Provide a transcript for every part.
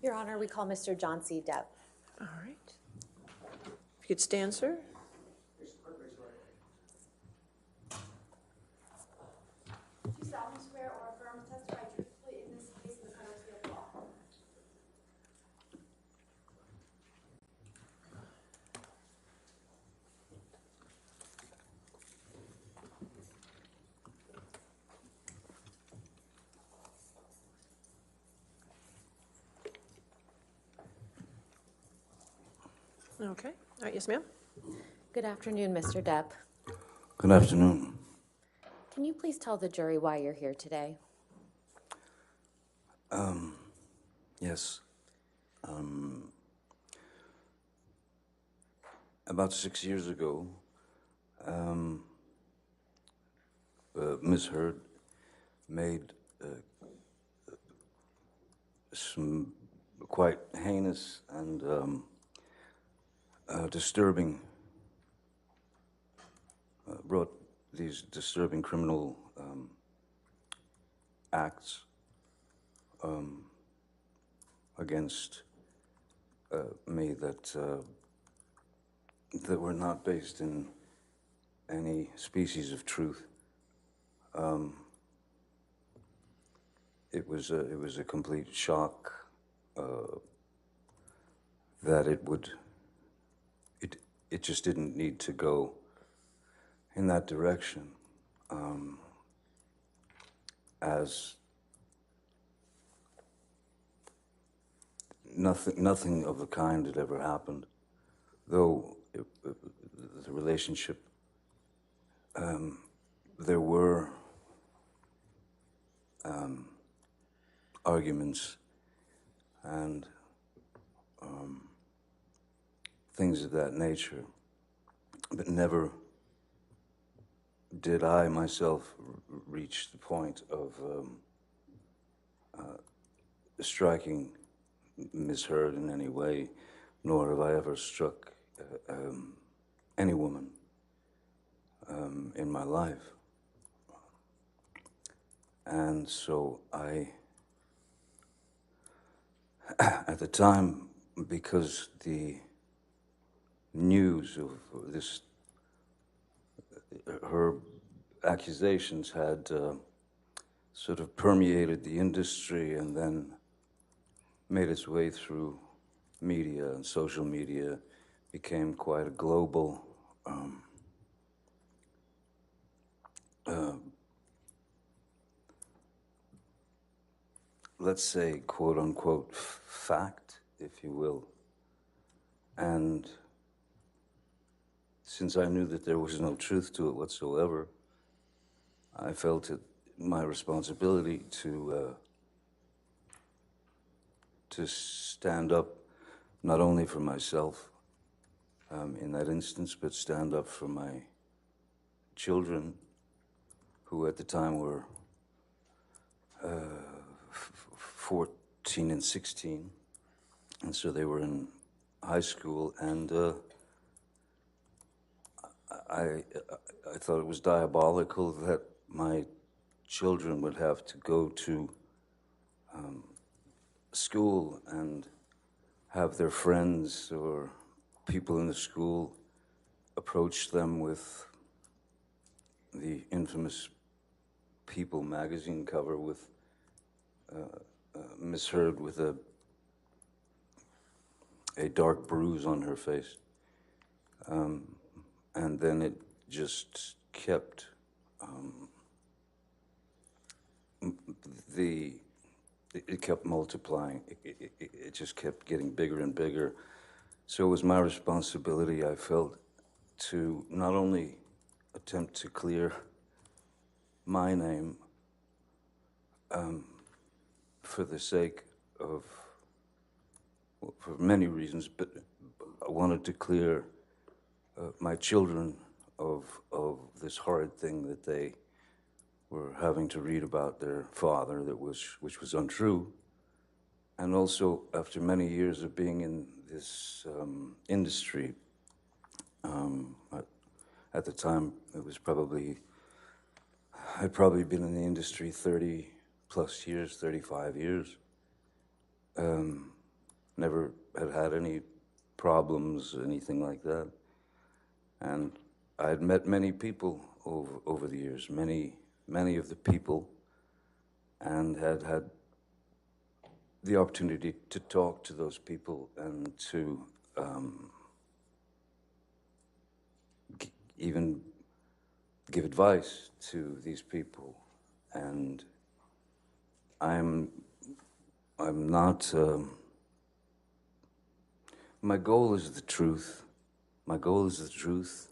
Your Honor, we call Mr. John C. Depp. All right. If you could stand, sir. Do you solemnly swear or affirm to testify truthfully in this case in the penalty of law? Okay. All right. Yes, ma'am. Good afternoon, Mr. Depp. Good afternoon. Can you please tell the jury why you're here today? Yes. About 6 years ago, Ms. Heard made some quite heinous and disturbing, brought these disturbing criminal acts against me that were not based in any species of truth. It was a complete shock that it just didn't need to go in that direction, as nothing of the kind had ever happened, though the relationship, there were arguments and things of that nature, but never did I myself reach the point of striking Ms. Heard in any way, nor have I ever struck any woman in my life. And so at the time, because the news of this, her accusations had sort of permeated the industry and then made its way through media and social media, became quite a global let's say, quote unquote, fact, if you will. And since I knew that there was no truth to it whatsoever, I felt it my responsibility to stand up not only for myself in that instance, but stand up for my children, who at the time were 14 and 16, and so they were in high school, and I thought it was diabolical that my children would have to go to school and have their friends or people in the school approach them with the infamous People magazine cover with Miss Heard with a dark bruise on her face. And then it just kept, it kept multiplying. It just kept getting bigger and bigger. So it was my responsibility, I felt, to not only attempt to clear my name for the sake of, well, for many reasons, but I wanted to clear my children of this horrid thing that they were having to read about their father, which was untrue. And also, after many years of being in this industry, at the time it was I'd probably been in the industry 30 plus years, 35 years. never had any problems, anything like that. And I had met many people over the years, many of the people, and had the opportunity to talk to those people and to even give advice to these people. And I'm not, my goal is the truth. My goal is the truth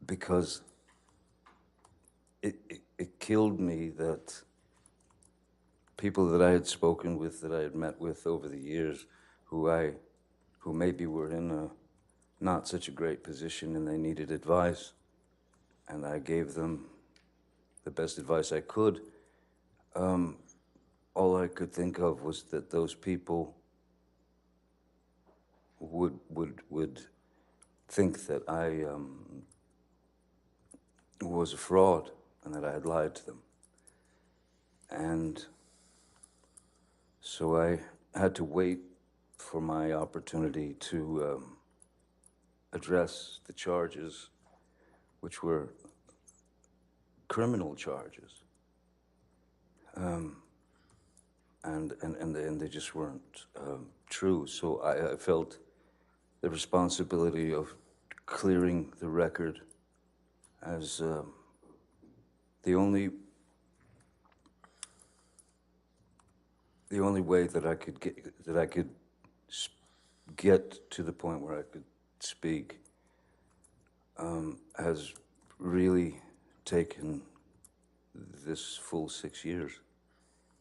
because it killed me that people that I had spoken with, that I had met with over the years, who maybe were in a not such a great position and they needed advice, and I gave them the best advice I could. All I could think of was that those people would think that I was a fraud and that I had lied to them. And so I had to wait for my opportunity to address the charges, which were criminal charges. And they just weren't true. So I felt the responsibility of clearing the record as the only way that I could get to the point where I could speak has really taken this full 6 years.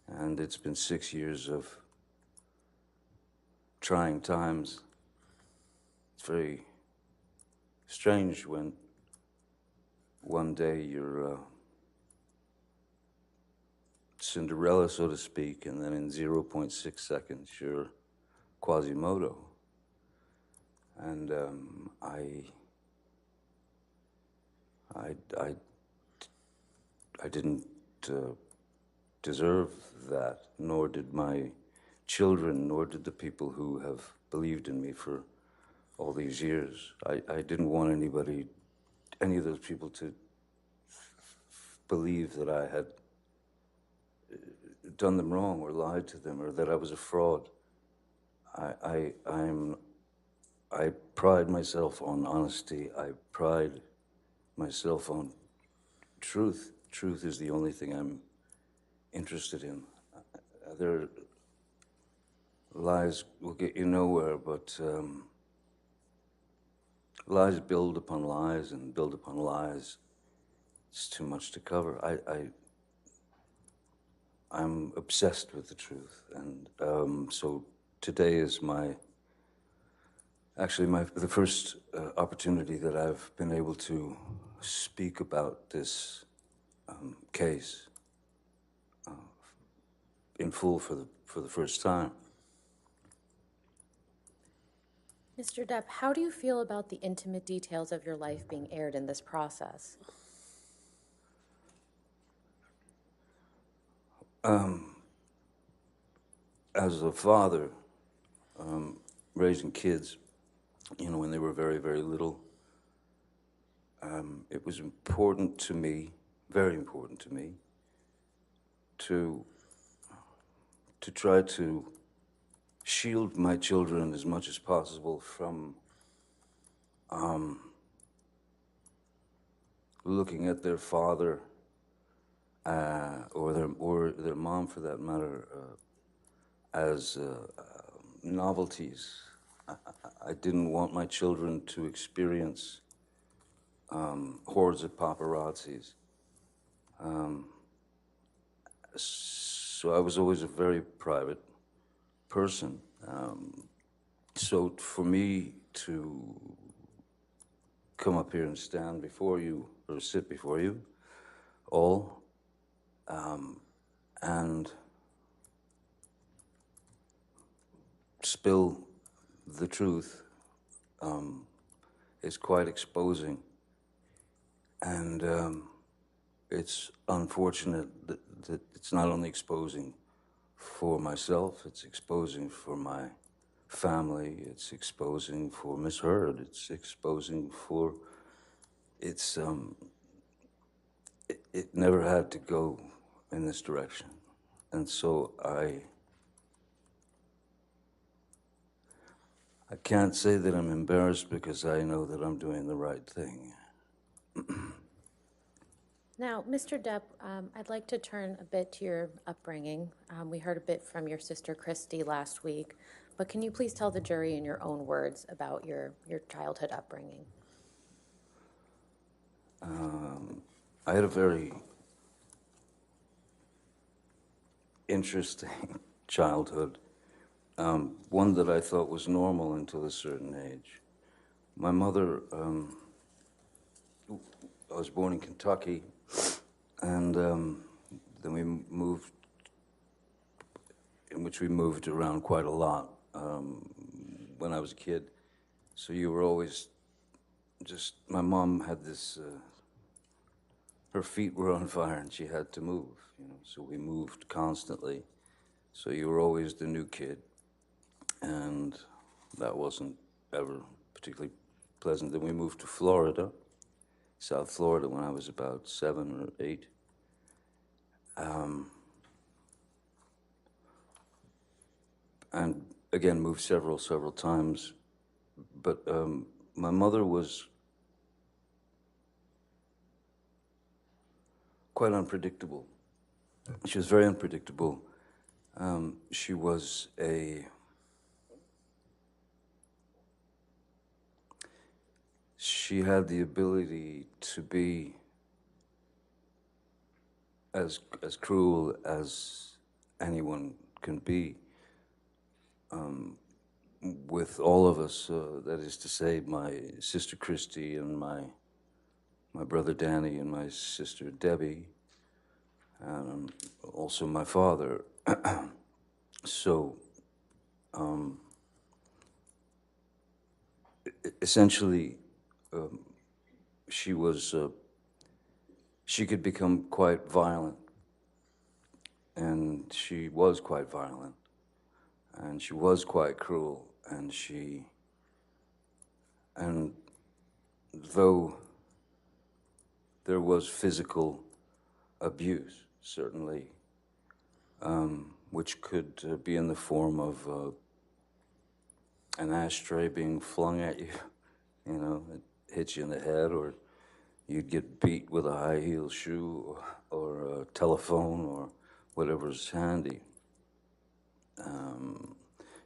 And it's been 6 years of trying times. It's very strange when one day you're Cinderella, so to speak, and then in 0.6 seconds you're Quasimodo. And I didn't deserve that, nor did my children, nor did the people who have believed in me for all these years. I didn't want any of those people to believe that I had done them wrong or lied to them or that I was a fraud. I pride myself on honesty. I pride myself on truth. Truth is the only thing I'm interested in. Other lies will get you nowhere, but lies build upon lies and build upon lies. It's too much to cover. I'm obsessed with the truth, and so today is the first opportunity that I've been able to speak about this case in full for the first time. Mr. Depp, how do you feel about the intimate details of your life being aired in this process? As a father, raising kids, when they were very, very little, it was important to me, very important to me, to try to shield my children as much as possible from looking at their father or their mom, for that matter, as novelties. I didn't want my children to experience hordes of paparazzis. So I was always a very private person. So for me to come up here and stand before you, or sit before you all, and spill the truth is quite exposing. And it's unfortunate that it's not only exposing for myself, it's exposing for my family, it's exposing for Miss Heard, it's exposing for, it never had to go in this direction. And so I can't say that I'm embarrassed because I know that I'm doing the right thing. Now, Mr. Depp, I'd like to turn a bit to your upbringing. We heard a bit from your sister Christy last week, but can you please tell the jury in your own words about your childhood upbringing? I had a very interesting childhood, one that I thought was normal until a certain age. My mother, I was born in Kentucky, and then we moved, in which we moved around quite a lot when I was a kid. So you were always just, my mom had this, her feet were on fire and she had to move, you know, so we moved constantly. So you were always the new kid, and that wasn't ever particularly pleasant. Then we moved to Florida, South Florida, when I was about 7 or 8. And again, moved several times. But my mother was quite unpredictable. She was very unpredictable. She was she had the ability to be as cruel as anyone can be with all of us. That is to say, my sister Christy and my brother Danny and my sister Debbie, and also my father. So, essentially, she could become quite violent, and she was quite violent, and she was quite cruel, and though there was physical abuse, certainly, which could be in the form of an ashtray being flung at you, you know, it hits you in the head, or you'd get beat with a high-heel shoe or a telephone or whatever's handy.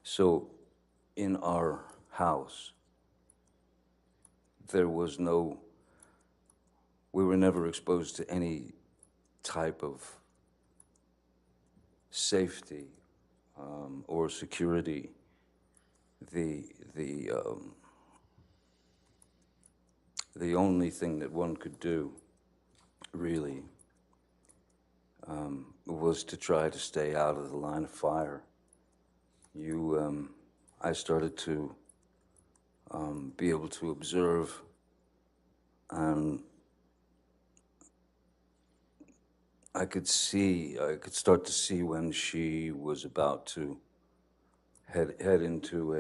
So in our house, we were never exposed to any type of safety or security. The only thing that one could do, really, was to try to stay out of the line of fire. I started to be able to observe, and I could start to see when she was about to head into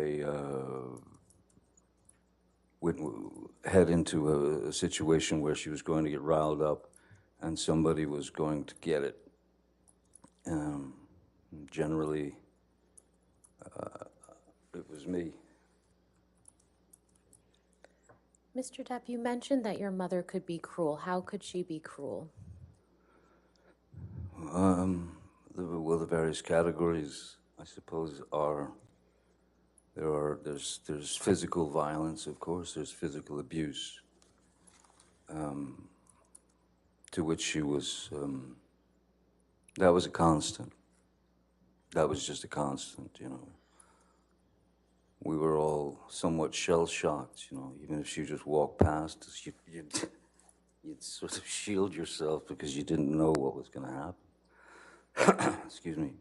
a situation where she was going to get riled up, and somebody was going to get it. Generally, it was me. Mr. Depp, you mentioned that your mother could be cruel. How could she be cruel? The various categories, I suppose, there's physical violence, of course, there's physical abuse, to which she was, that was a constant. That was just a constant, you know. We were all somewhat shell-shocked, you know, even if she just walked past us, you'd sort of shield yourself because you didn't know what was going to happen. Excuse me.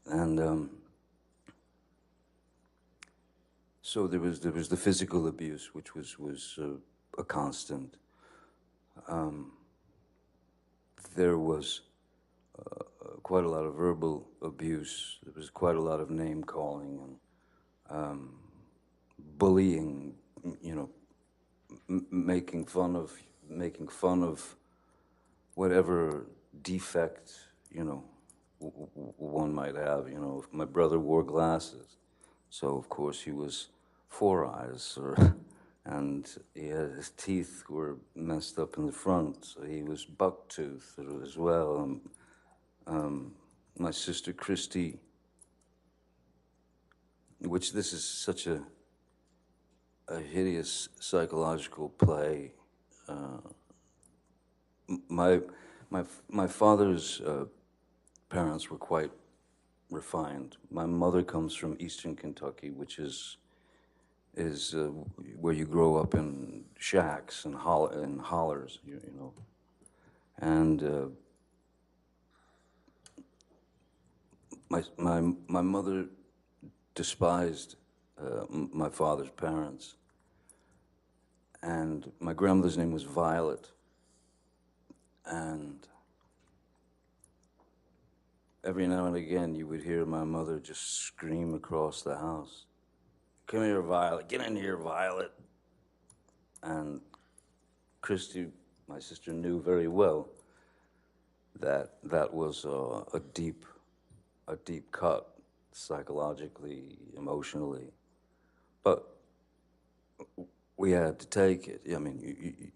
And so there was the physical abuse, which was a constant. There was quite a lot of verbal abuse. There was quite a lot of name calling and bullying. You know, making fun of whatever defect, you know, one might have. You know, if my brother wore glasses, so of course he was four eyes, and his teeth were messed up in the front, so he was buck-toothed as well. My sister Christy, which this is such a hideous psychological play. My father's parents were quite refined. My mother comes from Eastern Kentucky, which is where you grow up in shacks and hollers, you know, and my mother despised my father's parents, and my grandmother's name was Violet, and every now and again you would hear my mother just scream across the house, "Come here, Violet, get in here, Violet." And Christy, my sister, knew very well that that was a deep cut, psychologically, emotionally. But we had to take it. I mean,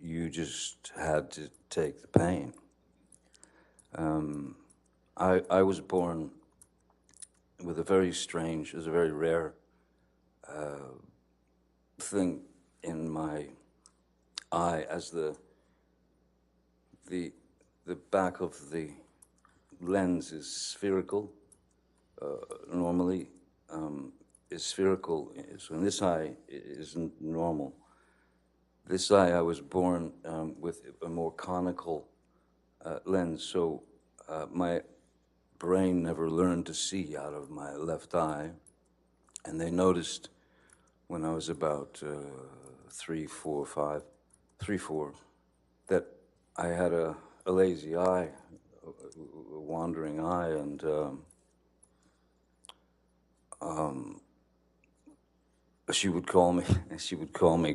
you just had to take the pain. I was born with a very strange, it was a very rare thing in my eye, as the back of the lens is spherical. Normally, is spherical. So in this eye isn't normal. This eye, I was born with a more conical lens, so my brain never learned to see out of my left eye, and they noticed when I was about 3, 4, 5, 3, 4, that I had a lazy eye, a wandering eye, and she would call me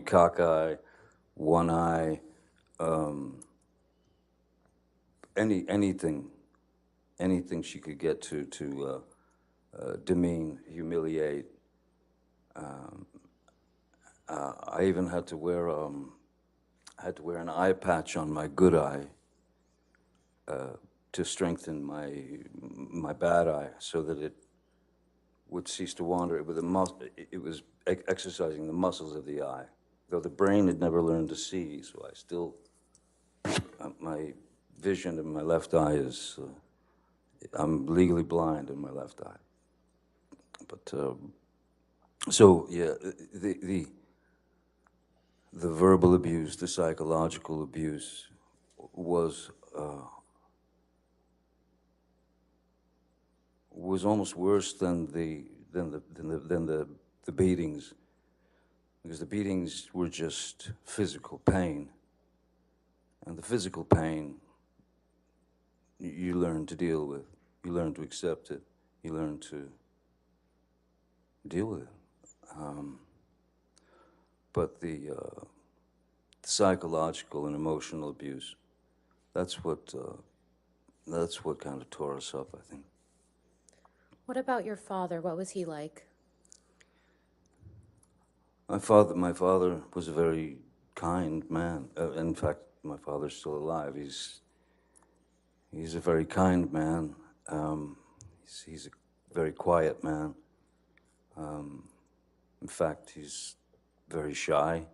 cockeye, one eye, anything she could get to demean, humiliate. I even had to wear an eye patch on my good eye to strengthen my bad eye, so that it would cease to wander. It was exercising the muscles of the eye, though the brain had never learned to see. So I still, my vision in my left eye is, I'm legally blind in my left eye. But so yeah, the verbal abuse, the psychological abuse, was almost worse than the beatings, because the beatings were just physical pain, and the physical pain you learn to deal with, you learn to accept it, you learn to deal with it. But the psychological and emotional abuse, that's what kind of tore us up, I think. What about your father? What was he like? My father was a very kind man. In fact, my father's still alive. He's a very kind man. He's a very quiet man. In fact, he's very shy.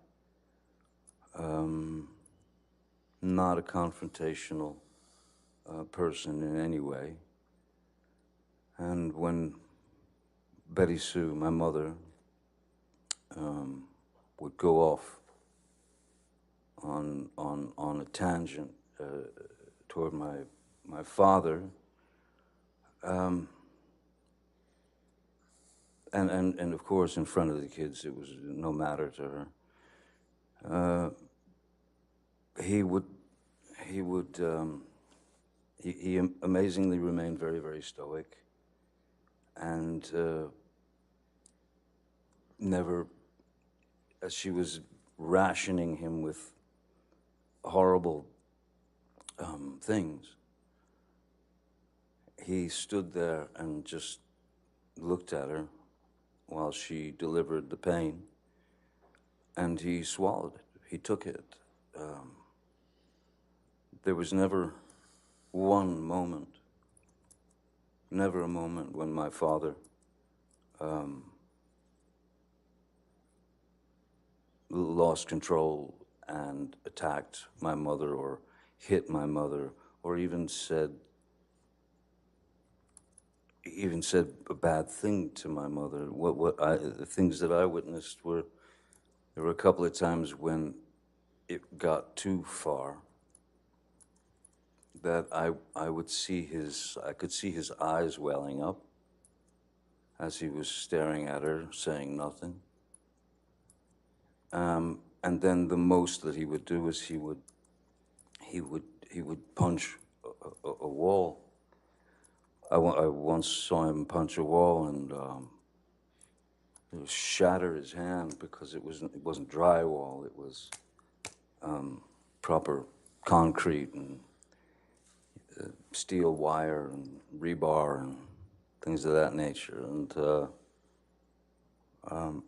Not a confrontational person in any way. And when Betty Sue, my mother, would go off on a tangent toward my father, and of course in front of the kids it was no matter to her. He would he amazingly remained very, very stoic, and never, as she was rationing him with horrible things, he stood there and just looked at her while she delivered the pain, and he swallowed it. He took it. There was never one moment, never a moment when my father lost control and attacked my mother or hit my mother or even said a bad thing to my mother. The things that I witnessed were, there were a couple of times when it got too far, that I could see his eyes welling up as he was staring at her, saying nothing. And then the most that he would do is he would punch a wall. I once saw him punch a wall and shatter his hand because it wasn't drywall. It was proper concrete and steel wire and rebar and things of that nature. And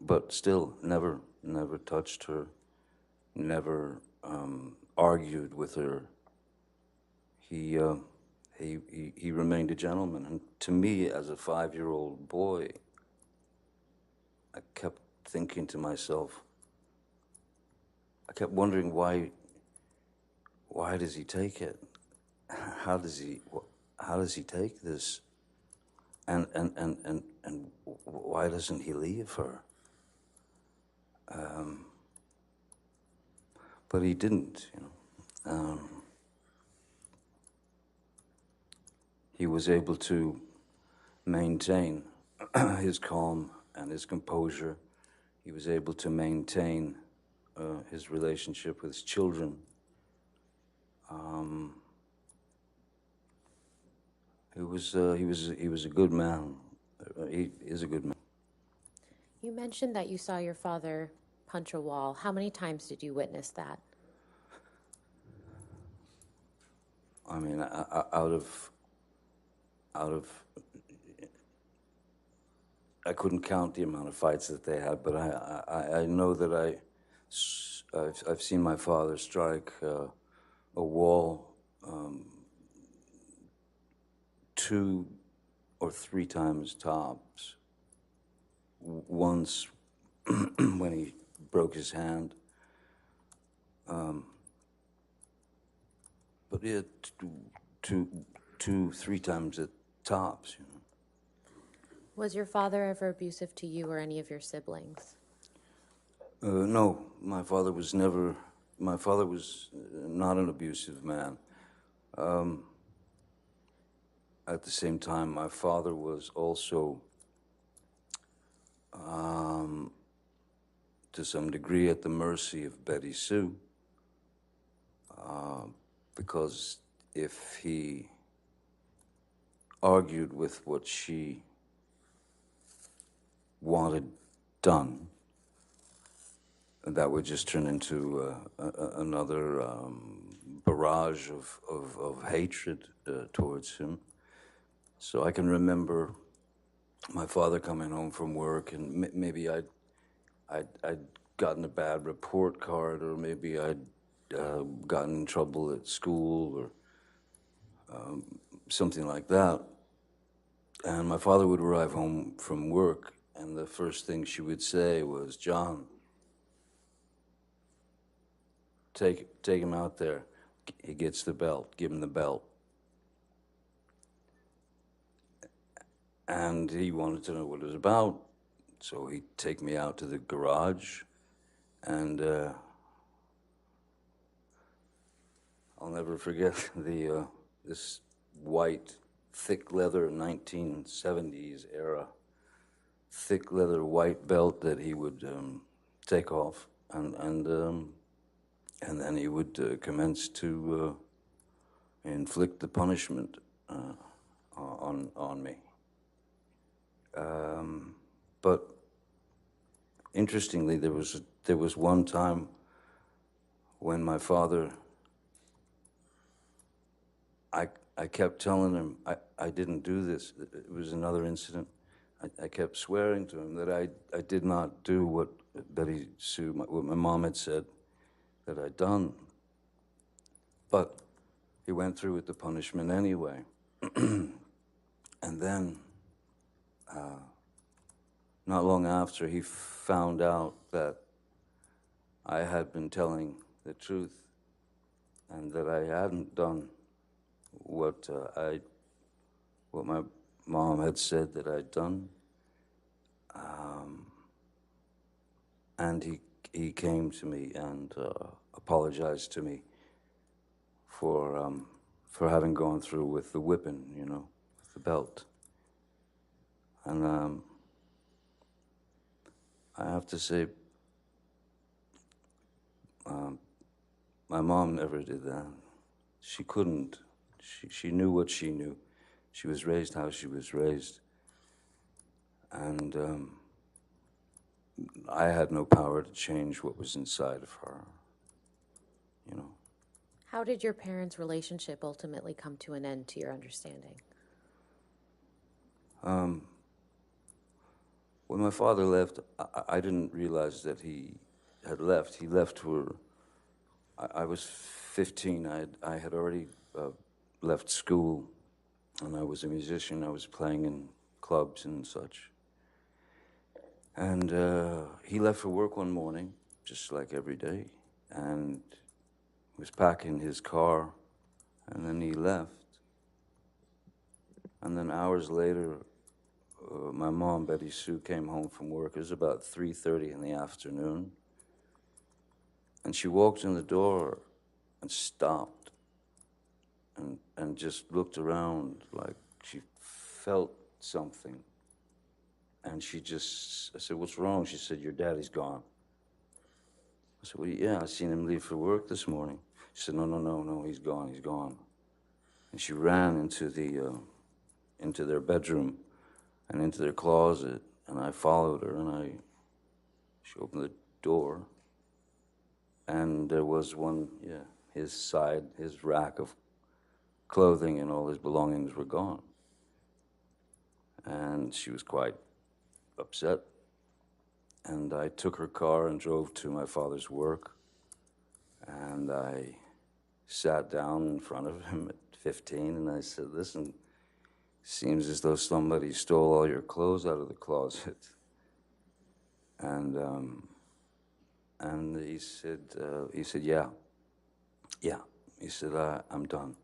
but still, never touched her, never argued with her. He remained a gentleman, and to me, as a 5-year-old boy, I kept thinking to myself, I kept wondering why does he take it? How does he take this? And why doesn't he leave her? But he didn't, you know. He was able to maintain his calm and his composure. He was able to maintain his relationship with his children. He was a good man. He is a good man. You mentioned that you saw your father punch a wall. How many times did you witness that? I mean, out of, I couldn't count the amount of fights that they had, but I know that I've seen my father strike a wall 2 or 3 times tops. Once when he broke his hand, but yeah, 2-3 times at tops, you know. Was your father ever abusive to you or any of your siblings? No, my father was not an abusive man. At the same time, my father was also, to some degree, at the mercy of Betty Sue, because if he argued with what she wanted done, that would just turn into another barrage of hatred towards him. So I can remember my father coming home from work, and maybe I'd gotten a bad report card, or maybe I'd gotten in trouble at school, or something like that. And my father would arrive home from work, and the first thing she would say was, "John, take him out there. He gets the belt. Give him the belt." And he wanted to know what it was about, so he'd take me out to the garage, and I'll never forget this white, thick leather 1970s era, thick leather white belt that he would take off, and then he would commence to inflict the punishment on me. But interestingly, there was one time when my father, I kept telling him I didn't do this. It was another incident. I kept swearing to him that I did not do what Betty Sue, what my mom had said that I'd done. But he went through with the punishment anyway. And then, not long after, he found out that I had been telling the truth and that I hadn't done what my mom had said that I'd done. And he came to me and apologized to me for having gone through with the whipping, you know, with the belt. And I have to say, my mom never did that. She couldn't. She knew what she knew. She was raised how she was raised. And I had no power to change what was inside of her, you know. How did your parents' relationship ultimately come to an end, to your understanding? When my father left, I didn't realize that he had left. He left for, I was 15. I had already left school, and I was a musician. I was playing in clubs and such. And he left for work one morning, just like every day, and was packing his car, and then he left. And then hours later, my mom, Betty Sue, came home from work. It was about 3:30 in the afternoon. And she walked in the door and stopped and just looked around like she felt something. And I said, "What's wrong?" She said, "Your daddy's gone." I said, "Well, yeah, I seen him leave for work this morning." She said, No, he's gone. And she ran into their bedroom and into their closet, and I followed her, and she opened the door, and there was his rack of clothing and all his belongings were gone. And she was quite upset. And I took her car and drove to my father's work, and I sat down in front of him at 15, and I said, "Listen, seems as though somebody stole all your clothes out of the closet." And he said, yeah. He said, "I'm done.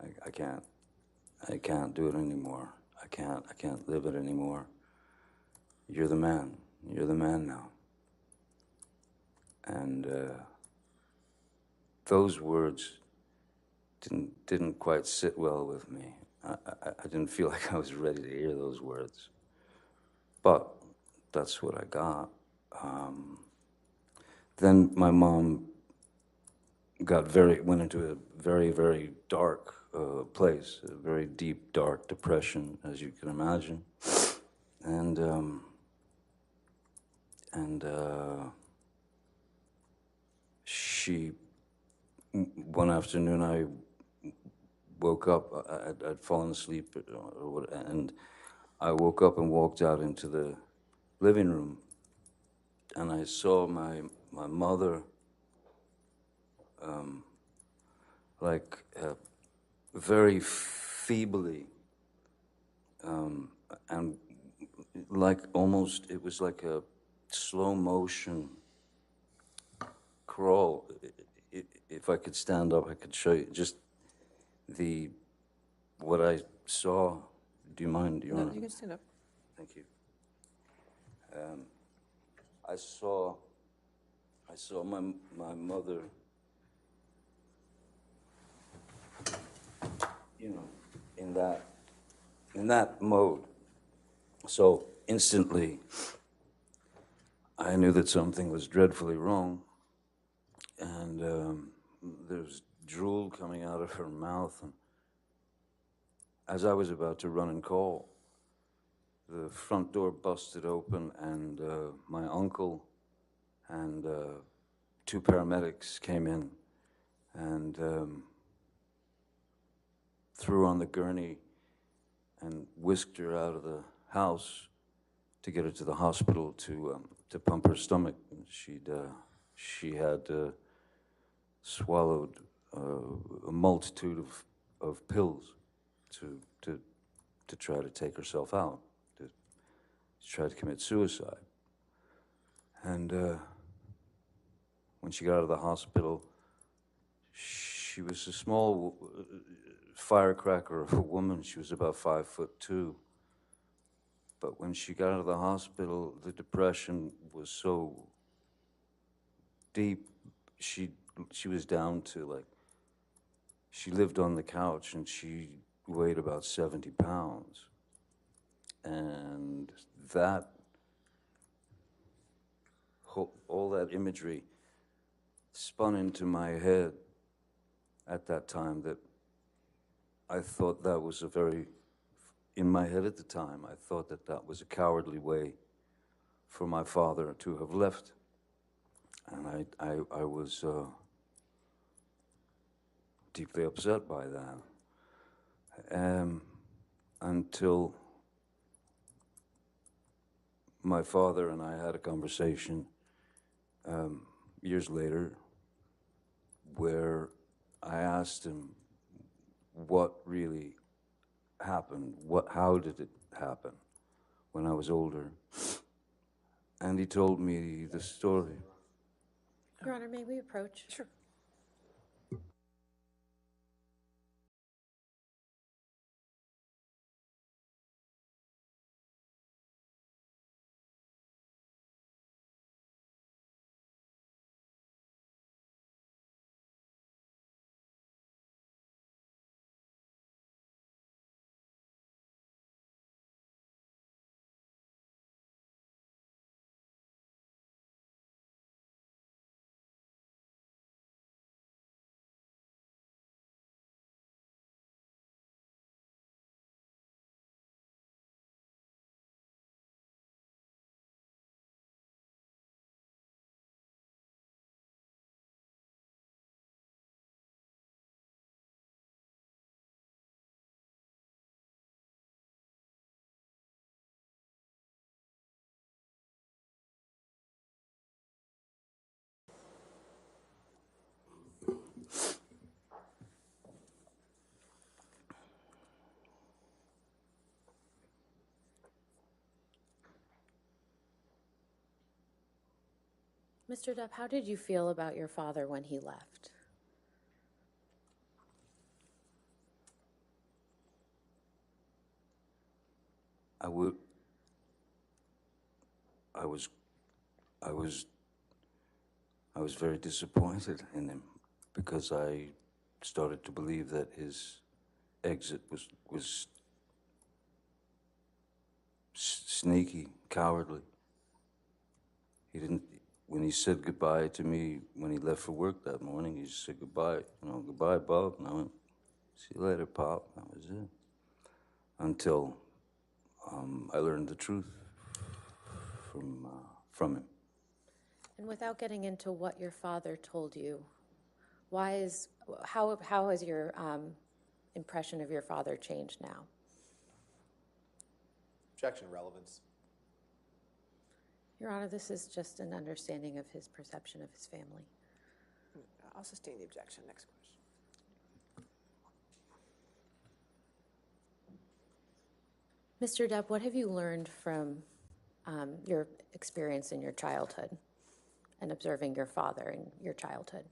I can't do it anymore. I can't live it anymore. You're the man. You're the man now." And those words didn't quite sit well with me. I didn't feel like I was ready to hear those words. But that's what I got. Then my mom went into a very, very dark place, a very deep, dark depression, as you can imagine. And one afternoon I woke up, I'd fallen asleep, and I woke up and walked out into the living room, and I saw my mother very feebly, and like almost, it was like a slow motion crawl. If I could stand up, I could show you just what I saw. Do you mind? Do you No, want you can stand up. Thank you. I saw my mother, you know, in that mode. So instantly, I knew that something was dreadfully wrong, and there's drool coming out of her mouth. And as I was about to run and call, the front door busted open, and my uncle and two paramedics came in and threw on the gurney and whisked her out of the house to get her to the hospital to pump her stomach. She had swallowed a multitude of pills to try to take herself out, to try to commit suicide. And when she got out of the hospital, she was a small firecracker of a woman. She was about 5'2". But when she got out of the hospital, the depression was so deep, she was down to, like, she lived on the couch and she weighed about 70 pounds. And that, all that imagery spun into my head at that time, that I thought that was a very, in my head at the time, I thought that that was a cowardly way for my father to have left. And I was deeply upset by that. Until my father and I had a conversation years later, where I asked him what really happened, how did it happen when I was older, and he told me the story. Your Honor, may we approach? Sure. Mr. Depp, how did you feel about your father when he left? I would, I was, I was, I was very disappointed in him, because I started to believe that his exit was sneaky, cowardly. He didn't, when he said goodbye to me, when he left for work that morning, he just said goodbye, goodbye, Bob. And I went, see you later, Pop. That was it. Until I learned the truth from him. And without getting into what your father told you, how has your impression of your father changed now? Objection, relevance. Your Honor, this is just an understanding of his perception of his family. I'll sustain the objection. Next question. Mr. Depp, what have you learned from your experience in your childhood and observing your father in your childhood?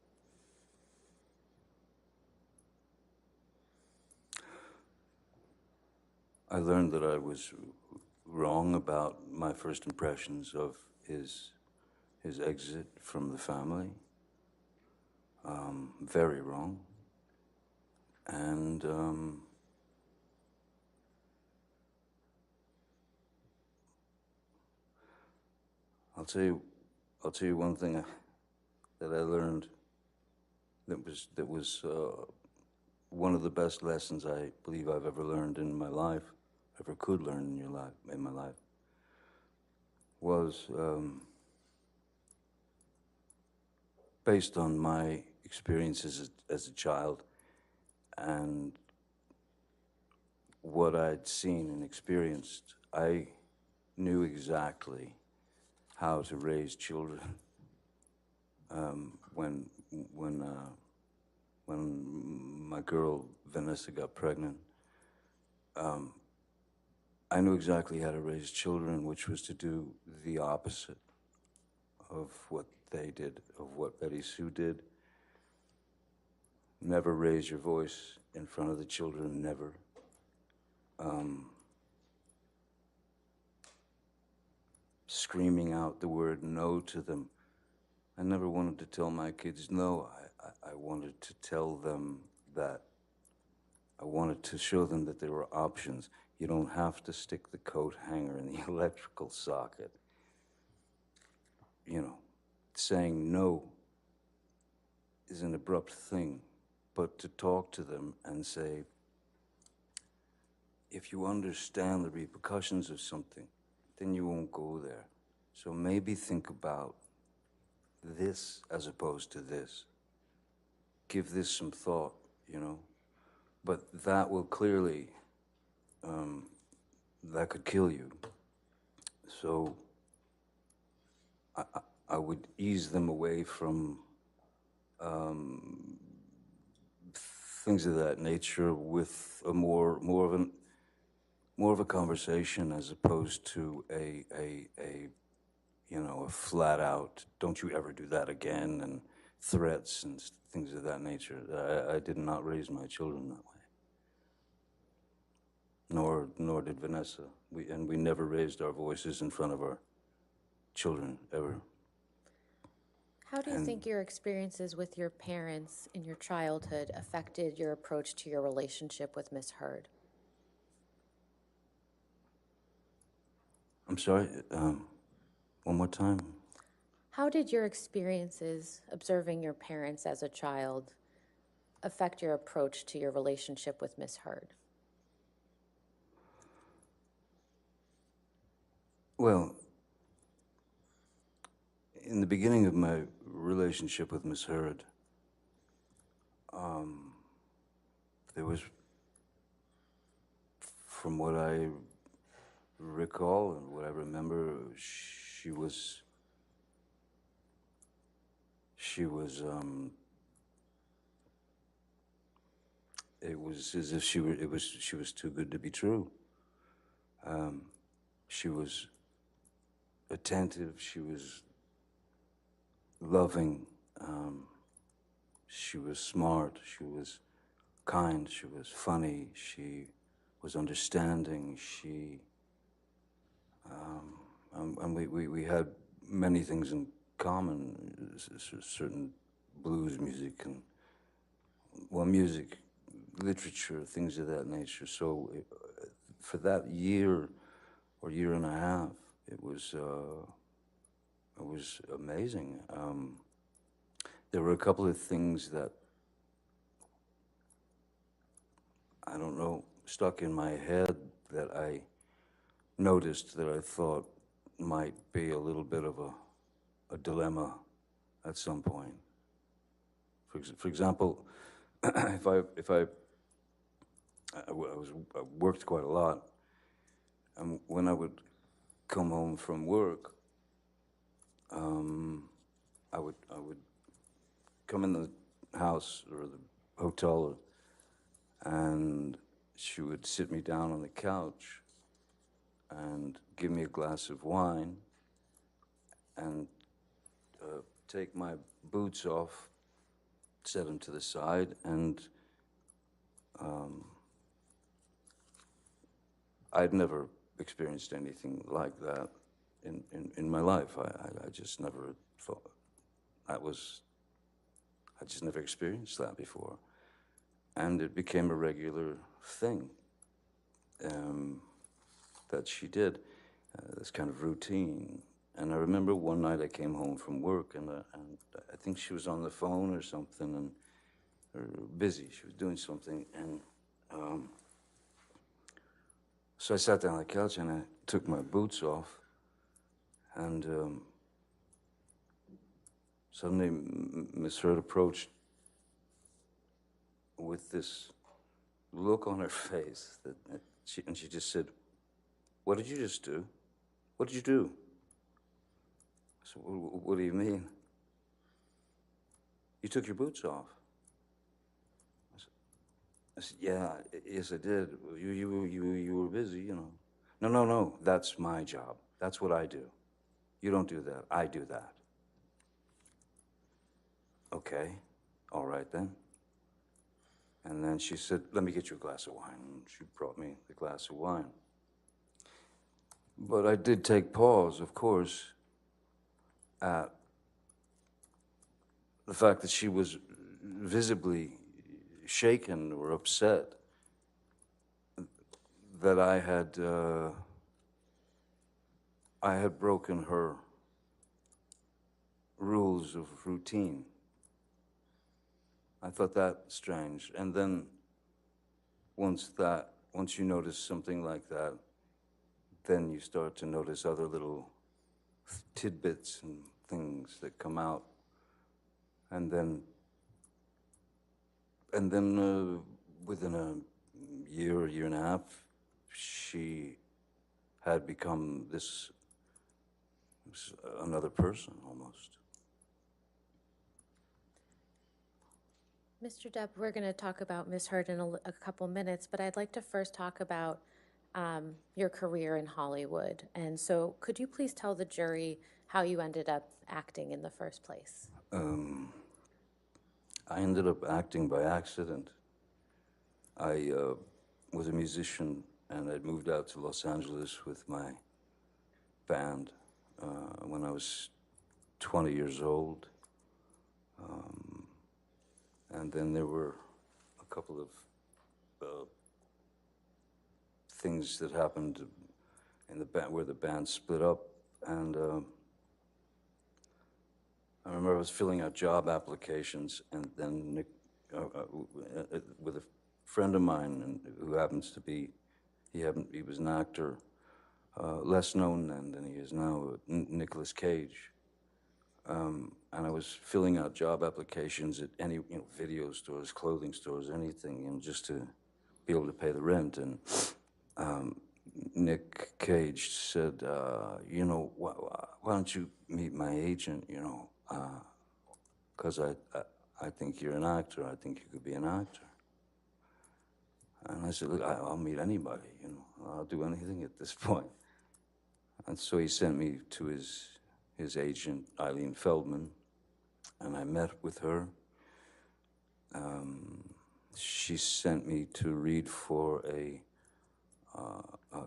I learned that I was wrong about my first impressions of his exit from the family. Very wrong. And I'll tell you one thing that I learned that was one of the best lessons I believe I've ever learned in my life, ever could learn in my life, was based on my experiences as a child and what I'd seen and experienced. I knew exactly how to raise children when my girl Vanessa got pregnant. I knew exactly how to raise children, which was to do the opposite of what they did, of what Betty Sue did. Never raise your voice in front of the children, never. Screaming out the word no to them. I never wanted to tell my kids no. I wanted to tell them that I wanted to show them that there were options. You don't have to stick the coat hanger in the electrical socket. You know, saying no is an abrupt thing, but to talk to them and say, if you understand the repercussions of something, then you won't go there. So maybe think about this as opposed to this. Give this some thought, you know. But that will clearly, that could kill you. So I would ease them away from things of that nature with a more of a conversation as opposed to a you know, a flat out, don't you ever do that again, and threats and things of that nature. I did not raise my children that way. Nor did Vanessa. We never raised our voices in front of our children, ever. How do you think your experiences with your parents in your childhood affected your approach to your relationship with Miss Heard? I'm sorry, one more time. How did your experiences observing your parents as a child affect your approach to your relationship with Miss Heard? Well, in the beginning of my relationship with Miss Heard, there was, from what I recall and what I remember, she was it was as if she was too good to be true. She was attentive, she was loving, she was smart, she was kind, she was funny, she was understanding, and we had many things in common, certain blues music and, well, music, literature, things of that nature. So for that year or year and a half, it was amazing. There were a couple of things that, I don't know, stuck in my head that I noticed that I thought might be a little bit of a dilemma at some point. For example, I worked quite a lot, and when I would come home from work, I would come in the house or the hotel, and she would sit me down on the couch and give me a glass of wine and take my boots off, set them to the side, and I'd never experienced anything like that in my life. I just never thought I just never experienced that before. And it became a regular thing that she did, this kind of routine. And I remember one night I came home from work, and I think she was on the phone or something, busy. She was doing something, and so I sat down on the couch and I took my boots off, and suddenly Miss Hurd approached with this look on her face that she just said, "What did you just do? What did you do?" I said, "What do you mean?" "You took your boots off." I said, "Yeah, yes, I did. You were busy, you know." No, that's my job. That's what I do. You don't do that. I do that." "Okay, all right then." And then she said, "Let me get you a glass of wine." And she brought me the glass of wine. But I did take pause, of course, at the fact that she was visibly shaken or upset that I had broken her rules of routine. I thought that strange. And then once you notice something like that, then you start to notice other little tidbits and things that come out. And then within a year and a half, she had become this another person almost. Mr. Depp, we're going to talk about Ms. Hurd in a couple minutes, but I'd like to first talk about your career in Hollywood. And so could you please tell the jury how you ended up acting in the first place? I ended up acting by accident. I was a musician, and I'd moved out to Los Angeles with my band when I was 20 years old. And then there were a couple of things that happened in the band where the band split up, and I remember I was filling out job applications, and then Nick, with a friend of mine who happens to be, he was an actor, less known then than he is now, Nicolas Cage. And I was filling out job applications at any, video stores, clothing stores, anything, just to be able to pay the rent. And Nick Cage said, why don't you meet my agent, because I think you're an actor. I think you could be an actor. And I said, look, I'll meet anybody, I'll do anything at this point. And so he sent me to his agent, Eileen Feldman, and I met with her. She sent me to read for a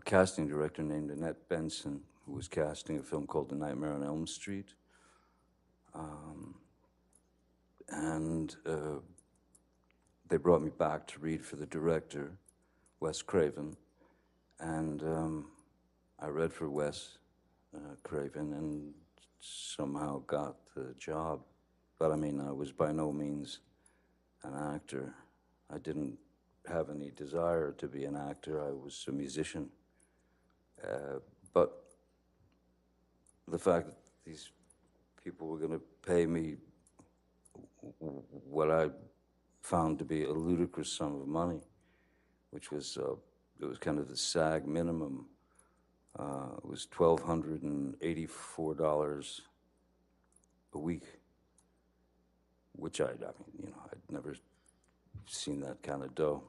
casting director named Annette Benson, who was casting a film called The Nightmare on Elm Street. And they brought me back to read for the director, Wes Craven. And I read for Wes Craven and somehow got the job. But I mean, I was by no means an actor. I didn't have any desire to be an actor. I was a musician. But the fact that these people were going to pay me what I found to be a ludicrous sum of money, which was, it was kind of the SAG minimum. It was $1,284 a week, which I'd never seen that kind of dough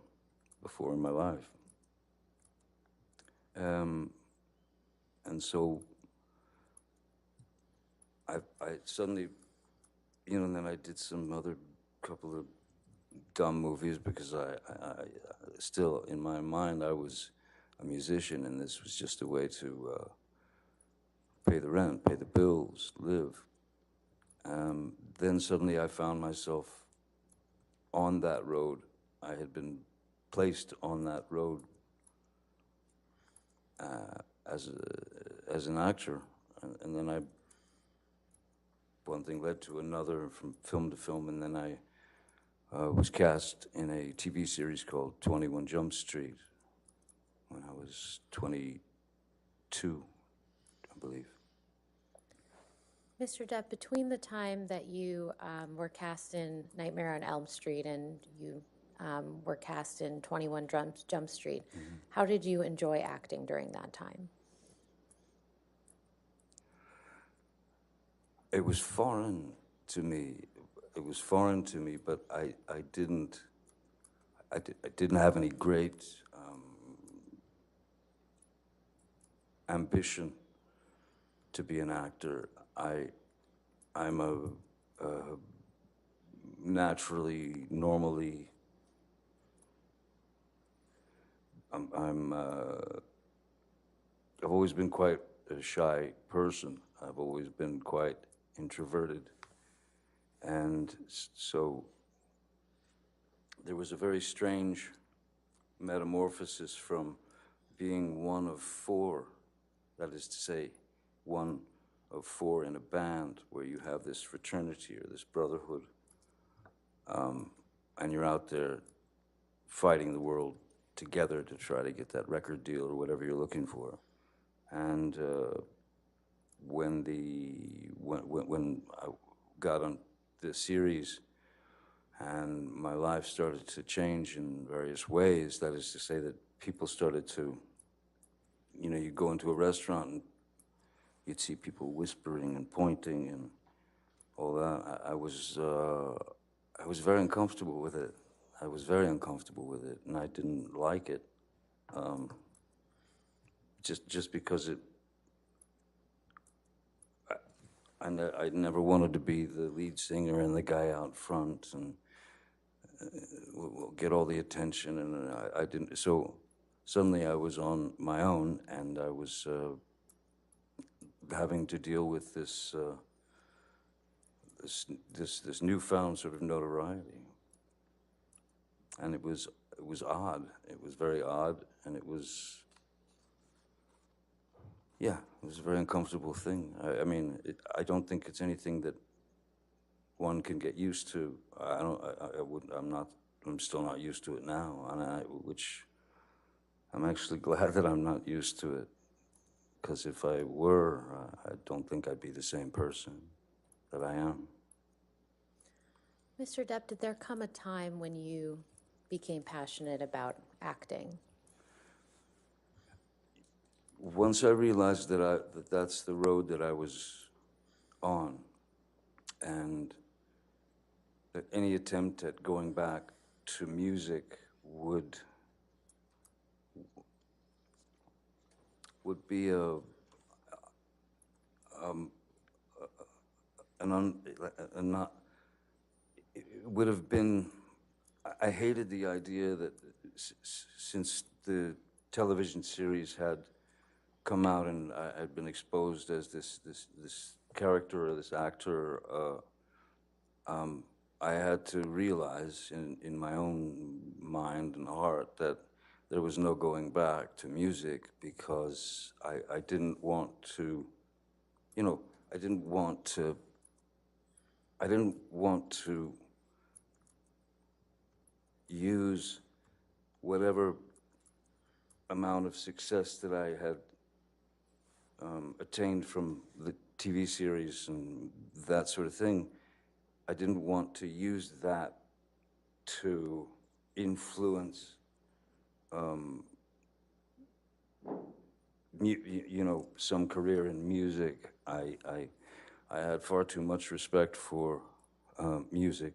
before in my life. And so I suddenly, and then I did some other couple of dumb movies because I still, in my mind, I was a musician, and this was just a way to pay the rent, pay the bills, live. Then suddenly I found myself on that road. I had been placed on that road as an actor, and then one thing led to another from film to film, and then I was cast in a TV series called 21 Jump Street when I was 22, I believe. Mr. Depp, between the time that you were cast in Nightmare on Elm Street and you were cast in 21 Jump Street, how did you enjoy acting during that time? It was foreign to me. It was foreign to me, but I didn't have any great ambition to be an actor. I'm a naturally, normally, I've always been quite a shy person. I've always been quite introverted. And so there was a very strange metamorphosis from being one of four, that is to say, one of four in a band where you have this fraternity or this brotherhood, and you're out there fighting the world together to try to get that record deal or whatever you're looking for. And when I got on the series and my life started to change in various ways, that is to say that people started to, you know, you go into a restaurant and you'd see people whispering and pointing and all that. I was very uncomfortable with it. I was very uncomfortable with it, and I didn't like it. Just because I never wanted to be the lead singer and the guy out front and get all the attention, and I didn't. So suddenly I was on my own, and I was having to deal with this newfound sort of notoriety, and it was odd. It was very odd, and it was. Yeah, it was a very uncomfortable thing. I mean, I don't think it's anything that one can get used to. I'm still not used to it now, and which I'm actually glad that I'm not used to it, because if I were, I don't think I'd be the same person that I am. Mr. Depp, did there come a time when you became passionate about acting? Once I realized that that's the road that I was on, and that any attempt at going back to music would be it would have been. I hated the idea that since the television series had come out and I had been exposed as this character or this actor, I had to realize in my own mind and heart that there was no going back to music, because I didn't want to, you know, I didn't want to use whatever amount of success that I had attained from the TV series and that sort of thing. I didn't want to use that to influence, you know, some career in music. I had far too much respect for music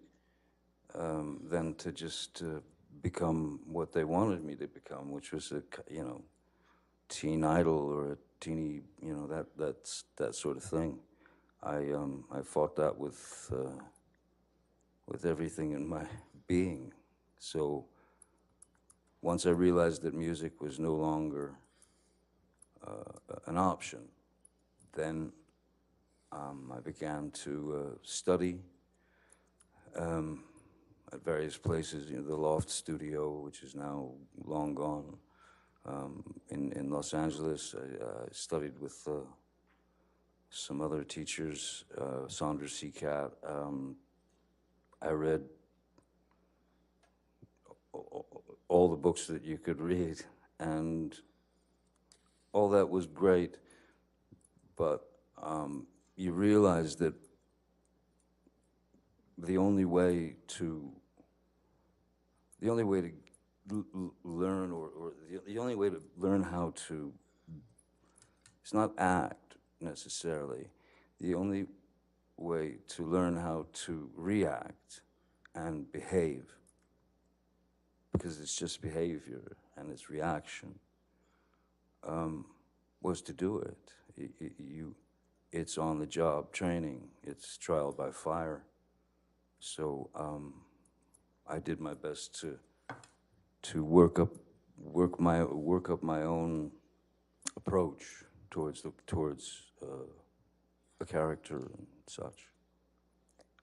than to just become what they wanted me to become, which was a, you know, teen idol or a teeny, you know, that sort of thing. I fought that with everything in my being. So once I realized that music was no longer an option, then I began to study at various places. You know, the Loft Studio, which is now long gone. In Los Angeles, I studied with some other teachers, Saunders Seacat. I read all the books that you could read, and all that was great, but you realize that the only way to learn, or the only way to learn how to, it's not act necessarily, the only way to learn how to react and behave, because it's just behavior and it's reaction, was to do it. It's on the job training, it's trial by fire. So I did my best to work up my own approach towards a character and such.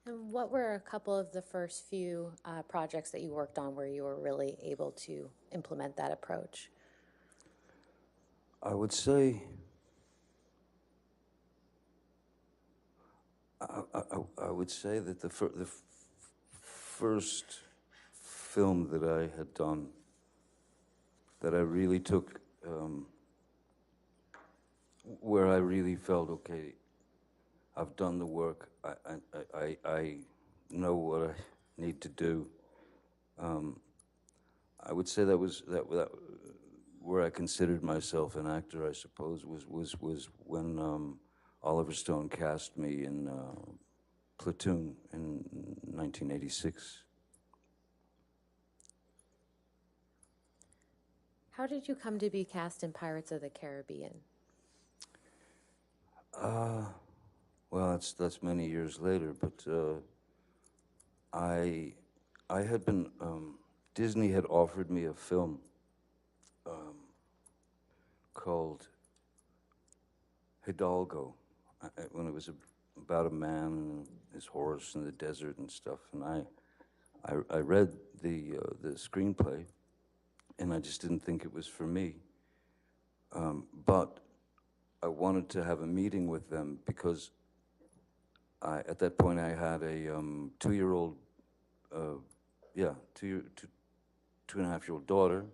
And what were a couple of the first few projects that you worked on where you were really able to implement that approach? I would say that the first film that I had done, that I really took, where I really felt, okay, I've done the work, I know what I need to do. I would say that where I considered myself an actor, I suppose, was when Oliver Stone cast me in Platoon in 1986. How did you come to be cast in Pirates of the Caribbean? Well, that's many years later, but I had been, Disney had offered me a film called Hidalgo, when it was about a man and his horse in the desert and stuff, and I read the screenplay, and I just didn't think it was for me. But I wanted to have a meeting with them because at that point I had a 2-year-old, two and a half year old daughter,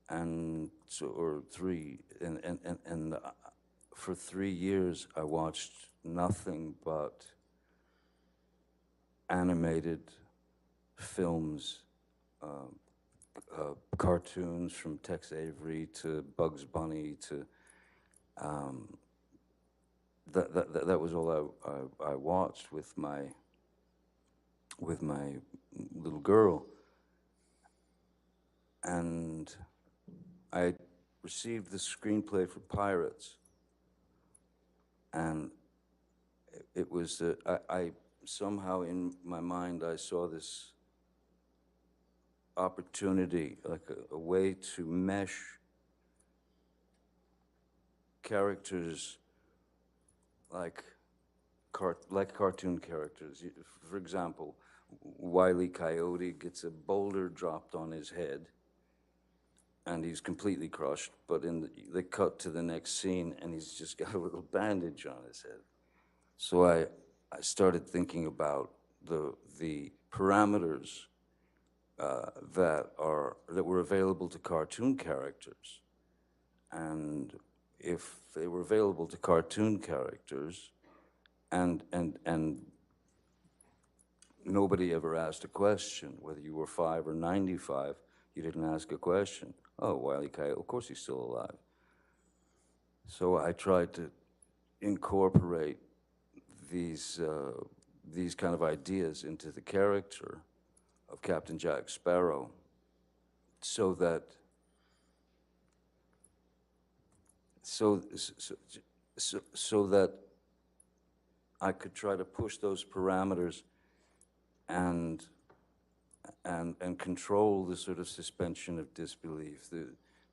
and so, or 3, and for 3 years I watched nothing but animated films, cartoons from Tex Avery to Bugs Bunny to that was all I watched with my little girl, and I received the screenplay for Pirates, and it was I somehow in my mind I saw this opportunity, like a way to mesh characters like cartoon characters. For example, Wile E. Coyote gets a boulder dropped on his head, and he's completely crushed. But they cut to the next scene, and he's just got a little bandage on his head. So I started thinking about the parameters that were available to cartoon characters, and if they were available to cartoon characters, and nobody ever asked a question, whether you were 5 or 95, you didn't ask a question. Oh, Wile E. Coyote, of course he's still alive. So I tried to incorporate these kind of ideas into the character of Captain Jack Sparrow, so that I could try to push those parameters and control the sort of suspension of disbelief,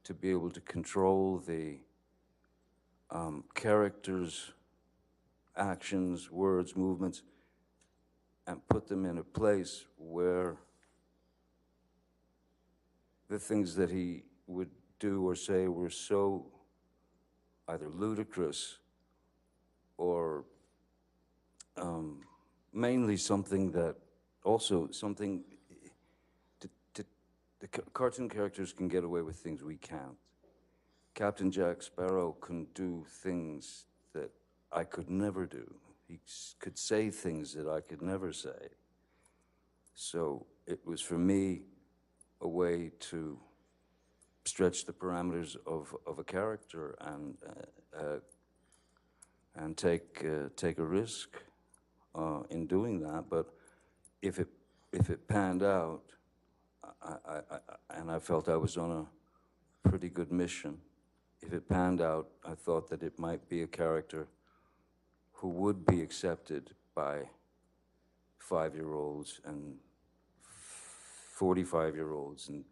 to be able to control the characters' actions, words, movements, and put them in a place where the things that he would do or say were so either ludicrous or mainly something that also something cartoon characters can get away with things we can't. Captain Jack Sparrow can do things that I could never do. He could say things that I could never say. So it was for me a way to stretch the parameters of a character and take a risk in doing that. But if it panned out, and I felt I was on a pretty good mission. If it panned out, I thought that it might be a character who would be accepted by 5-year-olds and 45-year-olds and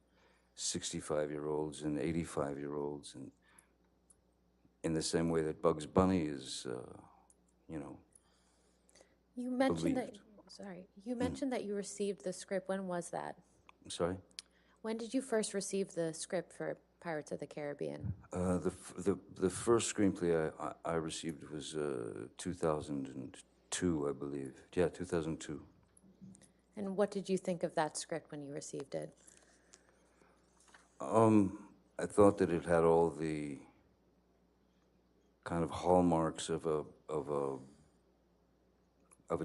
65-year-olds and 85-year-olds, and in the same way that Bugs Bunny is, you know, You mentioned that, believed. you mentioned that you received the script. When was that? I'm sorry? When did you first receive the script for Pirates of the Caribbean? The first screenplay I received was 2002, I believe. Yeah, 2002. And what did you think of that script when you received it? I thought that it had all the kind of hallmarks of a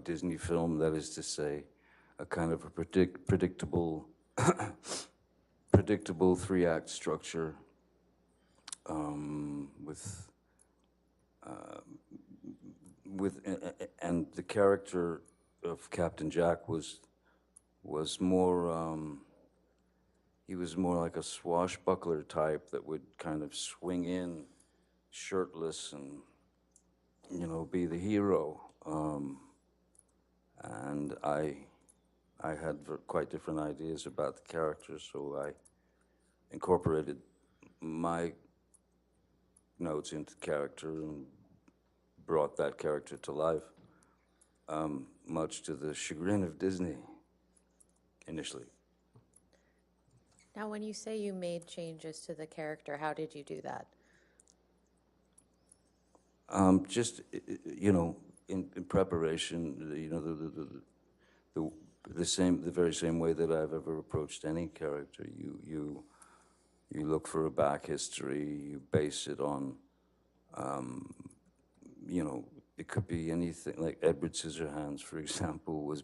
Disney film. That is to say, a kind of a predictable predictable 3-act structure and the character of Captain Jack was more. He was more like a swashbuckler type that would kind of swing in shirtless and, you know, be the hero. And I had quite different ideas about the character, so I incorporated my notes into the character and brought that character to life, much to the chagrin of Disney initially. Now, when you say you made changes to the character, how did you do that? Just, you know, in preparation, you know, the very same way that I've ever approached any character. You look for a back history. You base it on, you know, it could be anything. Like Edward Scissorhands, for example,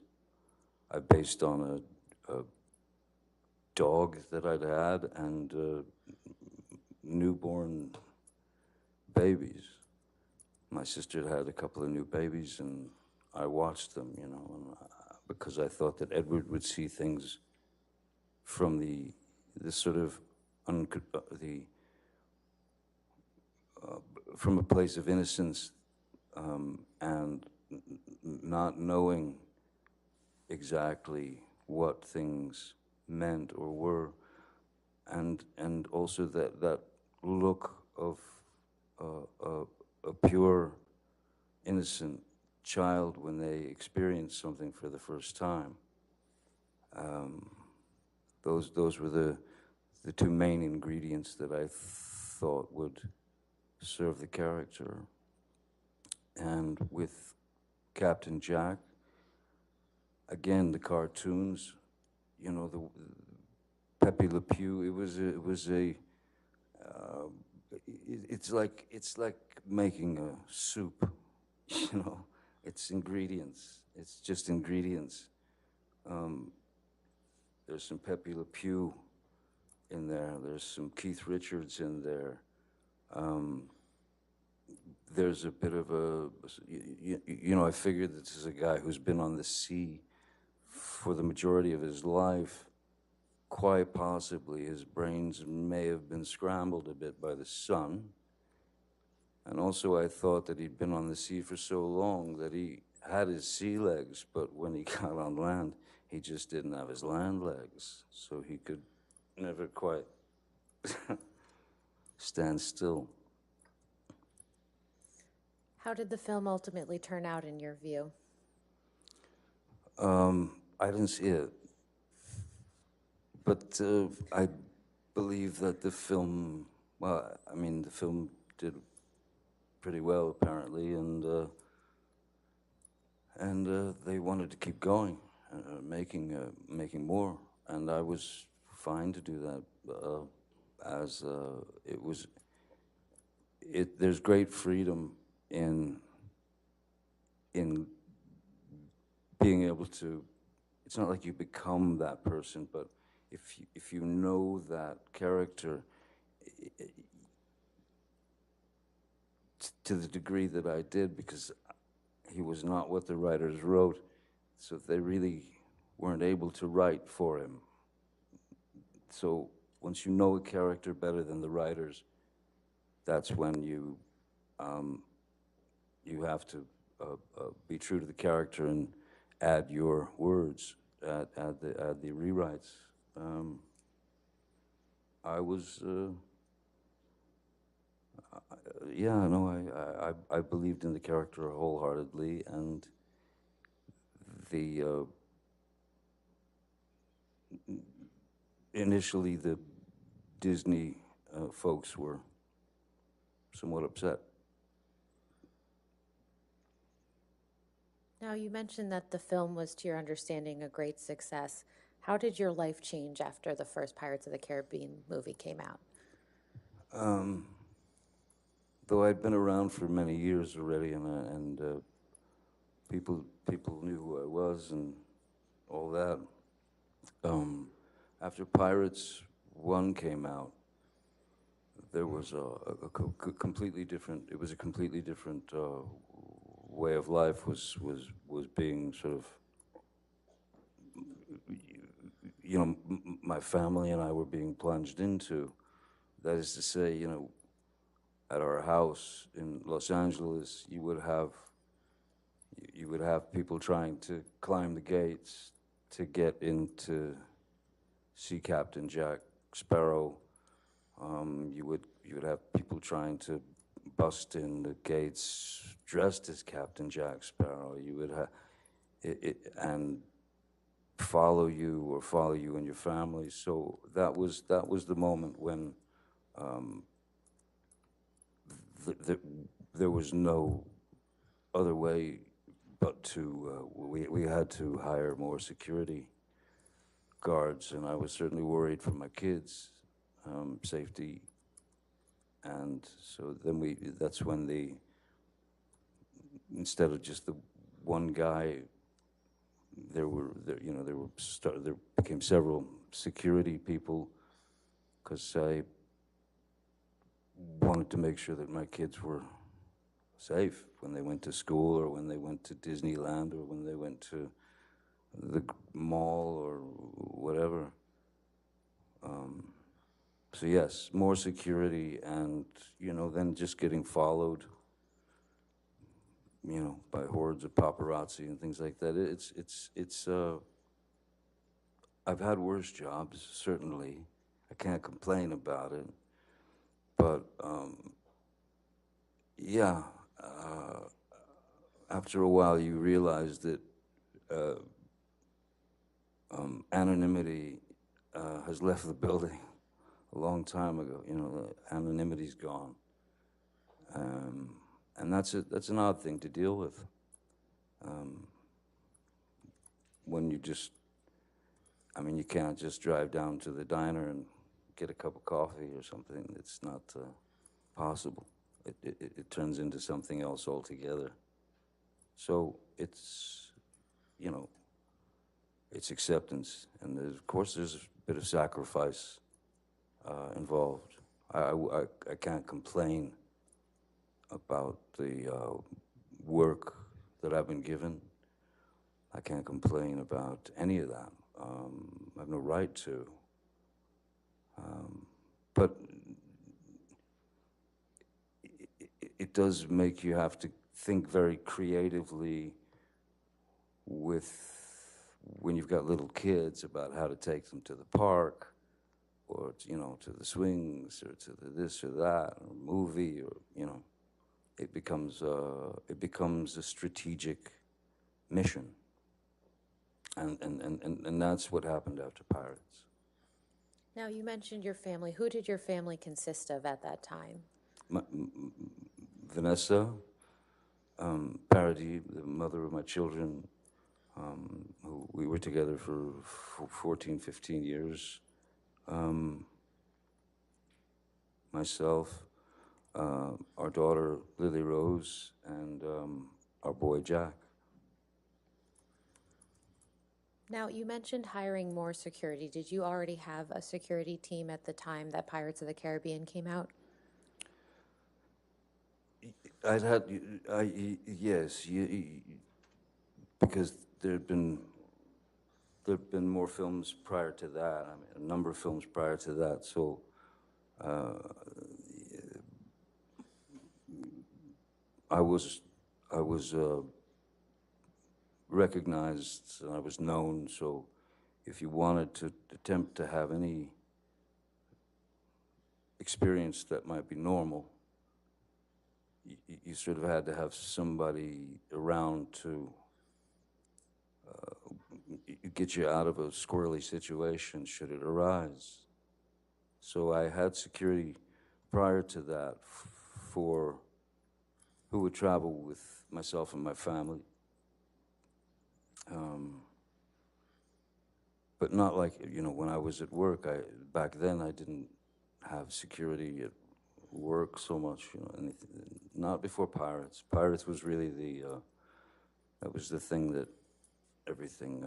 I based on a dog that I'd had and newborn babies. My sister had a couple of new babies, and I watched them, you know, because I thought that Edward would see things from the sort of from a place of innocence and not knowing exactly what things meant or were, and also that look of a pure, innocent child when they experience something for the first time. Those were the two main ingredients that I thought would serve the character. And with Captain Jack, again, the cartoons, you know, the Pepe Le Pew. It's like making a soup, you know. It's ingredients. It's just ingredients. There's some Pepe Le Pew in there. There's some Keith Richards in there. There's a bit of a, you know, I figured this is a guy who's been on the sea for the majority of his life. Quite possibly his brains may have been scrambled a bit by the sun. And also I thought that he'd been on the sea for so long that he had his sea legs, but when he got on land, he just didn't have his land legs. So he could never quite stand still. How did the film ultimately turn out in your view? I didn't see it. But I believe that the film, well, I mean, the film did pretty well, apparently, and they wanted to keep going, making more. And I was fine to do that, there's great freedom in being able to, it's not like you become that person, but if you know that character, to the degree that I did, because he was not what the writers wrote, so they really weren't able to write for him. So once you know a character better than the writers, that's when you have to be true to the character and add your words, add the rewrites. I was, yeah, no, I believed in the character wholeheartedly, and initially the Disney folks were somewhat upset. Now, you mentioned that the film was, to your understanding, a great success. How did your life change after the first Pirates of the Caribbean movie came out? Though I'd been around for many years already, and people knew who I was and all that. After Pirates 1 came out, there was a completely different. It was a completely different way of life was being sort of. You know, my family and I were being plunged into. That is to say, you know, at our house in Los Angeles, you would have people trying to climb the gates to get in to see Captain Jack Sparrow. You would have people trying to bust in the gates dressed as Captain Jack Sparrow. You would have and follow you and your family. So that was the moment when there was no other way but to we had to hire more security guards, and I was certainly worried for my kids' safety. And so then that's when instead of just the one guy, there became several security people, because I wanted to make sure that my kids were safe when they went to school, or when they went to Disneyland, or when they went to the mall or whatever. So yes, more security, and then just getting followed, by hordes of paparazzi and things like that. It's I've had worse jobs, certainly. I can't complain about it. But yeah, after a while you realize that anonymity has left the building a long time ago. Anonymity's gone. And that's an odd thing to deal with. When you can't just drive down to the diner and get a cup of coffee or something. It's not possible. It turns into something else altogether. So it's acceptance, and of course there's a bit of sacrifice involved. I can't complain about the work that I've been given. I can't complain about any of that. I have no right to. But it does make you have to think very creatively when you've got little kids, about how to take them to the park, or to the swings, or to the this or that, or movie, or it becomes a strategic mission, and that's what happened after Pirates. Now, you mentioned your family. Who did your family consist of at that time? Vanessa Paradis, the mother of my children, who we were together for 14, 15 years. myself, our daughter Lily Rose, and our boy Jack. Now, you mentioned hiring more security. Did you already have a security team at the time that Pirates of the Caribbean came out? I'd had, yes, because there'd been more films prior to that. I mean, a number of films prior to that. So, I was recognized and I was known. So, if you wanted to attempt to have any experience that might be normal, you sort of had to have somebody around to get you out of a squirrely situation should it arise. So I had security prior to that for who would travel with myself and my family. But not like, when I was at work, back then I didn't have security at work so much, not before Pirates. Pirates was really that was the thing that everything,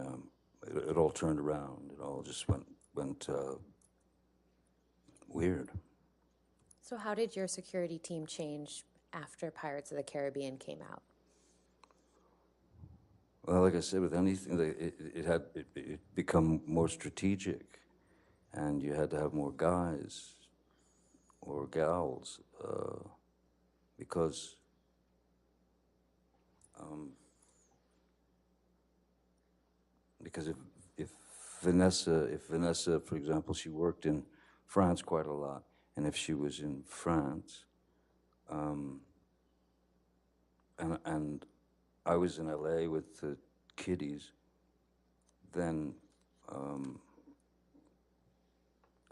it all turned around. It all just went weird. So how did your security team change after Pirates of the Caribbean came out? Well, like I said, with anything, it had become more strategic, and you had to have more guys or gals, because if Vanessa, for example, she worked in France quite a lot, and if she was in France, and I was in LA with the kiddies, then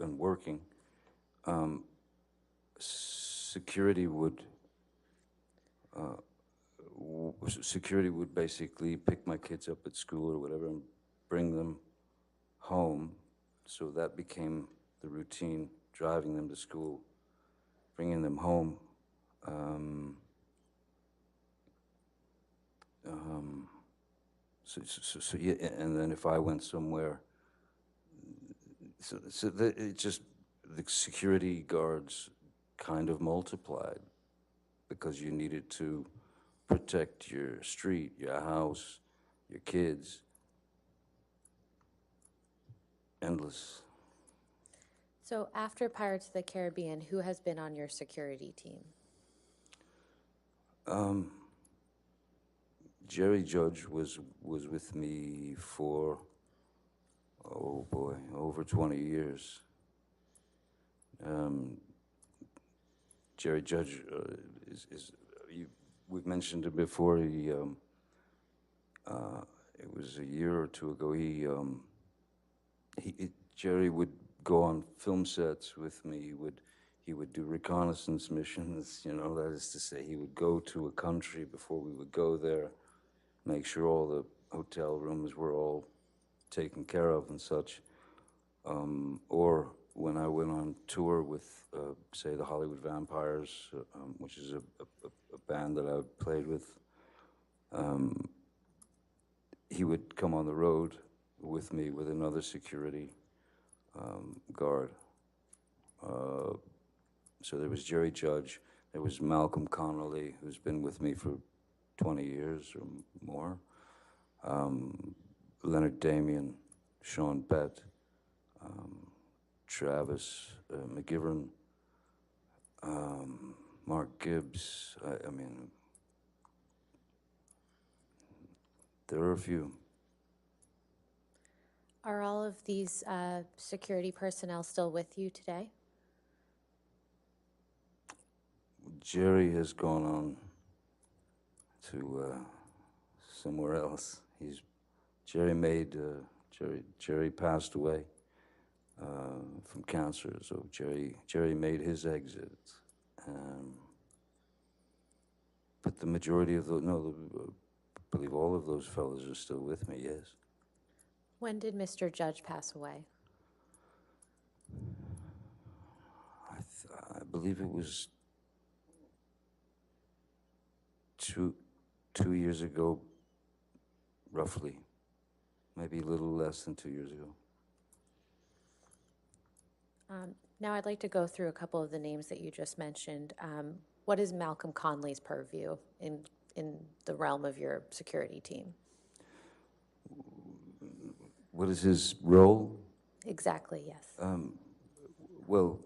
and working, security would basically pick my kids up at school or whatever and bring them home. So that became the routine, driving them to school, bringing them home. So yeah, and then if I went somewhere, it just, the security guards kind of multiplied because you needed to protect your street, your house, your kids. Endless. So after Pirates of the Caribbean, who has been on your security team? Jerry Judge was with me for, oh boy, over 20 years. Jerry Judge we've mentioned it before. It was a year or two ago. Jerry would go on film sets with me. He would do reconnaissance missions. That is to say, he would go to a country before we would go there, make sure all the hotel rooms were all taken care of and such. Or when I went on tour with, say, the Hollywood Vampires, which is a band that I played with, he would come on the road with me with another security guard. So there was Jerry Judge, there was Malcolm Connolly, who's been with me for 20 years or more, Leonard Damian, Sean Bett, Travis McGivern, Mark Gibbs. I mean, there are a few. Are all of these security personnel still with you today? Jerry has gone on to somewhere else. Jerry passed away from cancer, so Jerry made his exit. But the majority of I believe all of those fellows are still with me, yes. When did Mr. Judge pass away? believe it was two years ago, roughly. Maybe a little less than 2 years ago. Now I'd like to go through a couple of the names that you just mentioned. What is Malcolm Conley's purview in the realm of your security team? What is his role? Exactly, yes. Well,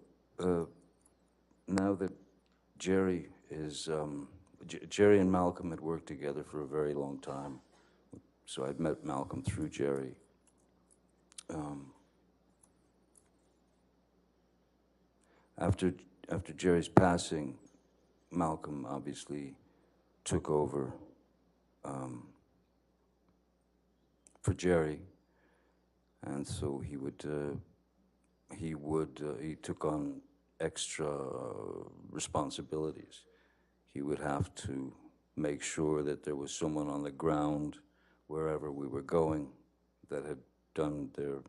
now that Jerry is, Jerry and Malcolm had worked together for a very long time, so I'd met Malcolm through Jerry. After Jerry's passing, Malcolm obviously took over for Jerry, and so he took on extra responsibilities. He would have to make sure that there was someone on the ground wherever we were going that had done their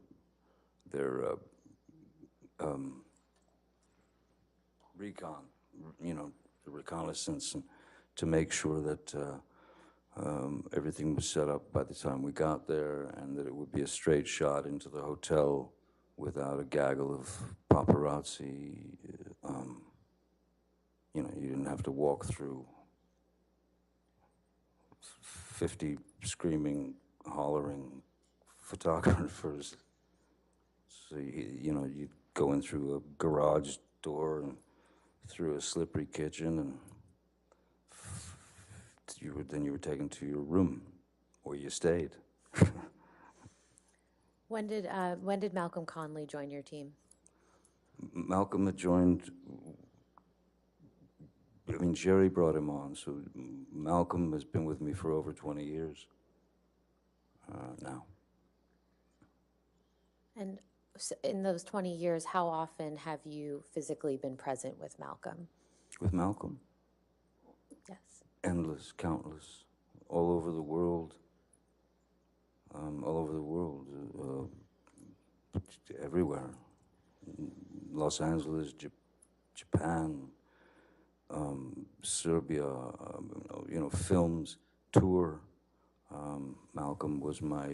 recon, the reconnaissance, and to make sure that everything was set up by the time we got there, and that it would be a straight shot into the hotel without a gaggle of paparazzi. You didn't have to walk through 50 screaming, hollering photographers. So you'd go in through a garage door and through a slippery kitchen, and then you were taken to your room, where you stayed. When did Malcolm Conley join your team? Malcolm had joined. Jerry brought him on, so Malcolm has been with me for over 20 years now. And in those 20 years, how often have you physically been present with Malcolm? With Malcolm? Yes. Endless, countless, all over the world. Everywhere. Los Angeles, Japan, Serbia, films, tour. Malcolm was my,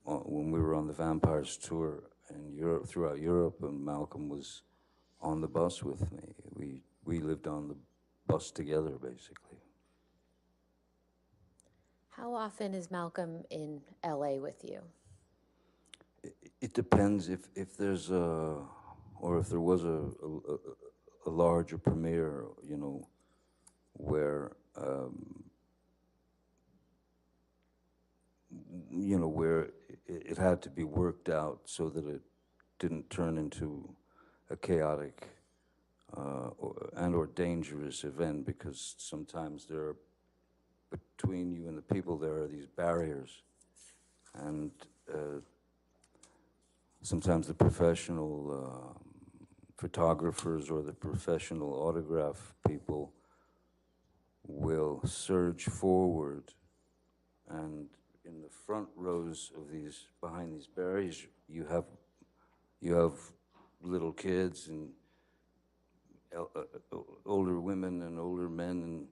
when we were on the Vampires tour in Europe, throughout Europe, and Malcolm was on the bus with me. We lived on the bus together, basically. How often is Malcolm in LA with you? It depends if there's or if there was a larger premiere, where where it had to be worked out so that it didn't turn into a chaotic or dangerous event, because sometimes between you and the people there are these barriers, and sometimes the professional photographers or the professional autograph people will surge forward, and in the front rows of behind these barriers, you have little kids and older women and older men, and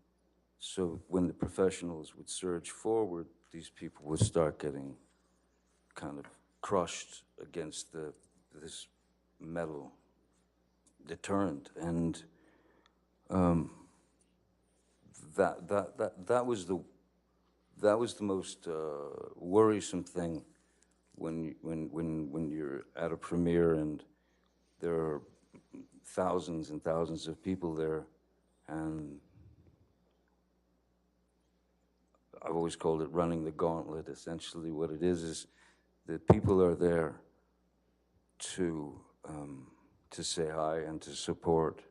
so when the professionals would surge forward, these people would start getting kind of crushed against this metal deterrent, and that was the most worrisome thing when you're at a premiere and there are thousands and thousands of people there, and I've always called it running the gauntlet. Essentially what it is that people are there to say hi and to support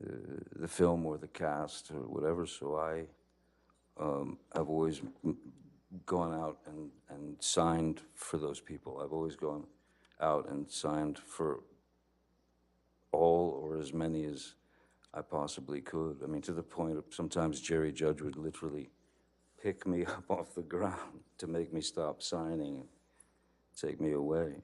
the film or the cast or whatever, so I've always gone out and signed for those people. I've always gone out and signed for all or as many as I possibly could. To the point of sometimes Jerry Judge would literally pick me up off the ground to make me stop signing and take me away.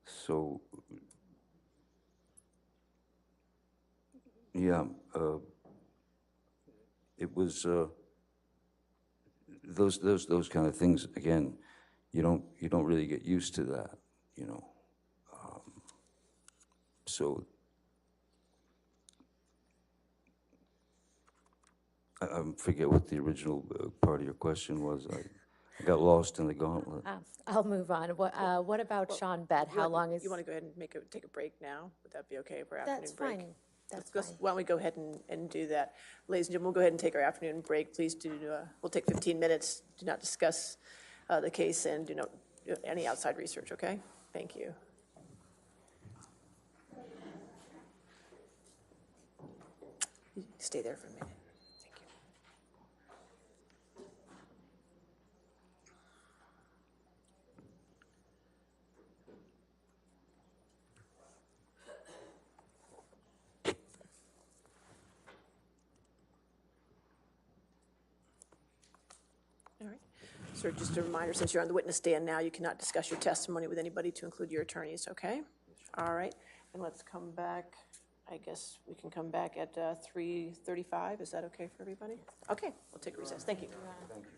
So, yeah, it was those kind of things. Again, you don't really get used to that, you know. So I forget what the original part of your question was. I got lost in the gauntlet. I'll move on. What about Sean Bett? How long is? You want to go ahead and take a break now? Would that be okay for afternoon That's break? fine. That's Let's fine. go- Why don't we go ahead and do that? Ladies and gentlemen, we'll go ahead and take our afternoon break. Please do, we'll take 15 minutes. Do not discuss the case and do not do any outside research, okay? Thank you. You stay there for a minute. Thank you. All right. Sir, just a reminder, since you're on the witness stand now, you cannot discuss your testimony with anybody to include your attorneys, okay? All right, and let's come back, I guess we can come back at 3:35. Is that okay for everybody? Okay, we'll take a recess. Thank you. Thank you.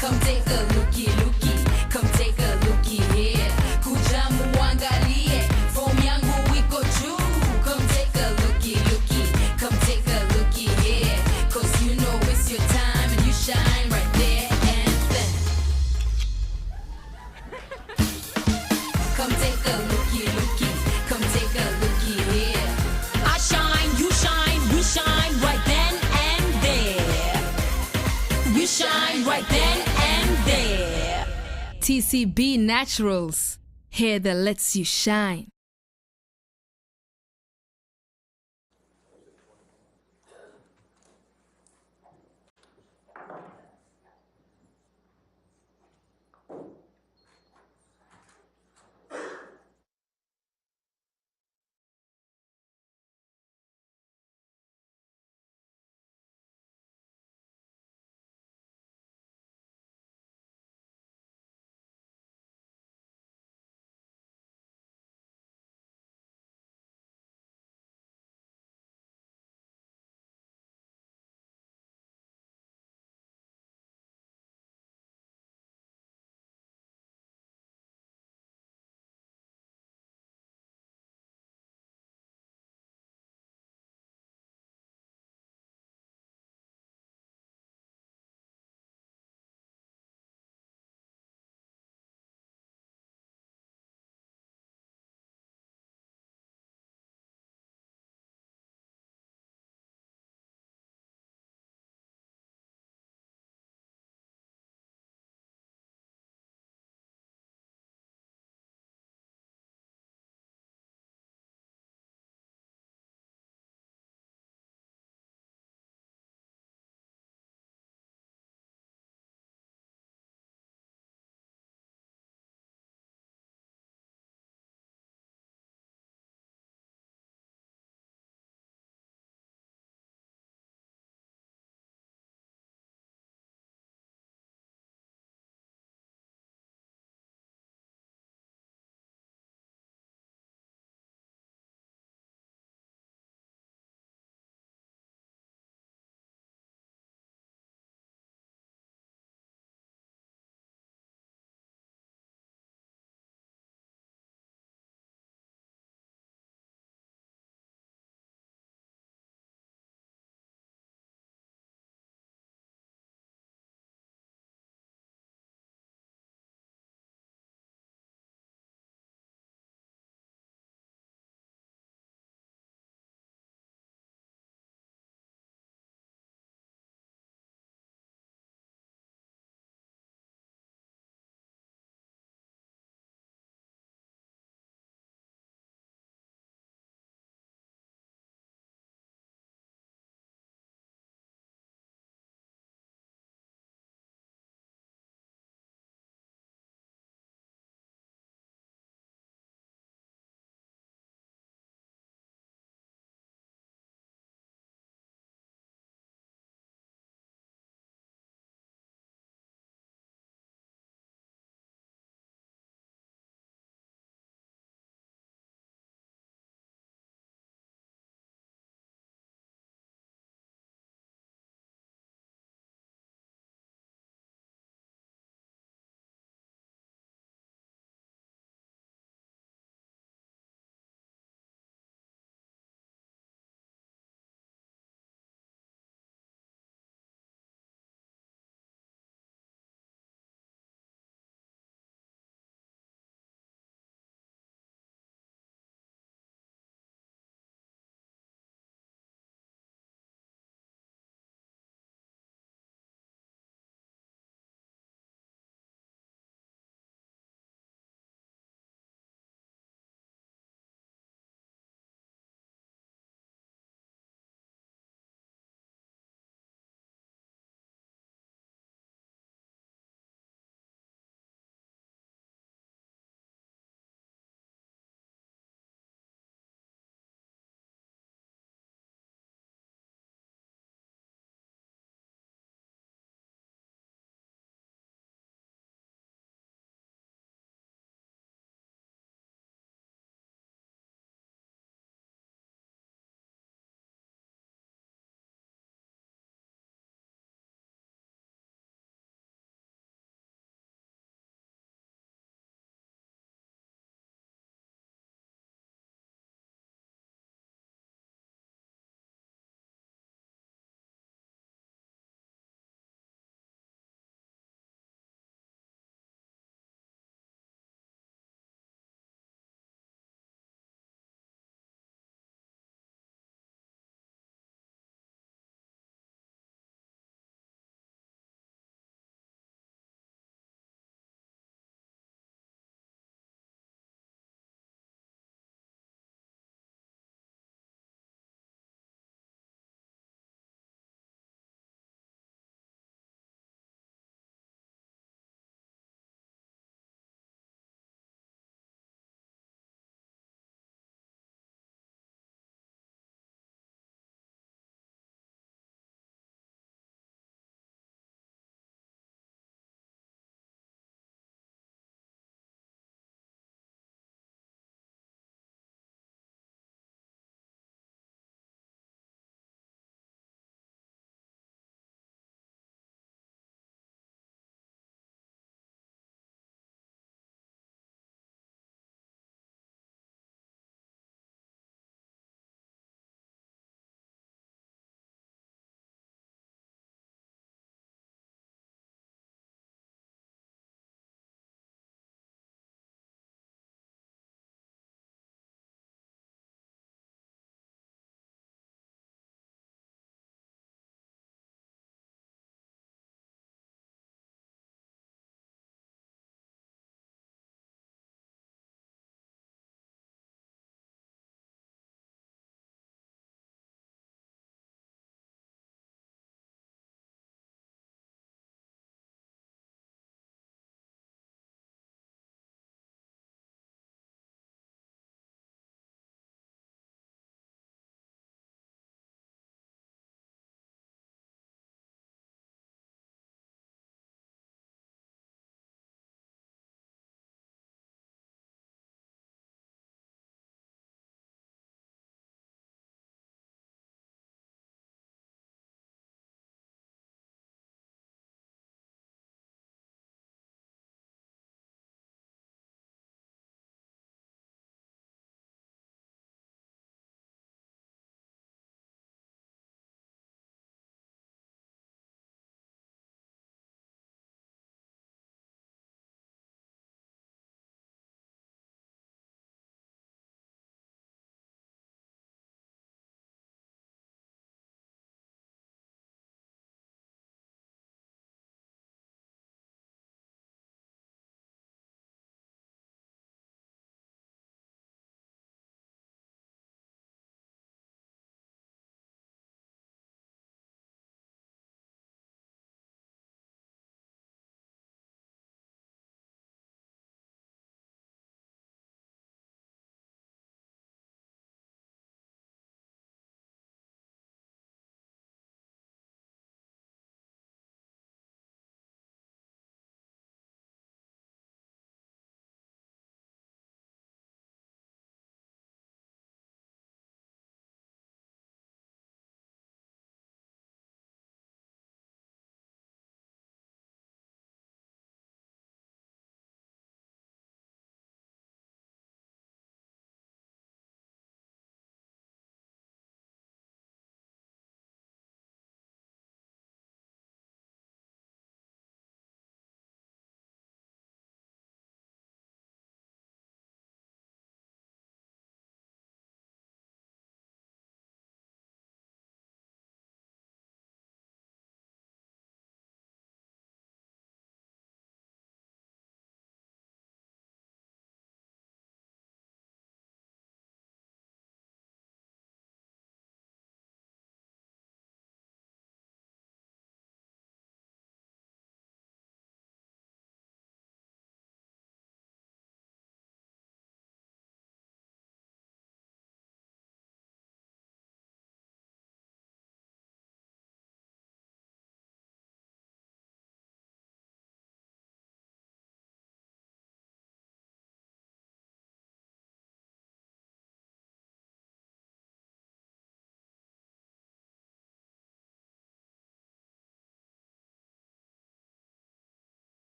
Come take a looky, looky, come take a looky here. Kuja muangalie, from yangu wiko juu. Come take a looky, looky, come take a looky here. 'Cause you know it's your time and you shine right there and then. Come take a looky, looky, come take a looky here. I shine, you shine, we shine right then and there. We shine right then and there. TCB Naturals, hair that lets you shine.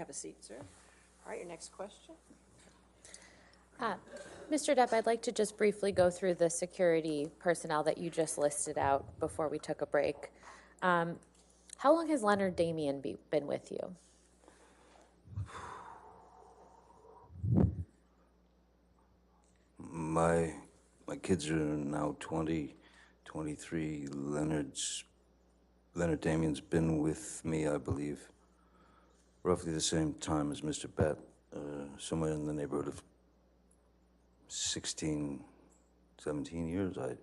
have a seat, sir. All right, your next question. Mr. Depp, I'd like to just briefly go through the security personnel that you just listed out before we took a break. How long has Leonard Damien been with you? My kids are now 20, 23. Leonard Damien's been with me, I believe, roughly the same time as Mr. Bett, somewhere in the neighborhood of 16, 17 years. I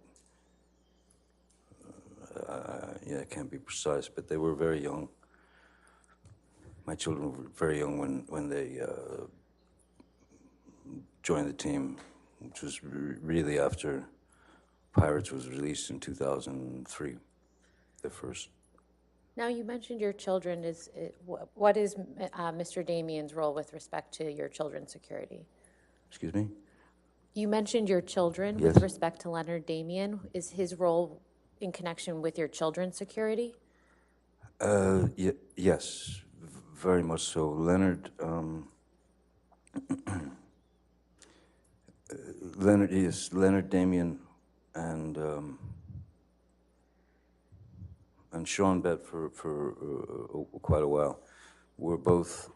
can't be precise, but they were very young. My children were very young when they joined the team, which was really after Pirates was released in 2003, the first. Now, you mentioned your children. What is Mr. Damien's role with respect to your children's security? Excuse me? You mentioned your children Yes. with respect to Leonard Damien. Is his role in connection with your children's security? Yes, very much so. Leonard Damien and Sean Bett for quite a while were both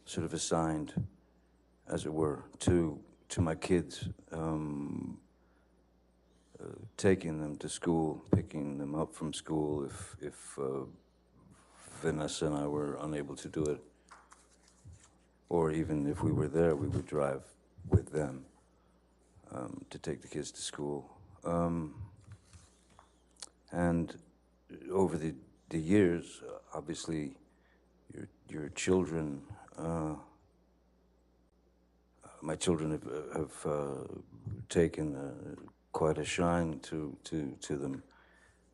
sort of assigned, as it were, to my kids, taking them to school, picking them up from school if Vanessa and I were unable to do it, or even if we were there, we would drive with them to take the kids to school. And over the years, obviously, your children, my children have taken quite a shine to them,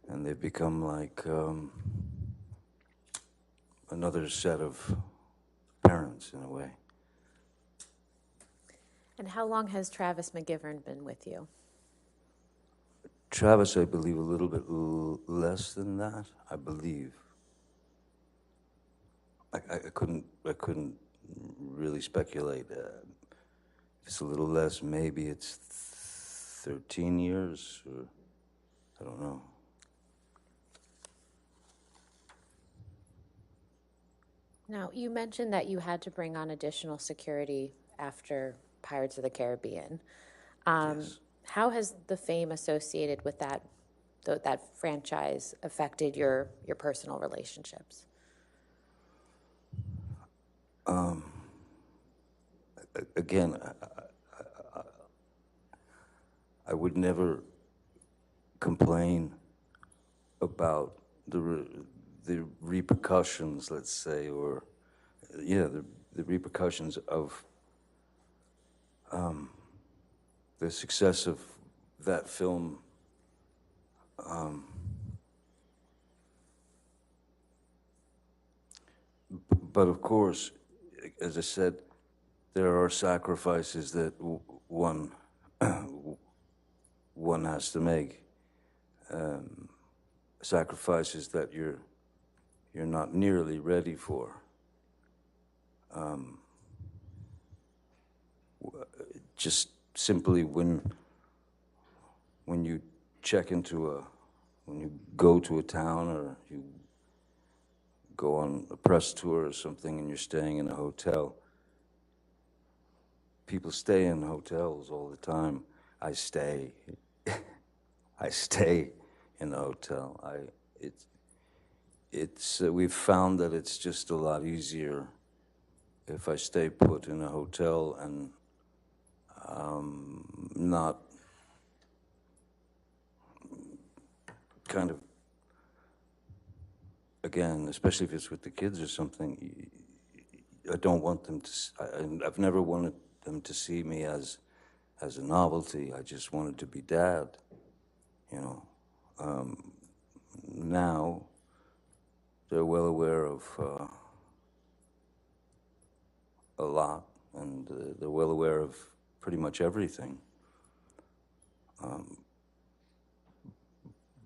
and they've become like another set of parents in a way. And how long has Travis McGivern been with you? Travis, I believe, a little bit less than that. I believe. I couldn't really speculate. If it's a little less, maybe it's 13 years, or I don't know. Now, you mentioned that you had to bring on additional security after Pirates of the Caribbean. Yes. How has the fame associated with that franchise affected your personal relationships? Again, I would never complain about the repercussions, let's say, or the repercussions of the success of that film. But of course, as I said, there are sacrifices that one has to make. Sacrifices that you're not nearly ready for. Just simply when you when you go to a town, or you go on a press tour or something, and you're staying in a hotel. People stay in hotels all the time. I stay in the hotel. We've found that it's just a lot easier if I stay put in a hotel and not kind of, again, especially if it's with the kids or something, I don't want them to, I've never wanted them to see me as a novelty. I just wanted to be dad, Now, they're well aware of a lot, and they're well aware of pretty much everything.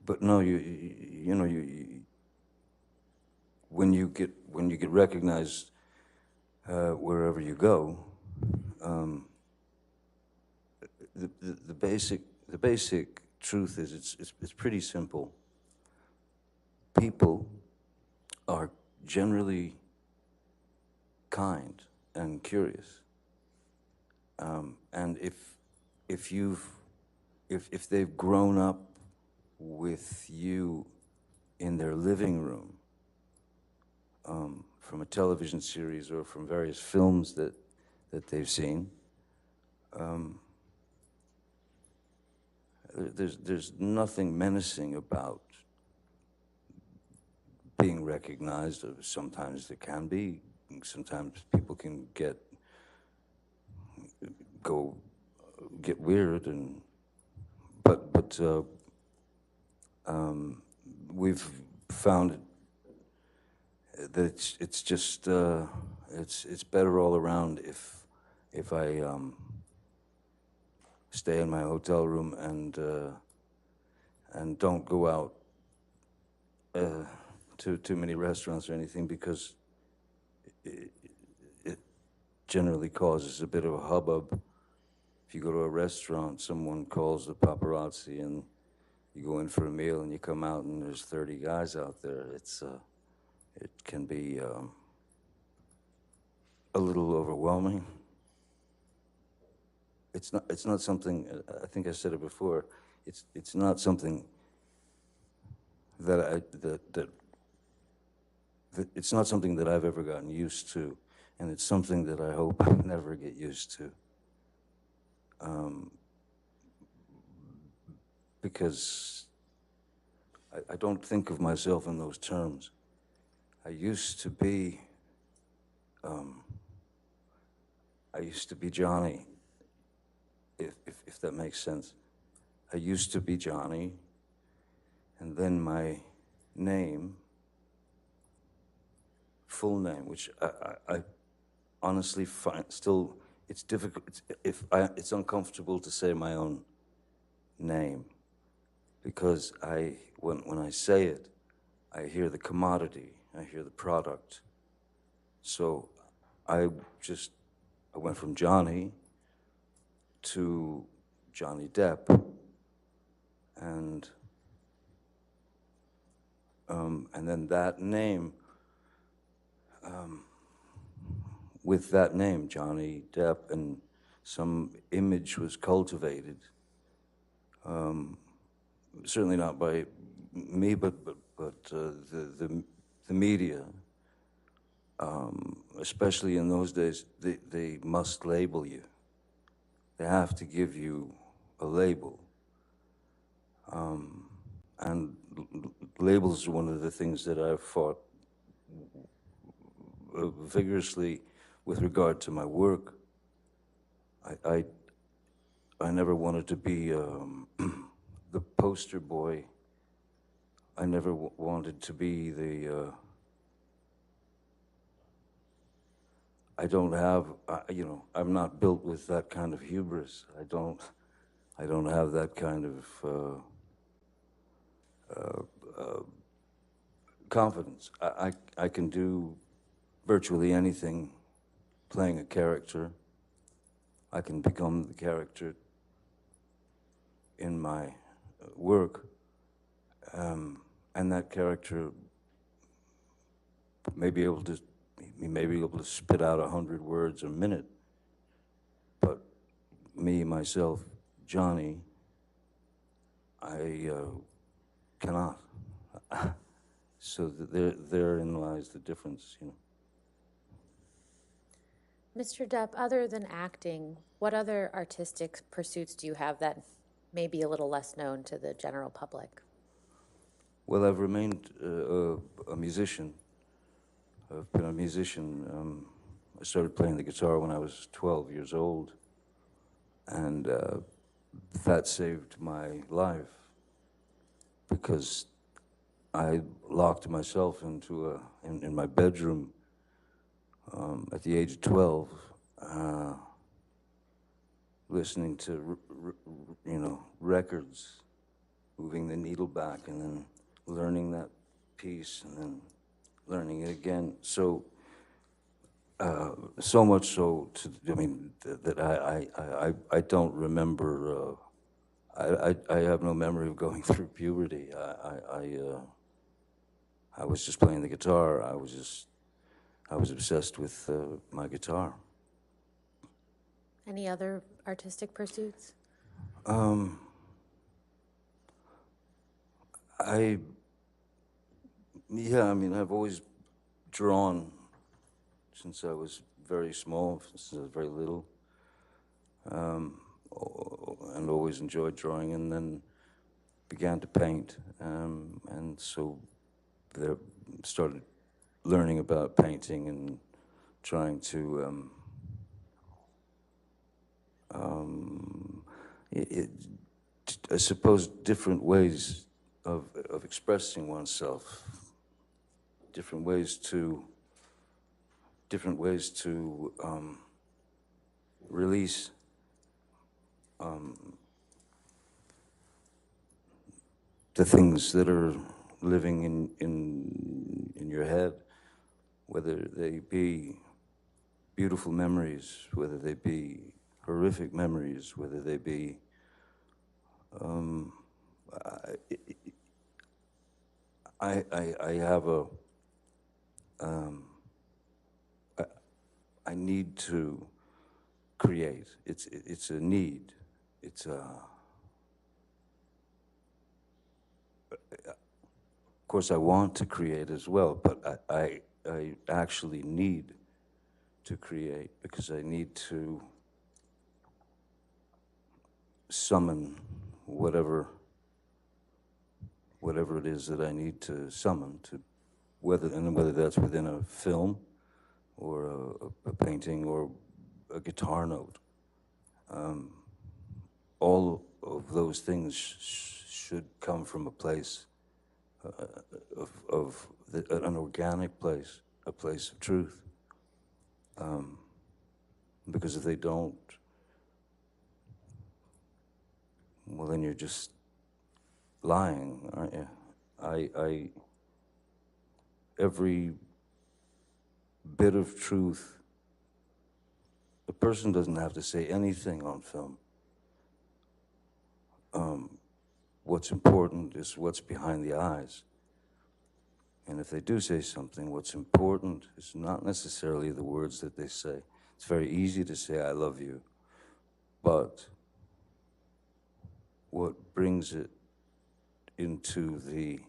But no, when you get recognized wherever you go, the basic truth is it's pretty simple. People are generally kind and curious, and if they've grown up with you in their living room, from a television series or from various films that they've seen, there's nothing menacing about being recognized. Sometimes there can be. Sometimes people can get weird, but we've found that it's just it's better all around if I stay in my hotel room and don't go out to too many restaurants or anything, because it generally causes a bit of a hubbub. If you go to a restaurant, someone calls the paparazzi, and you go in for a meal, and you come out, and there's 30 guys out there. It can be a little overwhelming. It's not something. I think I said it before. It's not something that it's not something that I've ever gotten used to, and it's something that I hope I never get used to. Because I don't think of myself in those terms. I used to be Johnny, if that makes sense. I used to be Johnny, and then my name, full name, which I honestly find still, it's difficult, it's uncomfortable to say my own name, because when I say it, I hear the commodity, I hear the product. So I went from Johnny to Johnny Depp, and then that name, with that name, Johnny Depp, and some image was cultivated. Certainly not by me, but the media, especially in those days, they must label you. They have to give you a label. And labels are one of the things that I've fought vigorously with regard to my work. I never wanted to be the poster boy. I never wanted to be the. I don't have, I'm not built with that kind of hubris. I don't have that kind of confidence. I can do virtually anything playing a character. I can become the character in my work, and that character may be able to spit out 100 words a minute, but me, myself, Johnny, I cannot. So therein lies the difference, Mr. Depp, other than acting, what other artistic pursuits do you have that may be a little less known to the general public? Well, I've remained a musician. I've been a musician. I started playing the guitar when I was 12 years old, and that saved my life, because I locked myself into in my bedroom at the age of 12, listening to records, moving the needle back, and then learning that piece, and then learning it again. So, so much so, that I don't remember, I have no memory of going through puberty. I was just playing the guitar. I was obsessed with my guitar. Any other artistic pursuits? I've always drawn since I was very small, since I was very little, and always enjoyed drawing, and then began to paint, and so there started learning about painting and trying to I suppose different ways of expressing oneself, different ways to release the things that are living in your head, whether they be beautiful memories, whether they be horrific memories, whether they be I have a I need to create. It's a need. It's a. Of course, I want to create as well, but I actually need to create because I need to summon whatever it is that I need to summon, to whether that's within a film or a painting or a guitar note. All of those things should come from a place of an organic place, a place of truth. Because if they don't, well, then you're just lying, aren't you? Every bit of truth, a person doesn't have to say anything on film. What's important is what's behind the eyes. And if they do say something, what's important is not necessarily the words that they say. It's very easy to say, I love you, but what brings it into the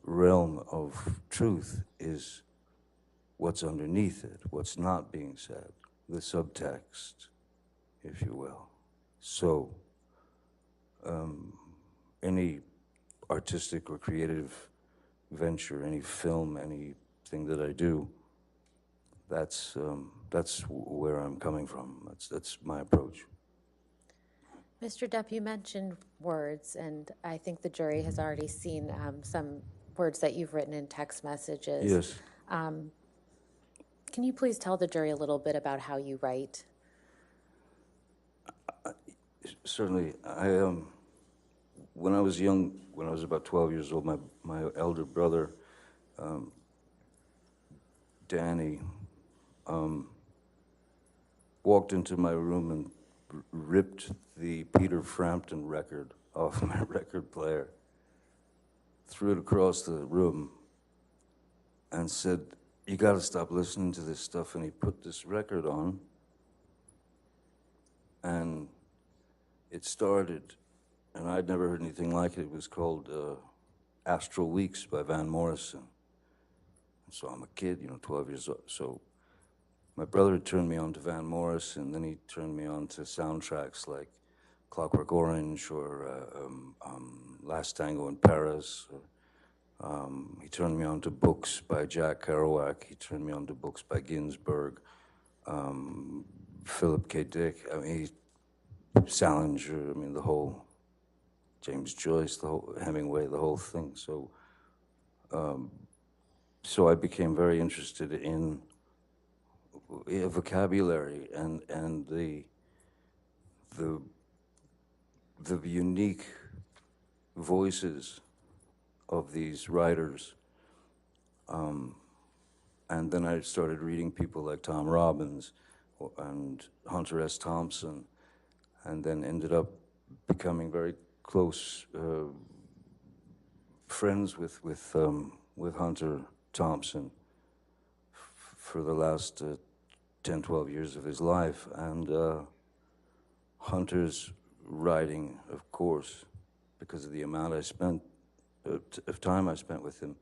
realm of truth is what's underneath it, what's not being said, the subtext, if you will. So, any artistic or creative venture, any film, anything that I do, that's where I'm coming from. That's my approach. Mr. Depp, you mentioned words, and I think the jury has already seen some words that you've written in text messages. Yes. Can you please tell the jury a little bit about how you write? Certainly. When I was young, when I was about 12 years old, my elder brother, Danny, walked into my room and ripped the Peter Frampton record off my record player, threw it across the room, and said, you gotta stop listening to this stuff. And he put this record on, and it started, and I'd never heard anything like it. It was called Astral Weeks by Van Morrison. And so I'm a kid, 12 years old. So my brother had turned me on to Van Morrison, then he turned me on to soundtracks like Clockwork Orange or Last Tango in Paris. He turned me on to books by Jack Kerouac. He turned me on to books by Ginsberg, Philip K. Dick. Salinger. The whole James Joyce, the whole Hemingway, the whole thing. So, so I became very interested in vocabulary and the unique voices of these writers. And then I started reading people like Tom Robbins and Hunter S. Thompson, and then ended up becoming very close friends with Hunter Thompson for the last 10, 12 years of his life. And Hunter's writing, of course, because of the amount I spent, of time I spent with him,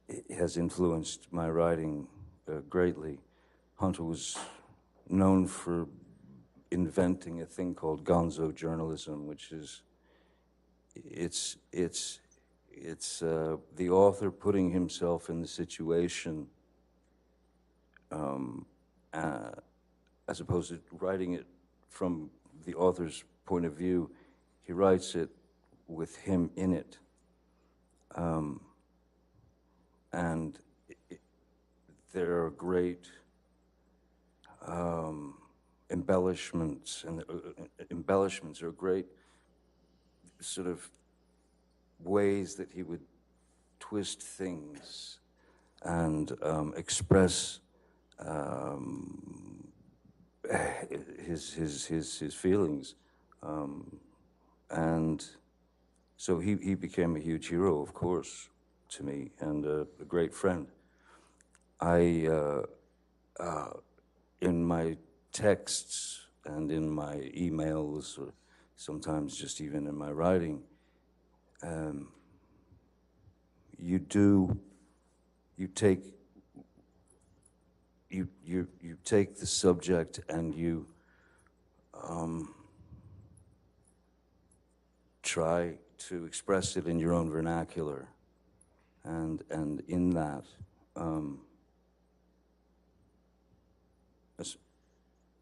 it has influenced my writing greatly. Hunter was known for inventing a thing called gonzo journalism, which is, it's the author putting himself in the situation as opposed to writing it from the author's point of view. He writes it with him in it. And there are great embellishments, and embellishments are great sort of ways that he would twist things and express his feelings, and so he became a huge hero, of course, to me, and a great friend. In my texts and in my emails, or sometimes just even in my writing, you take the subject and you try to express it in your own vernacular, and in that,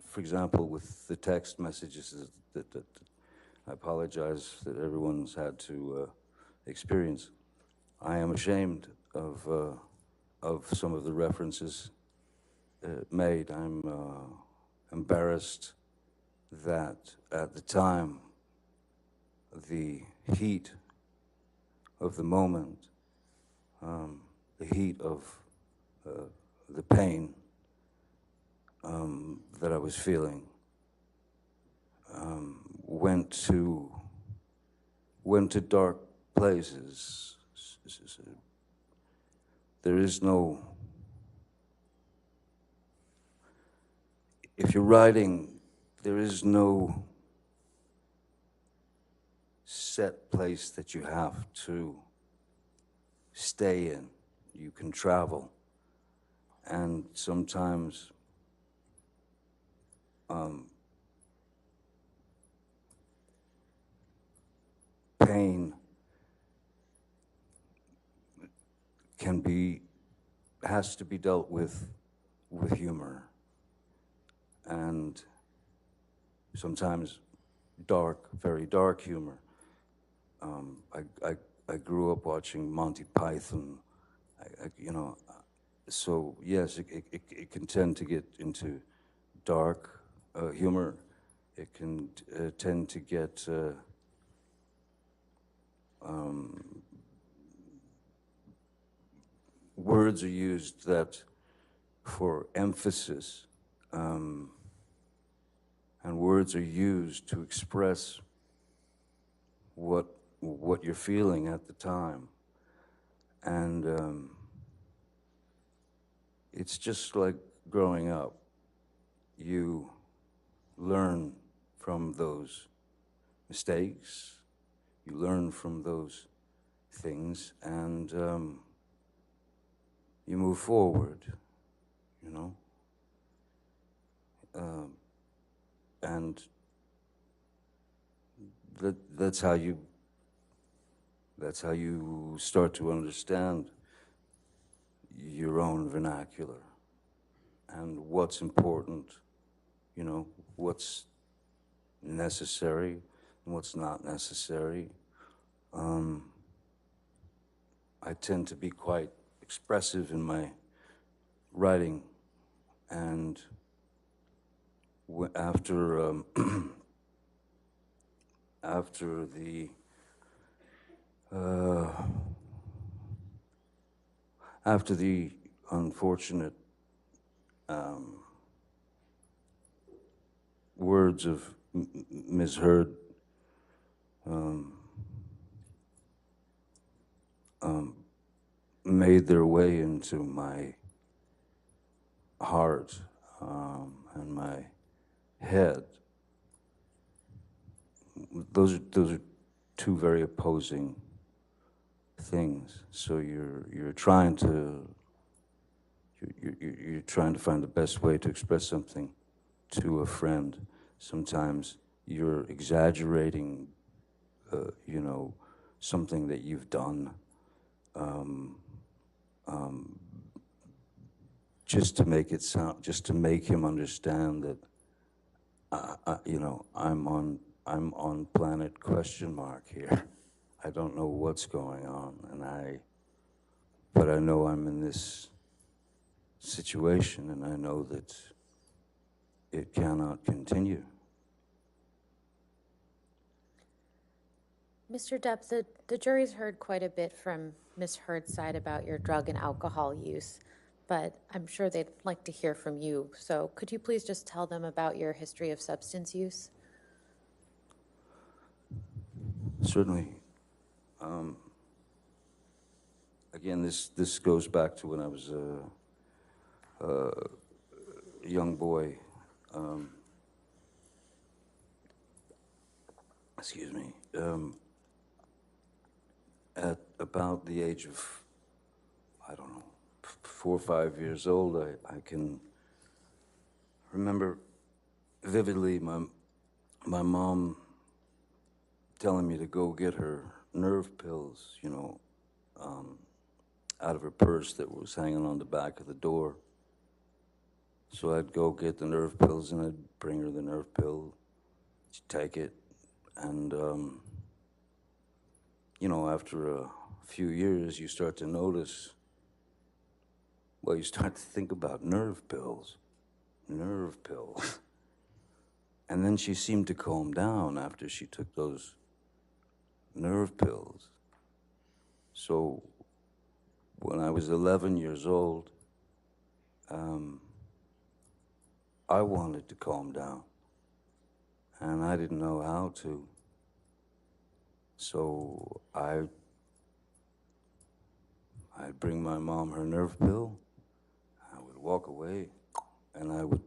for example, with the text messages that I apologize that everyone's had to experience. I am ashamed of some of the references made. I'm embarrassed that at the time, the heat of the moment, the heat of the pain that I was feeling, went to dark places. There is no, if you're writing, there is no set place that you have to stay in. You can travel, and sometimes pain has to be dealt with humor, and sometimes very dark humor. I grew up watching Monty Python, so yes, it can tend to get into dark humor. It can tend to get words are used that for emphasis, and words are used to express what you're feeling at the time, and it's just like growing up. You learn from those mistakes, you learn from those things, and you move forward, and that's how you start to understand your own vernacular and what's important, what's necessary and what's not necessary. I tend to be quite expressive in my writing, and after after the unfortunate words of Ms. Heard, made their way into my heart and my head. Those are two very opposing things. So you're trying to find the best way to express something to a friend. Sometimes you're exaggerating, something that you've done, just to make it sound, just to make him understand that, I'm on planet question mark here. I don't know what's going on, but I know I'm in this situation, and I know that it cannot continue. Mr. Depp, the jury's heard quite a bit from Ms. Heard's side about your drug and alcohol use, but I'm sure they'd like to hear from you. So could you please just tell them about your history of substance use? Certainly. Again, this goes back to when I was a young boy. Excuse me. At about the age of, I don't know, 4 or 5 years old, I can remember vividly my mom telling me to go get her nerve pills, out of her purse that was hanging on the back of the door. So I'd go get the nerve pills, and I'd bring her the nerve pill. She'd take it, and after a few years, you start to notice, you start to think about nerve pills. And then she seemed to calm down after she took those nerve pills. So when I was 11 years old, I wanted to calm down, and I didn't know how to. So I'd bring my mom her nerve pill, I would walk away, and I would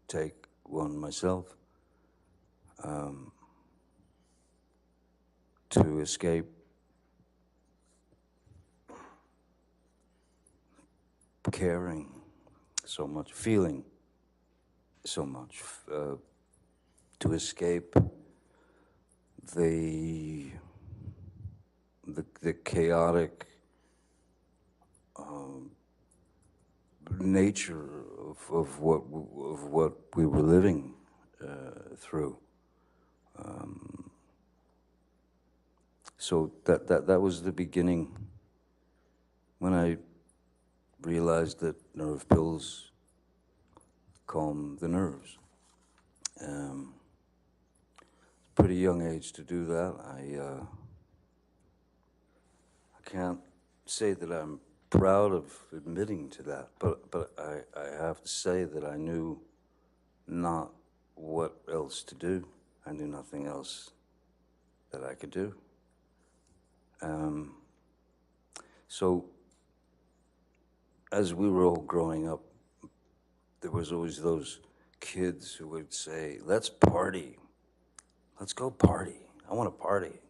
take one myself to escape caring so much, feeling so much, to escape the chaotic nature of what we were living through. So that was the beginning when I realized that nerve pills calm the nerves. Pretty young age to do that. I can't say that I'm proud of admitting to that, but I have to say that I knew not what else to do. I knew nothing else that I could do. So as we were all growing up, there was always those kids who would say, "Let's party. Let's go party. I want to party."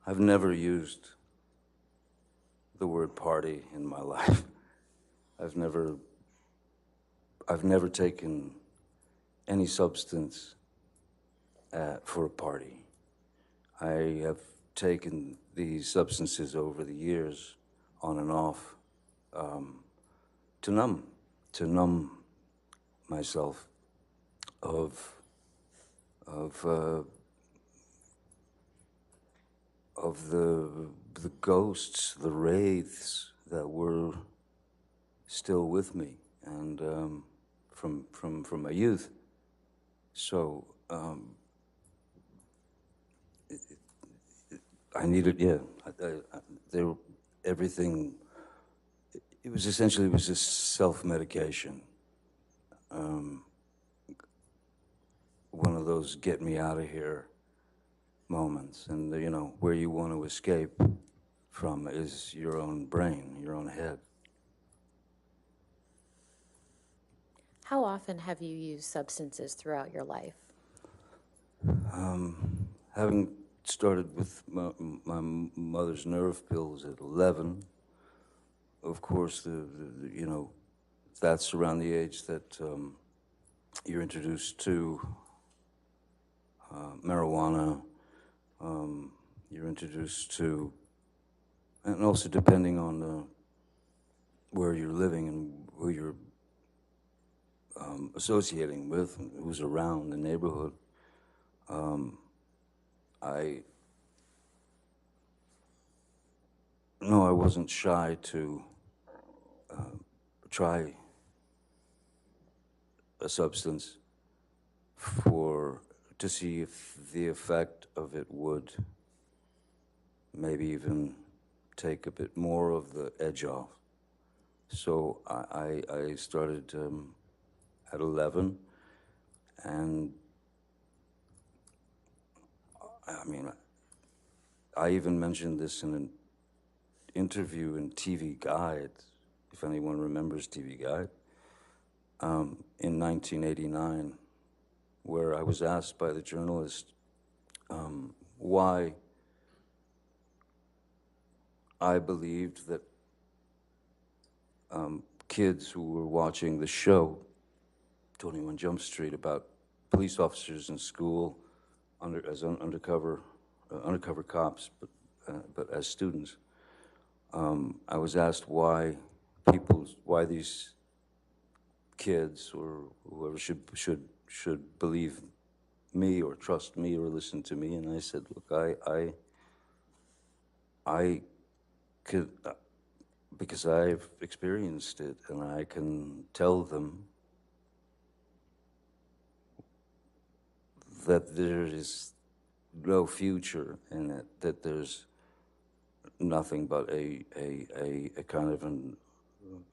I've never used the word party in my life. I've never taken any substance for a party. I have taken these substances over the years, on and off, to numb myself of the ghosts, the wraiths that were still with me, and from my youth. So I needed, everything It was essentially, it was just self-medication. One of those get me out of here moments. And, you know, where you want to escape from is your own brain, your own head. How often have you used substances throughout your life? Having started with my mother's nerve pills at 11, of course, you know, that's around the age that you're introduced to marijuana, you're introduced to, and also depending on where you're living and who you're associating with, and who's around the neighborhood. I wasn't shy to try a substance to see if the effect of it would maybe even take a bit more of the edge off. So I started at 11, and I mean, I even mentioned this in an interview in TV Guide, if anyone remembers TV Guide, in 1989, where I was asked by the journalist why I believed that kids who were watching the show, 21 Jump Street, about police officers in school as undercover cops, but as students, I was asked why these kids or whoever should believe me or trust me or listen to me, and I said, look, I could, because I've experienced it, and I can tell them that there is no future in it, that there's nothing but a kind of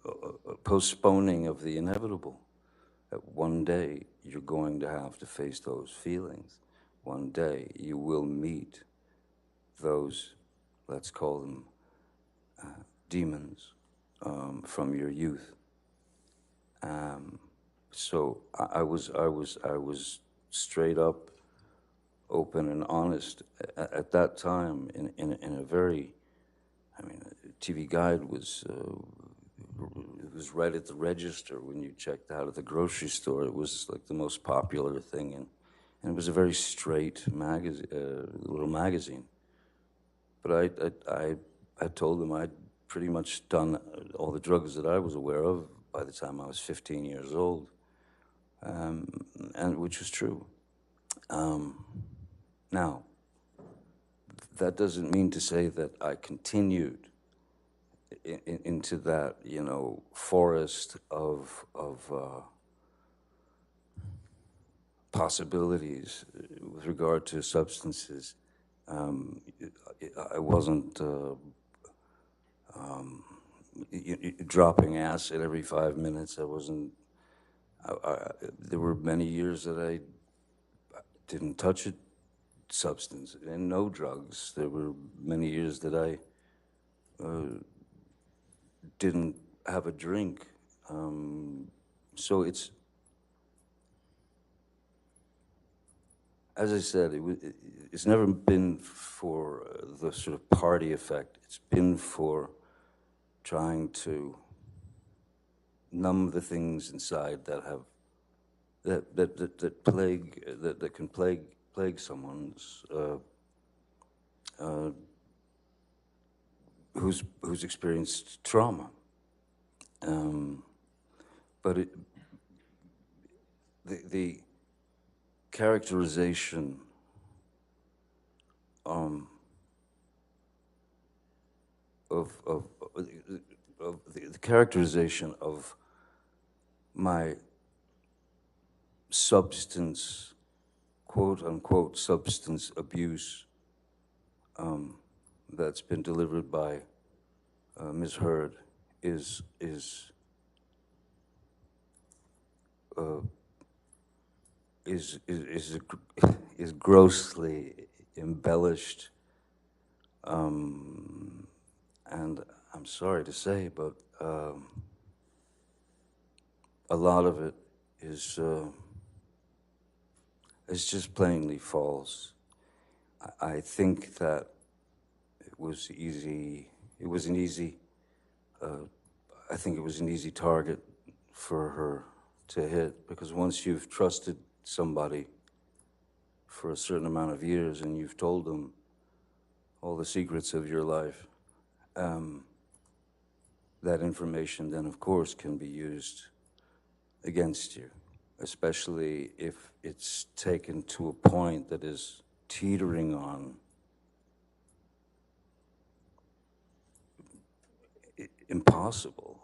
a postponing of the inevitable. That one day you're going to have to face those feelings. One day you will meet those, let's call them demons from your youth. So I was straight up, open and honest at that time in a very, I mean, TV Guide was right at the register when you checked out at the grocery store. It was like the most popular thing, and it was a very straight little magazine. But I told them I'd pretty much done all the drugs that I was aware of by the time I was 15 years old, and which was true. Now, that doesn't mean to say that I continued into that, you know, forest of possibilities with regard to substances. I wasn't dropping acid every 5 minutes. I wasn't. There were many years that I didn't touch a substance and no drugs. There were many years that I didn't have a drink. So it's, as I said, it's never been for the sort of party effect. It's been for trying to numb the things inside that can plague someone's who's experienced trauma. But the characterization of the characterization of my substance, quote unquote, substance abuse that's been delivered by Ms. Heard is is grossly embellished, and I'm sorry to say, but a lot of it is just plainly false. I think that it was easy. It was an easy. I think it was an easy target for her to hit, because once you've trusted somebody for a certain amount of years and you've told them all the secrets of your life, that information then, of course, can be used against you, especially if it's taken to a point that is teetering on impossible,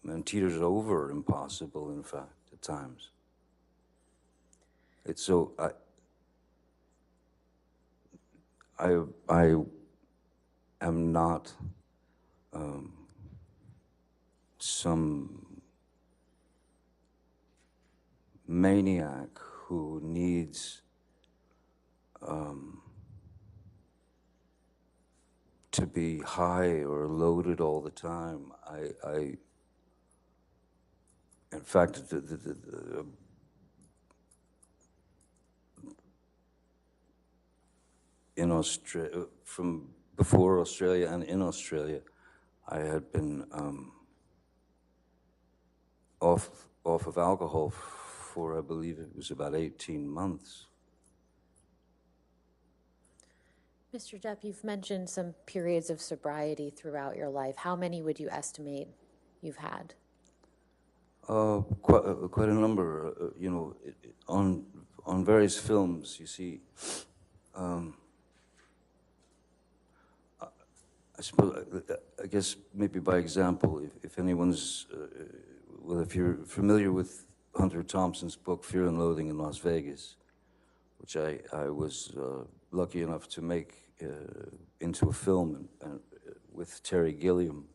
and teeters over impossible, in fact, at times. It's so, I am not some maniac who needs to be high or loaded all the time. In fact, in Australia, from before Australia and in Australia, I had been off of alcohol for, I believe it was about 18 months. Mr. Depp, you've mentioned some periods of sobriety throughout your life. How many would you estimate you've had? Quite a number. You know, on various films, you see. I suppose, I guess maybe by example, if anyone's, well, if you're familiar with Hunter Thompson's book, Fear and Loathing in Las Vegas, which I was lucky enough to make into a film and with Terry Gilliam.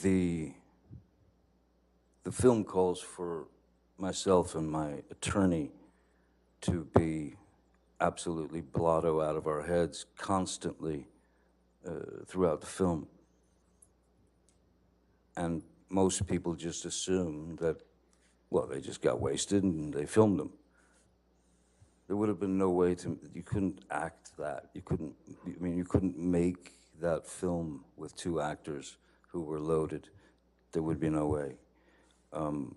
The film calls for myself and my attorney to be absolutely blotto out of our heads constantly throughout the film. And most people just assume that, well, they just got wasted and they filmed them. There would have been no way to, you couldn't act that. You couldn't, I mean, you couldn't make that film with two actors who were loaded. There would be no way. And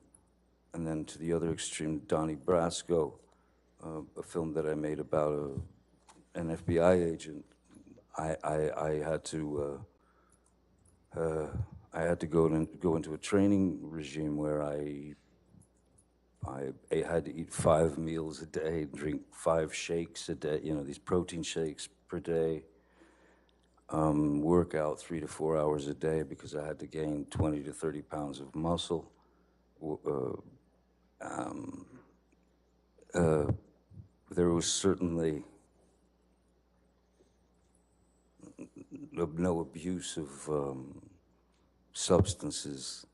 then to the other extreme, Donnie Brasco, a film that I made about an FBI agent. I had to go into a training regime where I had to eat 5 meals a day, drink 5 shakes a day, you know, these protein shakes per day, work out 3 to 4 hours a day because I had to gain 20 to 30 pounds of muscle. There was certainly no abuse of substances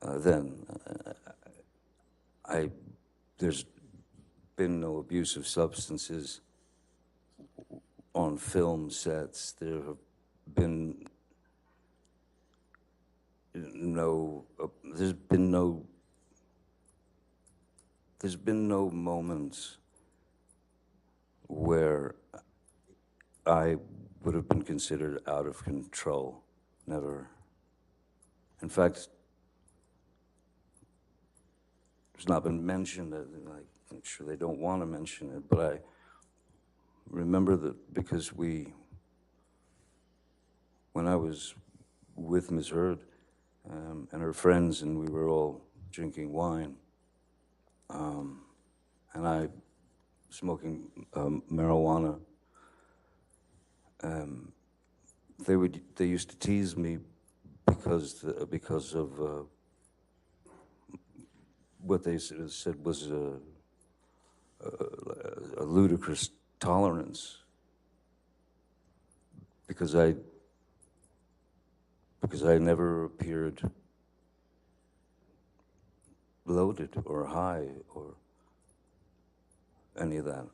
then. There's been no abuse of substances on film sets. There have been there's been no moments where I would have been considered out of control. Never. In fact, it's not been mentioned. I'm sure they don't want to mention it, but I remember that because when I was with Ms. Heard and her friends, and we were all drinking wine, and I smoking marijuana, they used to tease me because of what they said was a ludicrous tolerance, because I because I never appeared loaded or high or any of that.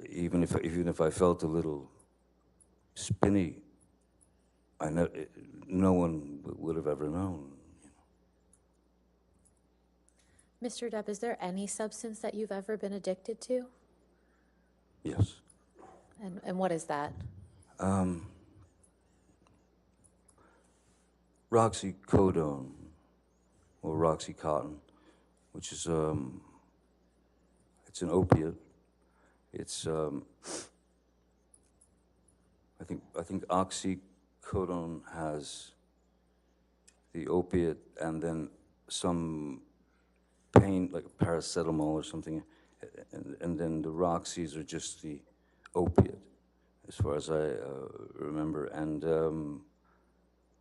Even if I felt a little spinny, no one would have ever known. Mr. Depp, is there any substance that you've ever been addicted to? Yes. And what is that? Roxycodone or Roxycontin, which is it's an opiate. It's I think oxycodone has the opiate and then some pain, like paracetamol or something, and then the Roxys are just the opiate, as far as I remember. And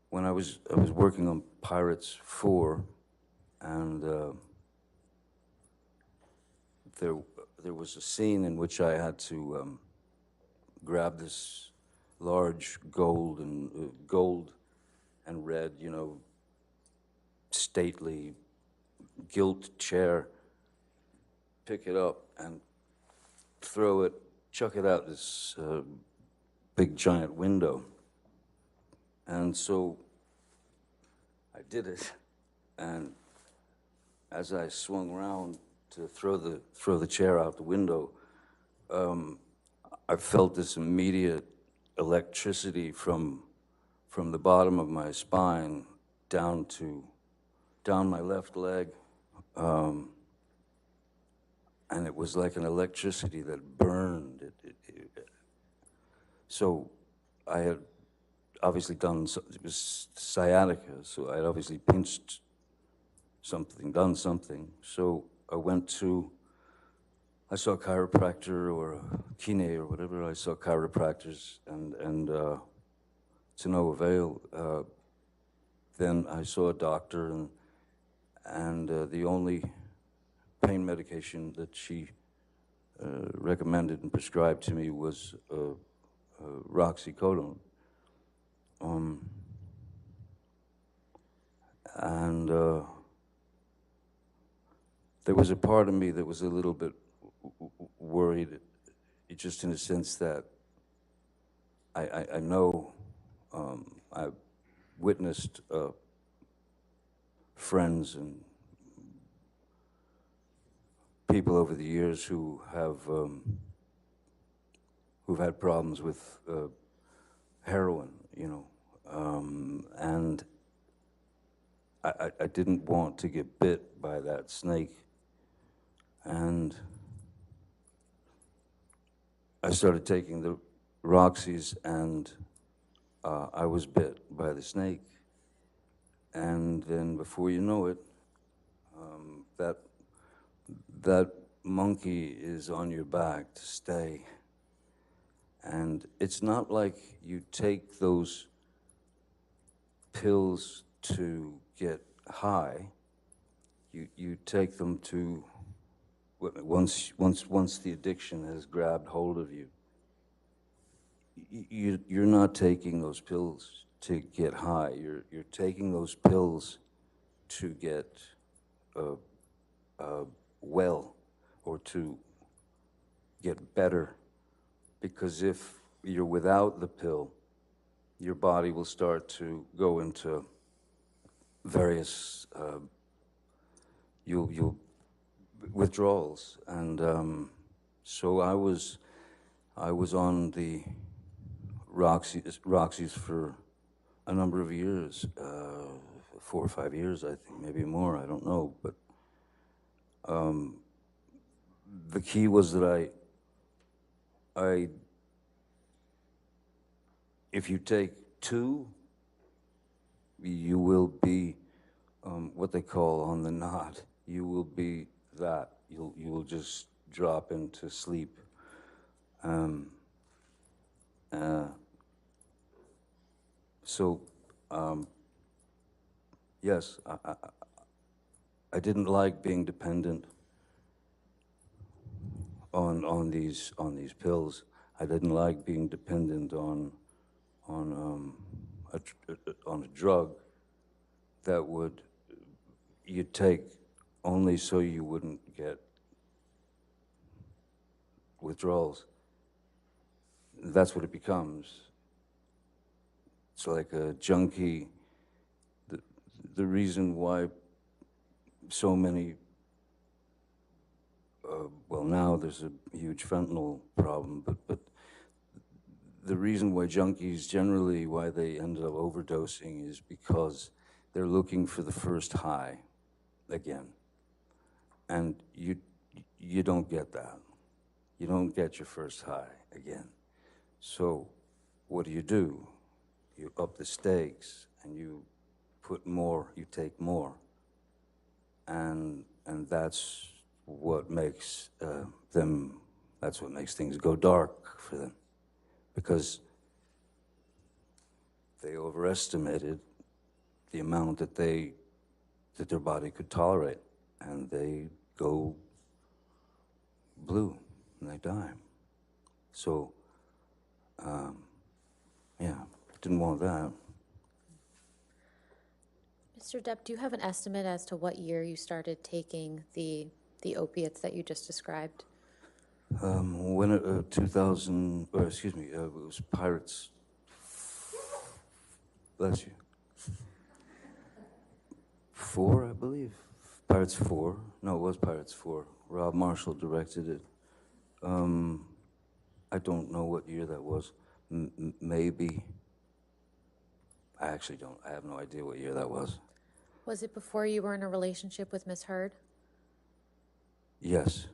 when I was working on Pirates 4, and there was a scene in which I had to grab this large gold and red, stately gilt chair, pick it up and throw it, chuck it out this big giant window. And so I did it, and as I swung around to throw the chair out the window, I felt this immediate electricity from the bottom of my spine down my left leg, and it was like an electricity that burned. So I had obviously it was sciatica, so I had obviously pinched something, done something. So I saw a chiropractor or a kine or whatever. I saw chiropractors and to no avail. Then I saw a doctor, and the only pain medication that she recommended and prescribed to me was Roxycodone. And there was a part of me that was a little bit worried, just in a sense that I know I've witnessed friends and people over the years who've had problems with heroin, and I didn't want to get bit by that snake. And I started taking the Roxys, and I was bit by the snake. And then before you know it, that monkey is on your back to stay. And it's not like you take those pills to get high. You take them to, once the addiction has grabbed hold of you, you're not taking those pills to get high. You're taking those pills to get well, or to get better. Because if you're without the pill, your body will start to go into various you'll withdrawals. And so I was on the Roxys for a number of years, 4 or 5 years, I think, maybe more, I don't know. But the key was that if you take 2, you will be what they call on the knot. You will be that. You will just drop into sleep. So yes, I didn't like being dependent on these pills. I didn't like being dependent on a drug that you'd take only so you wouldn't get withdrawals. That's what it becomes. It's like a junkie. The reason why so many, well, now there's a huge fentanyl problem, but the reason why junkies generally, why they end up overdosing is because they're looking for the first high again. And you don't get that. You don't get your first high again. So what do? You up the stakes and you put more, you take more. And that's what makes that's what makes things go dark for them. Because they overestimated the amount that their body could tolerate, and they go blue and they die. So, yeah, didn't want that. Mr. Depp, do you have an estimate as to what year you started taking the opiates that you just described? When 2000, or excuse me, it was Pirates. Bless you. 4, I believe. Pirates 4. No, it was Pirates 4. Rob Marshall directed it. I don't know what year that was. Maybe. I actually don't. I have no idea what year that was. Was it before you were in a relationship with Miss Heard? Yes.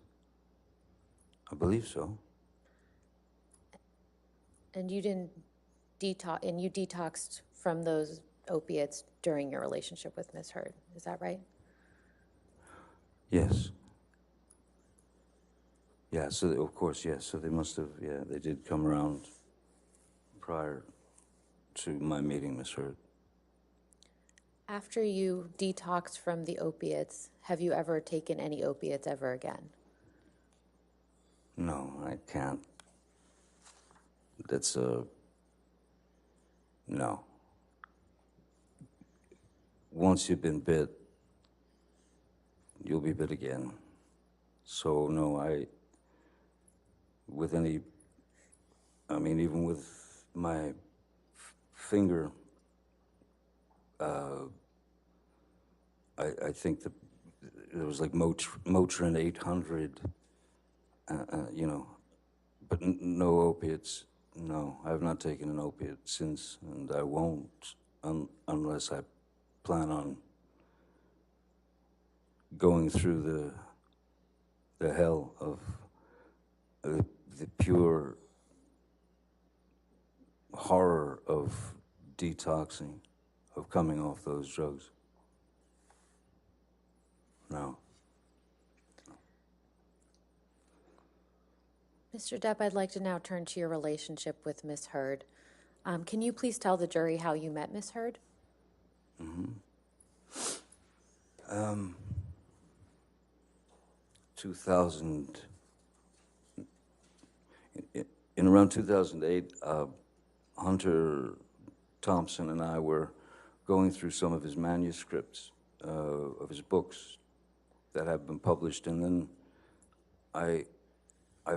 I believe so. And you didn't detox, and you detoxed from those opiates during your relationship with Miss Heard. Is that right? Yes. Yeah, so of course, yes. So they must have, yeah, they did come around prior to my meeting Miss Heard. After you detoxed from the opiates, have you ever taken any opiates ever again? No, I can't. That's no. Once you've been bit, you'll be bit again. So no, even with my finger, I think that it was like Motrin 800, but no opiates. No, I have not taken an opiate since, and I won't unless I plan on going through the hell of the pure horror of detoxing, of coming off those drugs. No. Mr. Depp, I'd like to now turn to your relationship with Miss Heard. Can you please tell the jury how you met Miss Heard? 2000, in around 2008, Hunter Thompson and I were going through some of his manuscripts of his books that have been published, and then I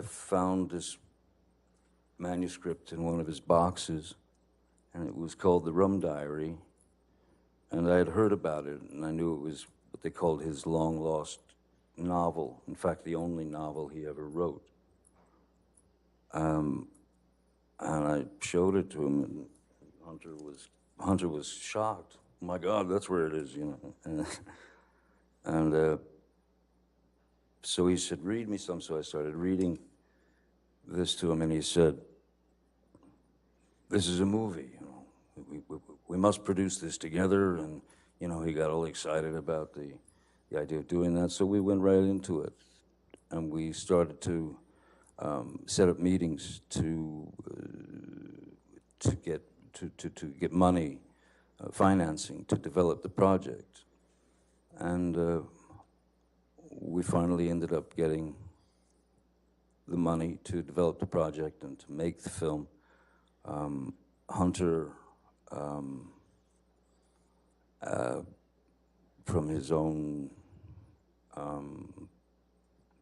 found this manuscript in one of his boxes, and it was called The Rum Diary, and I had heard about it, and I knew it was what they called his long-lost novel, in fact, the only novel he ever wrote. And I showed it to him, and Hunter was shocked. Oh my God, that's where it is, you know. And so he said, read me some. So I started reading this to him, and he said, this is a movie, you know. We must produce this together. And, you know, he got all excited about the idea of doing that. So we went right into it. And we started to set up meetings to get money, financing, to develop the project. And we finally ended up getting the money to develop the project and to make the film. Hunter, from his own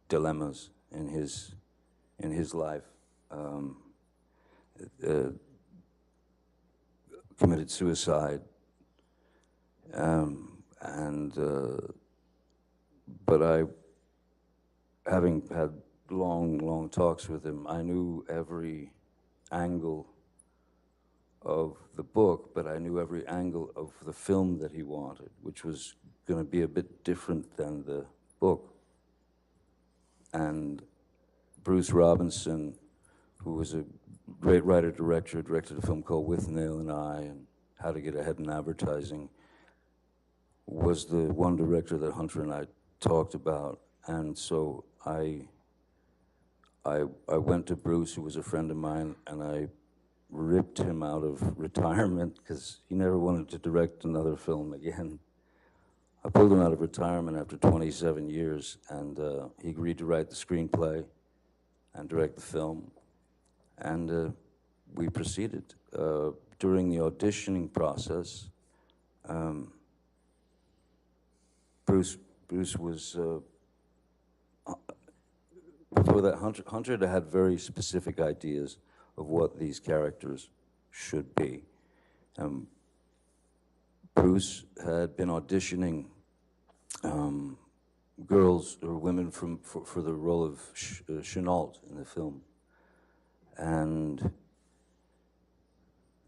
dilemmas in his life, committed suicide, but having had long talks with him, I knew every angle of the book, but I knew every angle of the film that he wanted, which was going to be a bit different than the book. And Bruce Robinson, who was a great writer-director, directed a film called With Nail and I and How to Get Ahead in Advertising, was the one director that Hunter and I talked about. And so I went to Bruce, who was a friend of mine, and I ripped him out of retirement because he never wanted to direct another film again. I pulled him out of retirement after 27 years, and he agreed to write the screenplay and direct the film, and we proceeded. During the auditioning process, Bruce was, before that, Hunter had very specific ideas of what these characters should be. Bruce had been auditioning girls or women for the role of Chenault in the film, and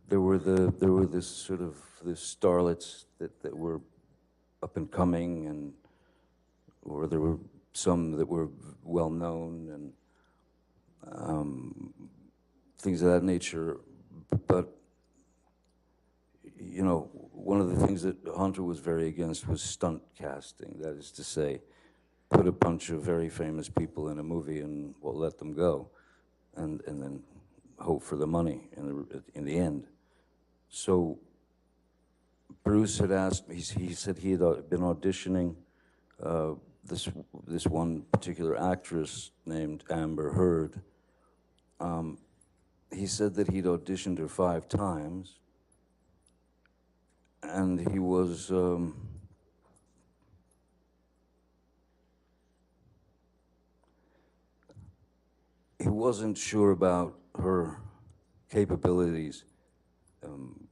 there were this sort of starlets that were up and coming, or there were some that were well known and things of that nature. But you know, one of the things that Hunter was very against was stunt casting. That is to say, put a bunch of very famous people in a movie and let them go, and then hope for the money in the end. So Bruce had asked me. He said he had been auditioning this one particular actress named Amber Heard. He said that he'd auditioned her 5 times, and he was he wasn't sure about her capabilities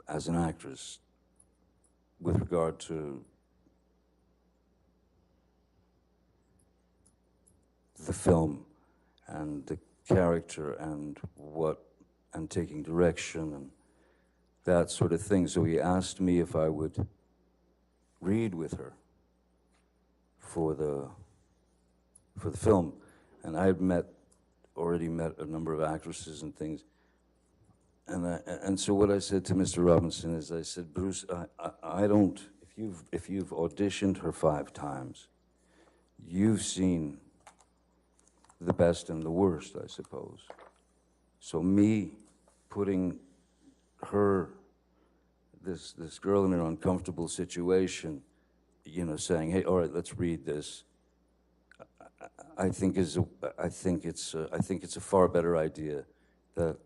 as an actress with regard to the film and the character and taking direction and that sort of thing. So he asked me if I would read with her for the film, and I had already met a number of actresses and things, and so what I said to Mr. Robinson is, I said, Bruce, I don't. If you've auditioned her 5 times, you've seen the best and the worst, I suppose. So me putting her, this girl in an uncomfortable situation, you know, saying, hey, all right, let's read this, I think it's a far better idea that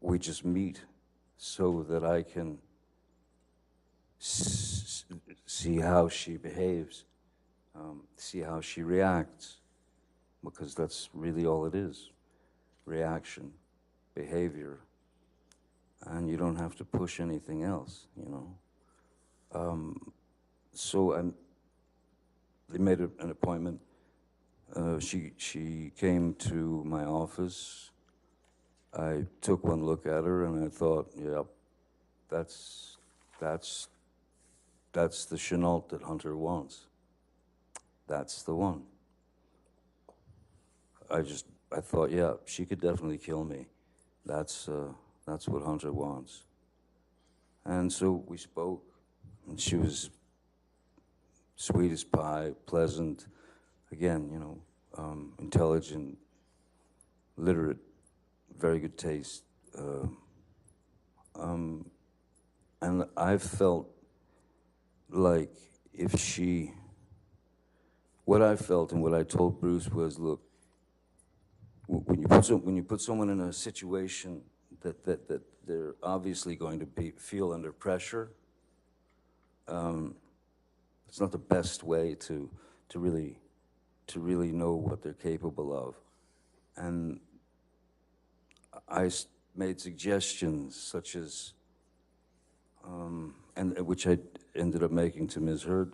we just meet so that I can see how she behaves, see how she reacts, because that's really all it is, reaction, behavior, and you don't have to push anything else, you know. So they made an appointment. She came to my office. I took one look at her and I thought, yeah, that's the Chenault that Hunter wants. That's the one. I thought, yeah, she could definitely kill me. That's what Hunter wants. And so we spoke, and she was sweet as pie, pleasant, again, you know, intelligent, literate, very good taste. And I felt like what I felt and what I told Bruce was, look, when you put someone in a situation that they're obviously going to feel under pressure, it's not the best way to really know what they're capable of. And I made suggestions such as, and which I ended up making to Ms. Heard.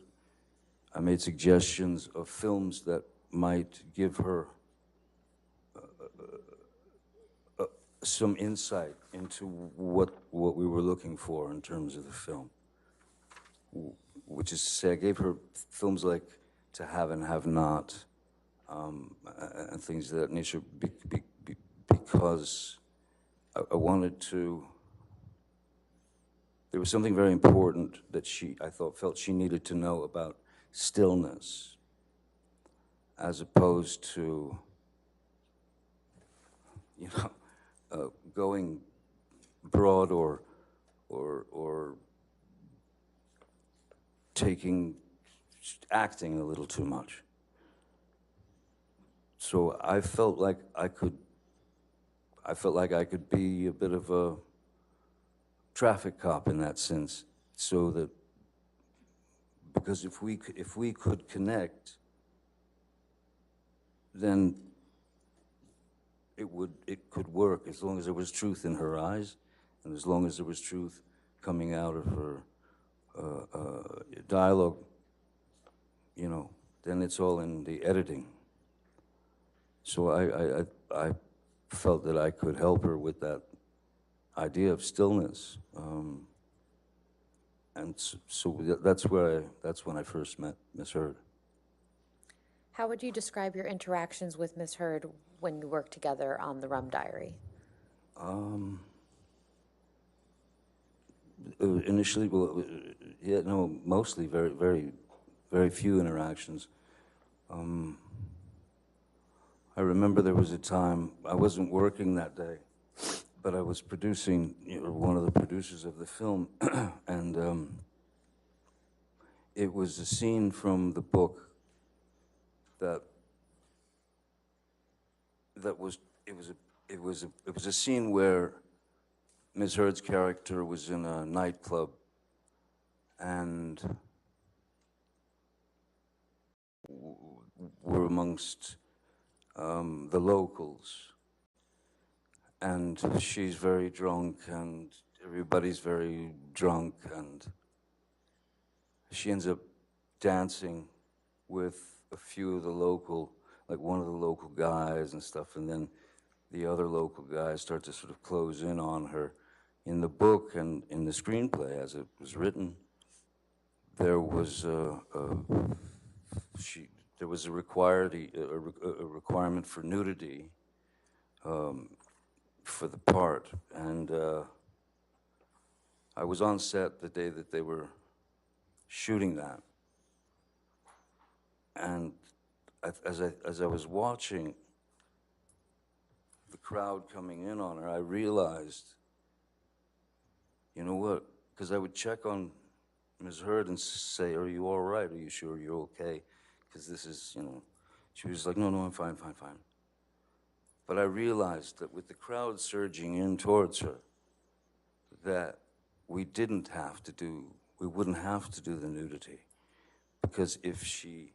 I made suggestions of films that might give her some insight into what we were looking for in terms of the film. Which is to say, I gave her films like To Have and Have Not, and things of that nature, because I wanted to. There was something very important that I felt she needed to know about stillness, as opposed to, going broad or acting a little too much. So I felt like I could be a bit of a traffic cop in that sense, so that, because if we could connect, then it could work, as long as there was truth in her eyes, and as long as there was truth coming out of her dialogue, then it's all in the editing. So I felt that I could help her with that idea of stillness, and so that's when I first met Miss Heard. How would you describe your interactions with Ms. Heard when you worked together on The Rum Diary? Initially, mostly very, very, very few interactions. I remember there was a time, I wasn't working that day, but I was producing, one of the producers of the film, and it was a scene from the book that was a scene where Ms. Heard's character was in a nightclub, and we're amongst the locals, and she's very drunk, and everybody's very drunk, and she ends up dancing with a few of the local, like one of the local guys and stuff, and then the other local guys start to sort of close in on her. In the book and in the screenplay, as it was written, there was a requirement for nudity for the part, and I was on set the day that they were shooting that, and as I was watching the crowd coming in on her, I realized, you know what? Because I would check on Ms. Heard and say, "Are you all right? Are you sure you're okay? Because this is, She was like, no, I'm fine. But I realized that with the crowd surging in towards her, that we wouldn't have to do the nudity, because if she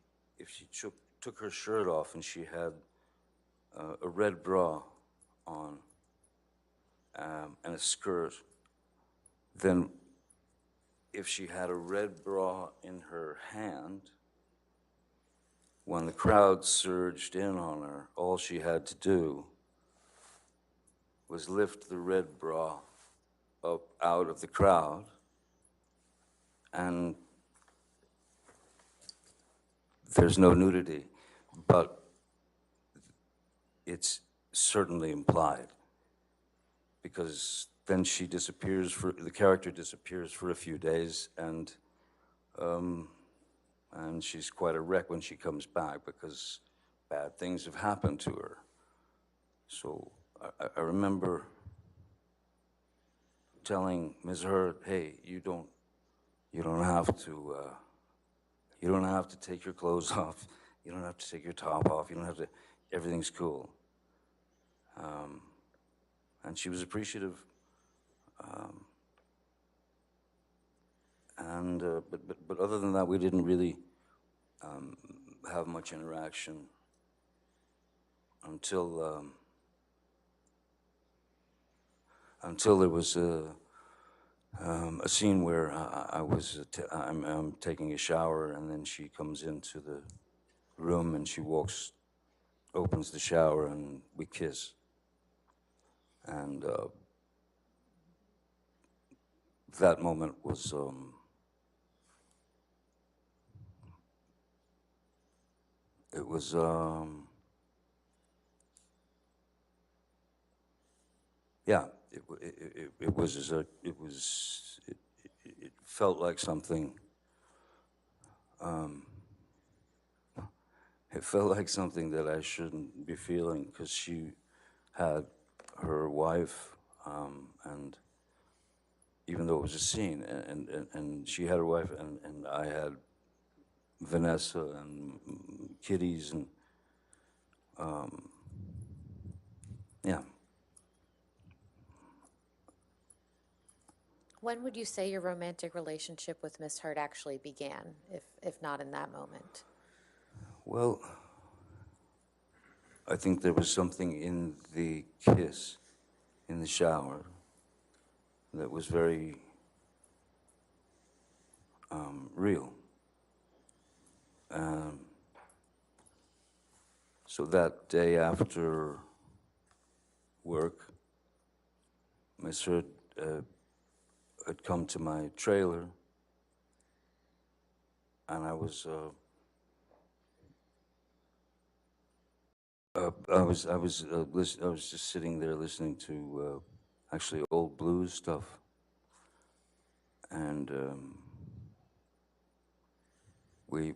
took her shirt off and she had a red bra on and a skirt, then if she had a red bra in her hand, when the crowd surged in on her, all she had to do was lift the red bra up out of the crowd, and there's no nudity, but it's certainly implied, because then the character disappears for a few days, and she's quite a wreck when she comes back, because bad things have happened to her. So I remember telling Ms. Heard, "Hey, you don't have to take your clothes off. You don't have to take your top off. You don't have to. Everything's cool." And she was appreciative. But other than that, we didn't really have much interaction until there was a scene where I'm taking a shower, and then she comes into the room and she opens the shower, and we kiss. And that moment was yeah, it felt like something. It felt like something that I shouldn't be feeling, because she had her wife, and even though it was a scene, and she had her wife, and I had Vanessa and kiddies, and yeah. When would you say your romantic relationship with Miss Hurt actually began, if not in that moment? Well, I think there was something in the kiss in the shower that was very real. So that day after work, Miss Hurt had come to my trailer, and I was just sitting there listening to actually old blues stuff, and we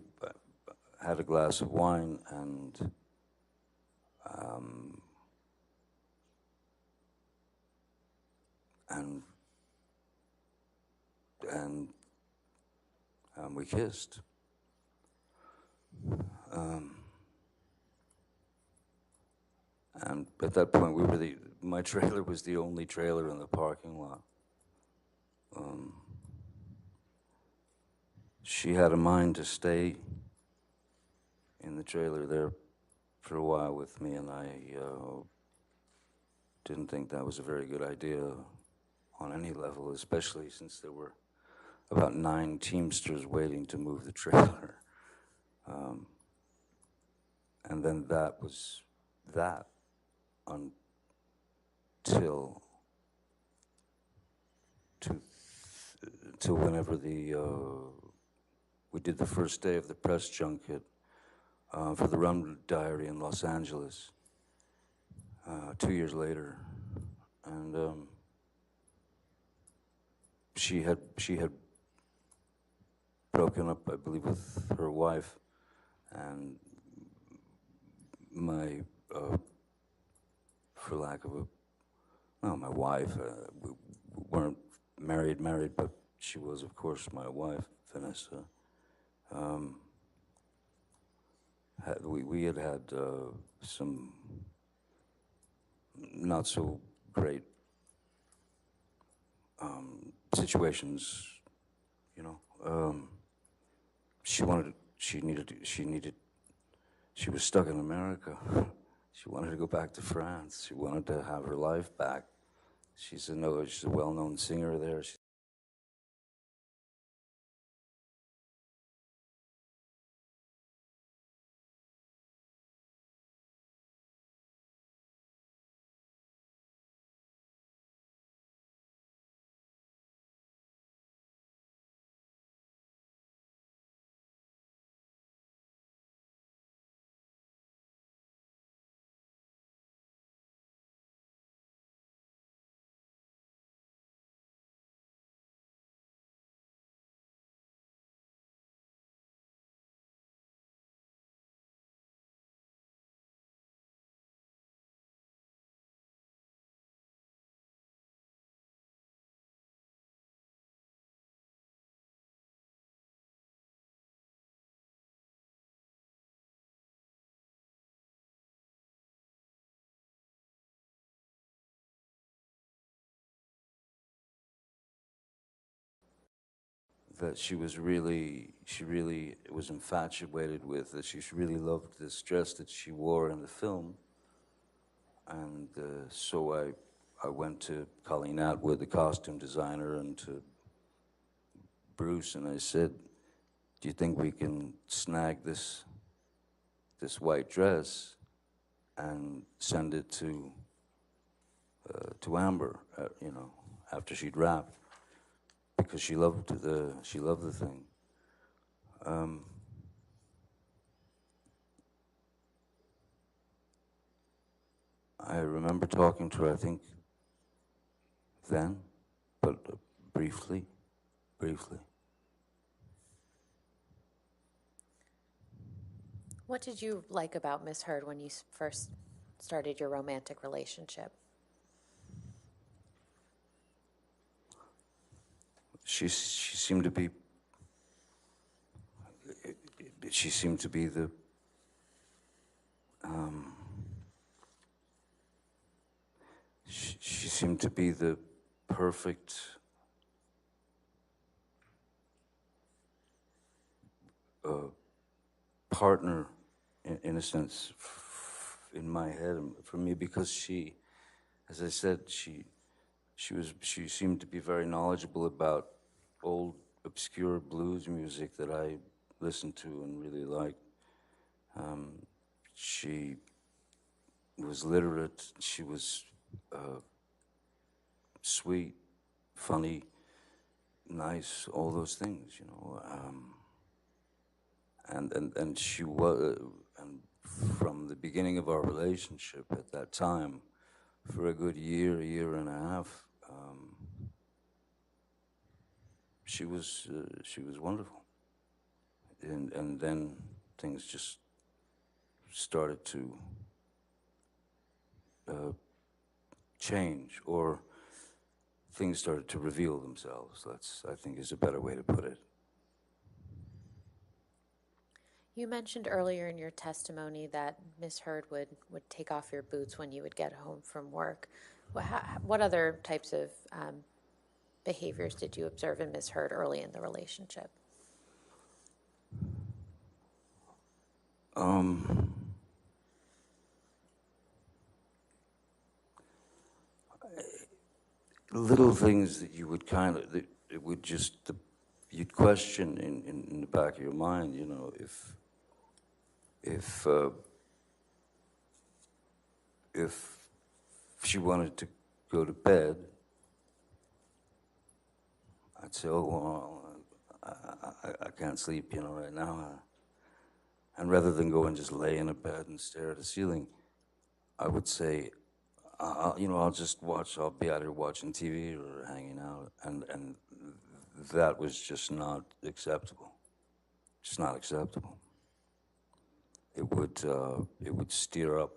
had a glass of wine, and and and we kissed. And at that point, my trailer was the only trailer in the parking lot. She had a mind to stay in the trailer there for a while with me, and I didn't think that was a very good idea on any level, especially since there were about 9 Teamsters waiting to move the trailer. And then that was that until whenever we did the first day of the press junket for the Rum Diary in Los Angeles 2 years later, and she had broken up, I believe, with her wife, and my for lack of my wife, we weren't married, but she was, of course, my wife, Vanessa. We had some not so great situations, you know. She was stuck in America. She wanted to go back to France. She wanted to have her life back. She's a well-known singer there. that she really was infatuated with, that she really loved this dress that she wore in the film. And so I went to Colleen Atwood, the costume designer, and to Bruce, and I said, do you think we can snag this white dress and send it to Amber, you know, after she'd wrapped, because she loved the thing. I remember talking to her, I think, then, but briefly. What did you like about Miss Heard when you first started your romantic relationship? She seemed to be the she seemed to be the perfect partner, in a sense, in my head, for me, because she, as I said, she seemed to be very knowledgeable about old obscure blues music that I listened to and really liked. She was literate. She was sweet, funny, nice, all those things, you know. And she was, and from the beginning of our relationship at that time, for a good year and a half, she was wonderful. And then things just started to change, or things started to reveal themselves. That's, I think, is a better way to put it. You mentioned earlier in your testimony that Miss Heard would take off your boots when you would get home from work. What other types of behaviors did you observe in Miss Heard early in the relationship? Little things that you would kind of, that it would just, you'd question in the back of your mind, you know, if she wanted to go to bed, I'd say, oh, well, I can't sleep, you know, right now. And rather than go and just lay in a bed and stare at the ceiling, I would say, you know, I'll be out here watching TV or hanging out. And that was just not acceptable. Just not acceptable. It would stir up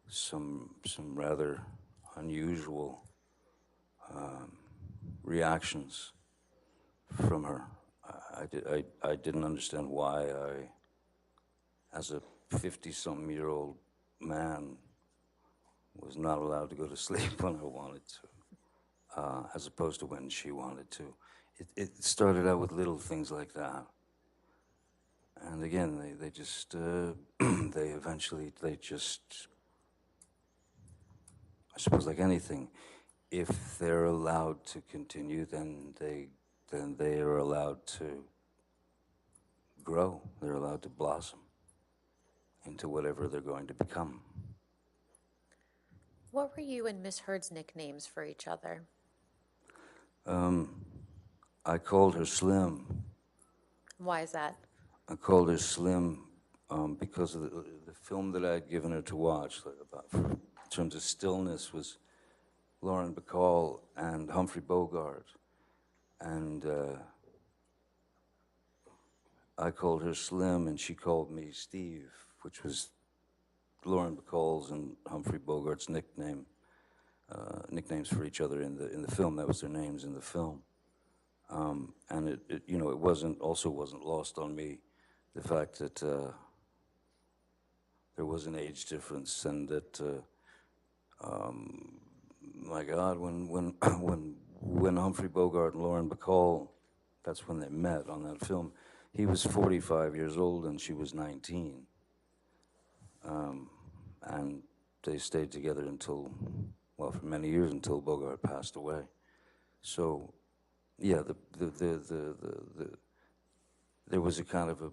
some rather unusual reactions from her. I didn't understand why as a 50-something-year-old man, was not allowed to go to sleep when I wanted to, as opposed to when she wanted to. It started out with little things like that. And again, they just, they eventually, I suppose like anything, if they're allowed to continue, then they are allowed to grow. They're allowed to blossom into whatever they're going to become. What were you and Miss Heard's nicknames for each other? I called her Slim. Why is that? I called her Slim because of the film that I had given her to watch, in terms of stillness, was Lauren Bacall and Humphrey Bogart. And I called her Slim, and she called me Steve, which was Lauren Bacall's and Humphrey Bogart's nicknames for each other in the film. That was their names in the film. And it you know, it wasn't lost on me the fact that there was an age difference, and that my God, when Humphrey Bogart and Lauren Bacall That's when they met on that film. He was 45 years old and she was 19. And they stayed together until, well, for many years until Bogart passed away. So, yeah, there was a kind of a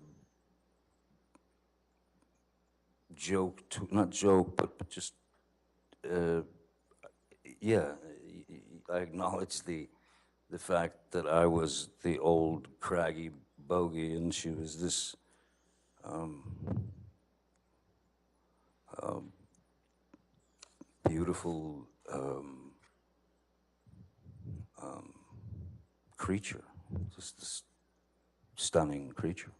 joke, not joke, but just, yeah, I acknowledge the fact that I was the old craggy bogey and she was this beautiful creature, just this stunning creature.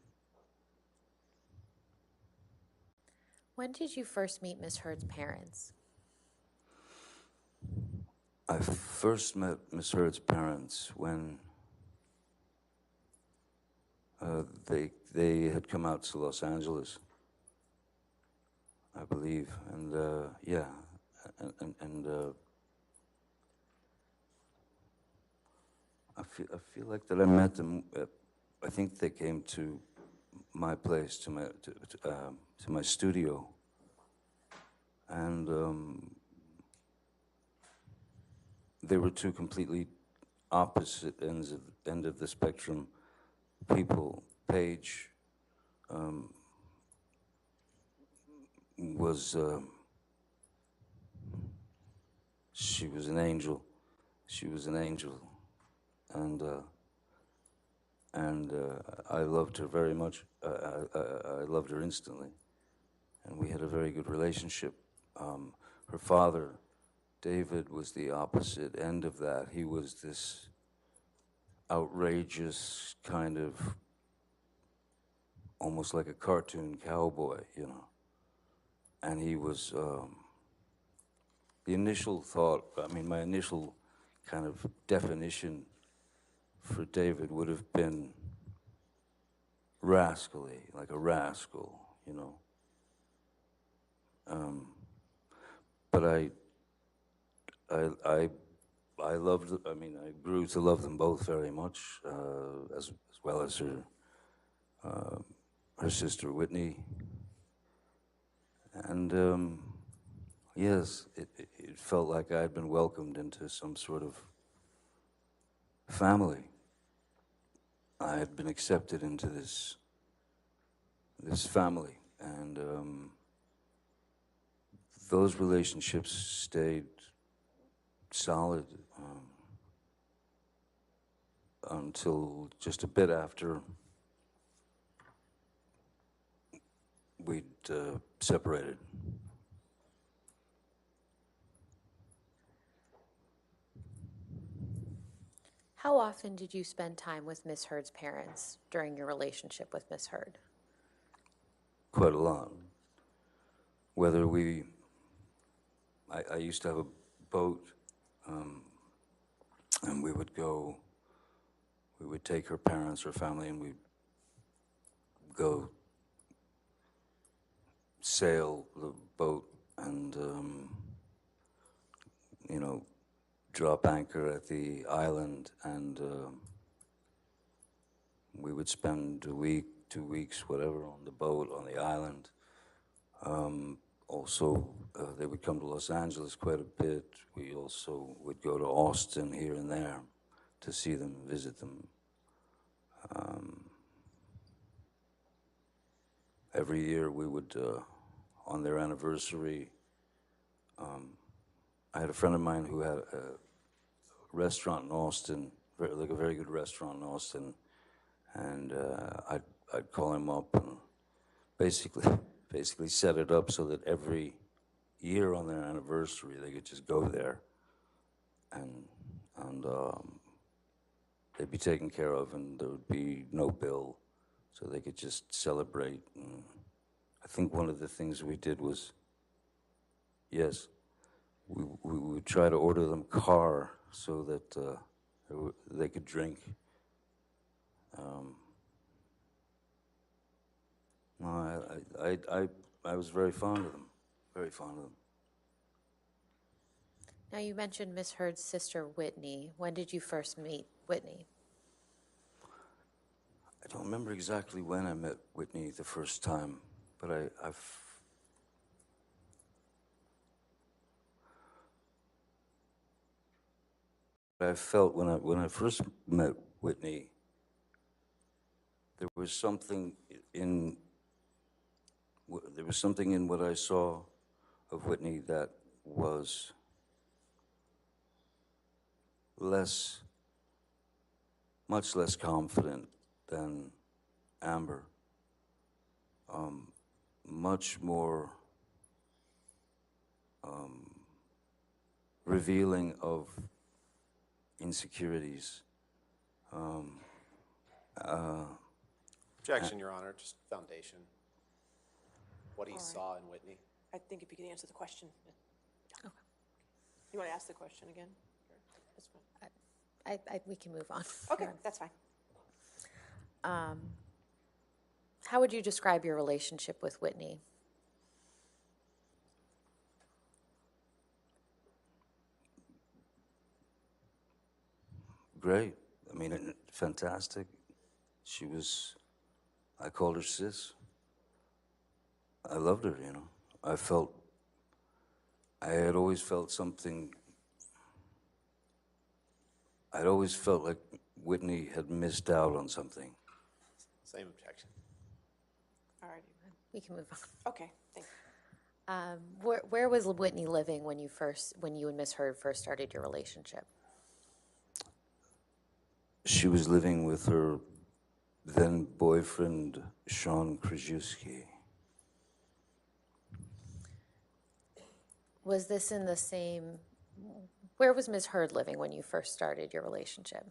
When did you first meet Miss Heard's parents? I first met Miss Heard's parents when they had come out to Los Angeles, I believe, and yeah, and I feel like that I met them. I think they came to my place, to my studio, and they were two completely opposite end of the spectrum people. Paige was she was an angel. She was an angel, and I loved her very much. I loved her instantly, and we had a very good relationship. Her father, David, was the opposite end of that. He was this outrageous kind of, almost like a cartoon cowboy, you know. And he was, the initial thought, I mean, my initial kind of definition for David would have been rascally, like a rascal, you know. But I loved, I mean, I grew to love them both very much, as well as her sister Whitney. And yes, it felt like I had been welcomed into some sort of family. I had been accepted into this family, and those relationships stayed solid until just a bit after we'd separated. How often did you spend time with Miss Heard's parents during your relationship with Miss Heard? Quite a lot. Whether I used to have a boat, and we would take her parents or family, and we'd go sail the boat and, you know, drop anchor at the island, and we would spend a week, 2 weeks, whatever, on the boat, on the island. Also, they would come to Los Angeles quite a bit. We also would go to Austin here and there to see them, visit them. Every year we would, on their anniversary, I had a friend of mine who had a restaurant in Austin, like a very good restaurant in Austin, and I'd call him up and basically set it up so that every year on their anniversary they could just go there, and they'd be taken care of, and there would be no bill, so they could just celebrate. And I think one of the things we did was, yes, we would try to order them car so that they could drink. No, I was very fond of them, very fond of them. Now, you mentioned Miss Heard's sister, Whitney. When did you first meet Whitney? I don't remember exactly when I met Whitney the first time, but I felt when I first met Whitney, there was something in what I saw of Whitney that was much less confident than Amber, much more revealing of insecurities. Objection, Your Honor, just foundation. What he All right. saw in Whitney. I think if you can answer the question. Okay. You want to ask the question again? That's fine. We can move on. Okay, that's fine. How would you describe your relationship with Whitney? Great. I mean, fantastic. I called her sis. I loved her, you know. I had always felt something, I'd always felt like Whitney had missed out on something. Same objection. All righty. We can move on. Okay, thank you. Where was Whitney living when you and Miss Heard first started your relationship? She was living with her then boyfriend, Sean Krajewski. Was this in the same? Where was Miss Heard living when you first started your relationship?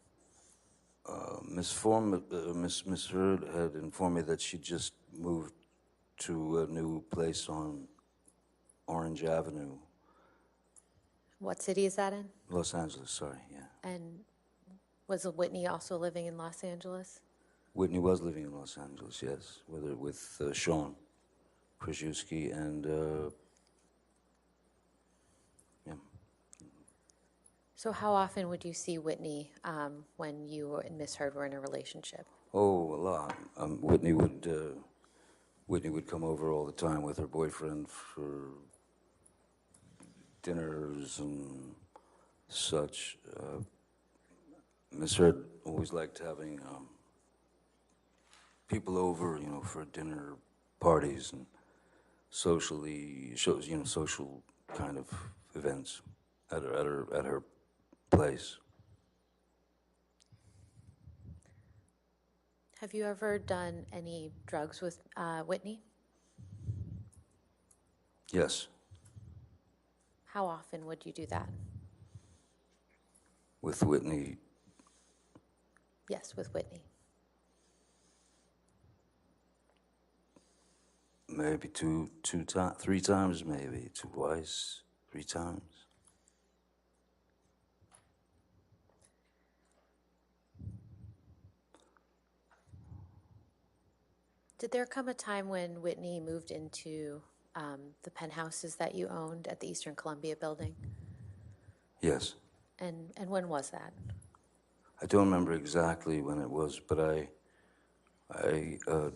Miss Heard had informed me that she just moved to a new place on Orange Avenue. What city is that in? Los Angeles, sorry, yeah. And was Whitney also living in Los Angeles? Whitney was living in Los Angeles, yes, with Sean Krajewski and, yeah. So how often would you see Whitney when you and Miss Heard were in a relationship? Oh, a lot. Whitney would come over all the time with her boyfriend for dinners and such. Miss Heard always liked having people over, you know, for dinner parties and social kind of events at her place. Have you ever done any drugs with Whitney? Yes, How often would you do that? with Whitney. Yes, with Whitney. Maybe three times, maybe twice, 3 times. Did there come a time when Whitney moved into the penthouses that you owned at the Eastern Columbia building? Yes. And when was that? I don't remember exactly when it was, but I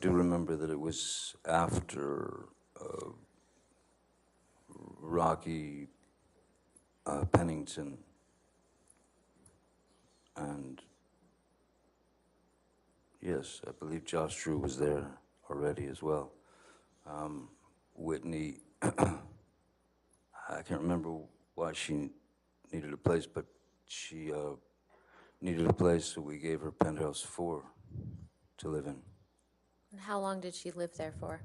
do remember that it was after Rocky Pennington and yes, I believe Josh Drew was there already as well. Whitney, I can't remember why she needed a place, but she needed a place, so we gave her penthouse 4 to live in. And how long did she live there for?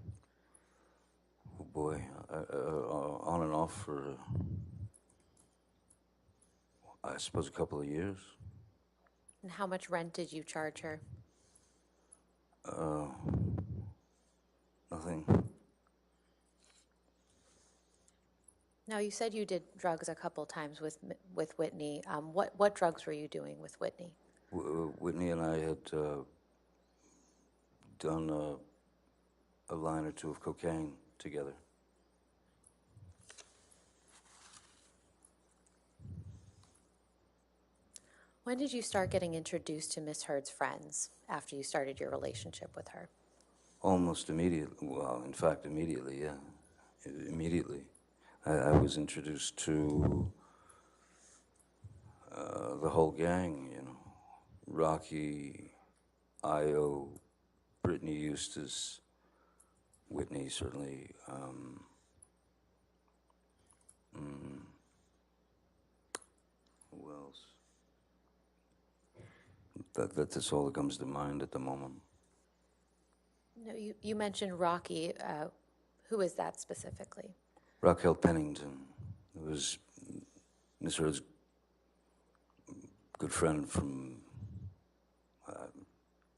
Oh boy, on and off for, I suppose, a couple of years. And how much rent did you charge her? Nothing. Now, you said you did drugs a couple times with Whitney. What drugs were you doing with Whitney? Whitney and I had done a line or 2 of cocaine together. When did you start getting introduced to Miss Heard's friends after you started your relationship with her? Almost immediately. Well, in fact, immediately, yeah. Immediately. I was introduced to the whole gang, you know. Rocky, Io, Brittany Eustace, Whitney, certainly. Who else? That's all that comes to mind at the moment. No, you mentioned Rocky. Who is that specifically? Raquel Pennington. It was Miss Heard's good friend from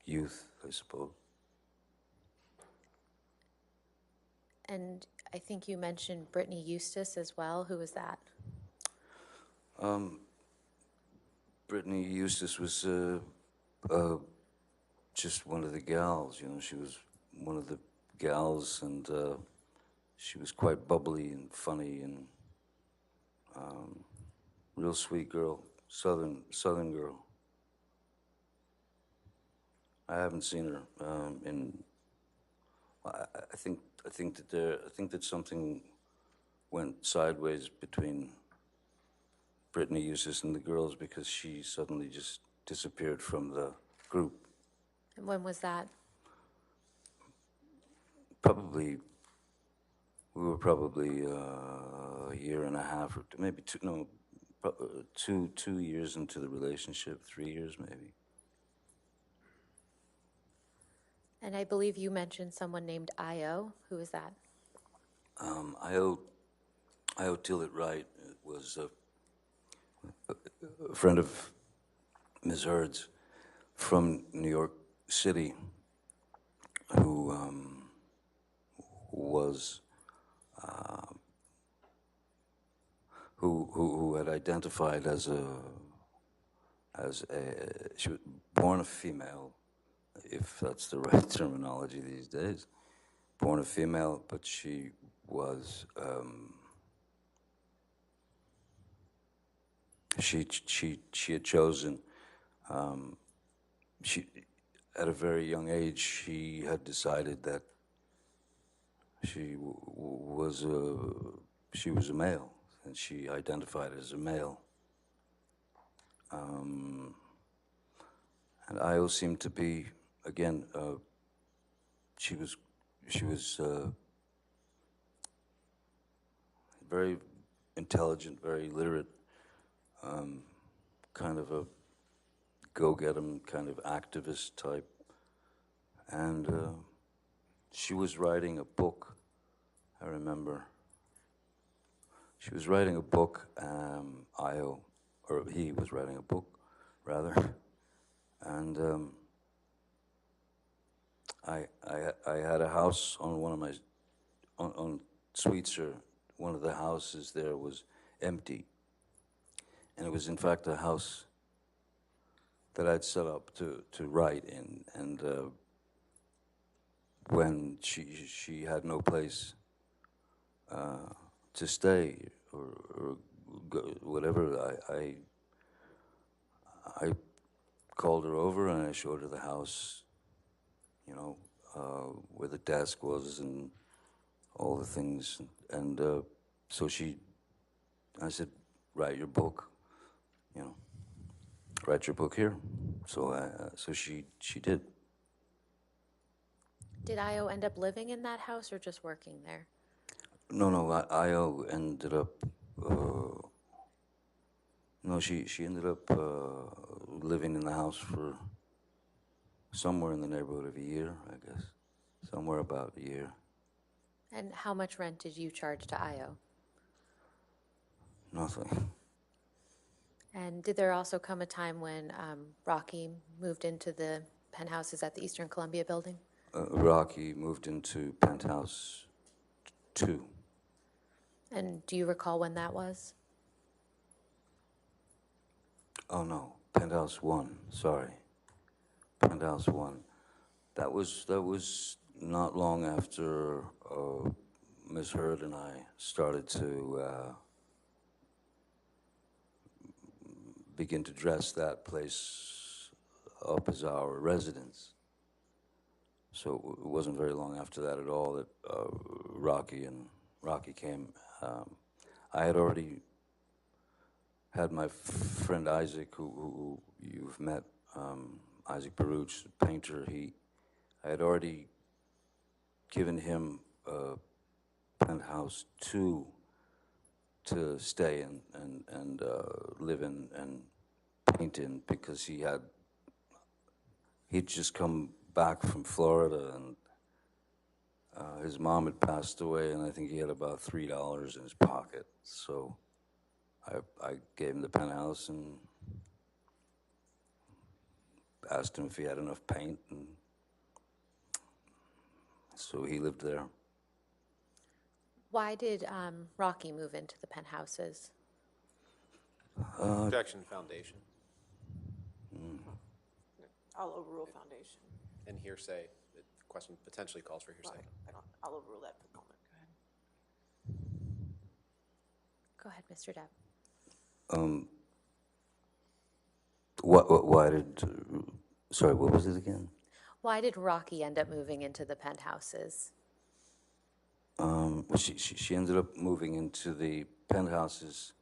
youth, I suppose. And I think you mentioned Brittany Eustace as well. Who is that? Brittany Eustace was just one of the gals, you know. She was one of the gals, and she was quite bubbly and funny and real sweet girl, southern girl. I haven't seen her in. I think that something went sideways between Brittany Eustace and the girls because she suddenly just disappeared from the group. And when was that? We were probably a year and a half, or maybe 2 years into the relationship, 3 years maybe. And I believe you mentioned someone named Io. Who is that? Io Tillett Wright was a friend of Ms. Heard's from New York City, who was who had identified as she was born a female, if that's the right terminology these days, born a female, but she was she had chosen she at a very young age she had decided that she was a male, and she identified as a male. And Io seemed to be, again, she was very intelligent, very literate, kind of a go-get-em kind of activist type. And she was writing a book, I remember. She was writing a book, Io, or he was writing a book, rather. And I had a house on one of my, on Sweetser, one of the houses there was empty. And it was in fact a house that I'd set up to write in. And when she had no place to stay or go, whatever, I called her over and I showed her the house, you know, where the desk was and all the things. And so I said, write your book, you know, write your book here. So she did. Did Io end up living in that house or just working there? No, Io ended up, no, she ended up living in the house for somewhere in the neighborhood of a year, I guess. Somewhere about a year. And how much rent did you charge to Io? Nothing. And did there also come a time when Rocky moved into the penthouses at the Eastern Columbia building? Rocky moved into penthouse 2. And do you recall when that was? Oh no, penthouse 1. Sorry, penthouse 1. That was not long after Ms. Heard and I started to begin to dress that place up as our residence. So it wasn't very long after that at all that Rocky came. I had already had my friend Isaac, who you've met, Isaac Baruch, painter. I had already given him a penthouse to stay in and live in and paint in, because he'd just come back from Florida, and his mom had passed away, and I think he had about $3 in his pocket. So I gave him the penthouse and asked him if he had enough paint, and so he lived there. Why did Rocky move into the penthouses? Objection, foundation, I'll overrule foundation. and hearsay. The question potentially calls for hearsay. I'll overrule that for the moment. Go ahead. Go ahead, Mr. Depp. Why did, sorry, what was it again? Why did Rocky end up moving into the penthouses? Well, she ended up moving into the penthouses.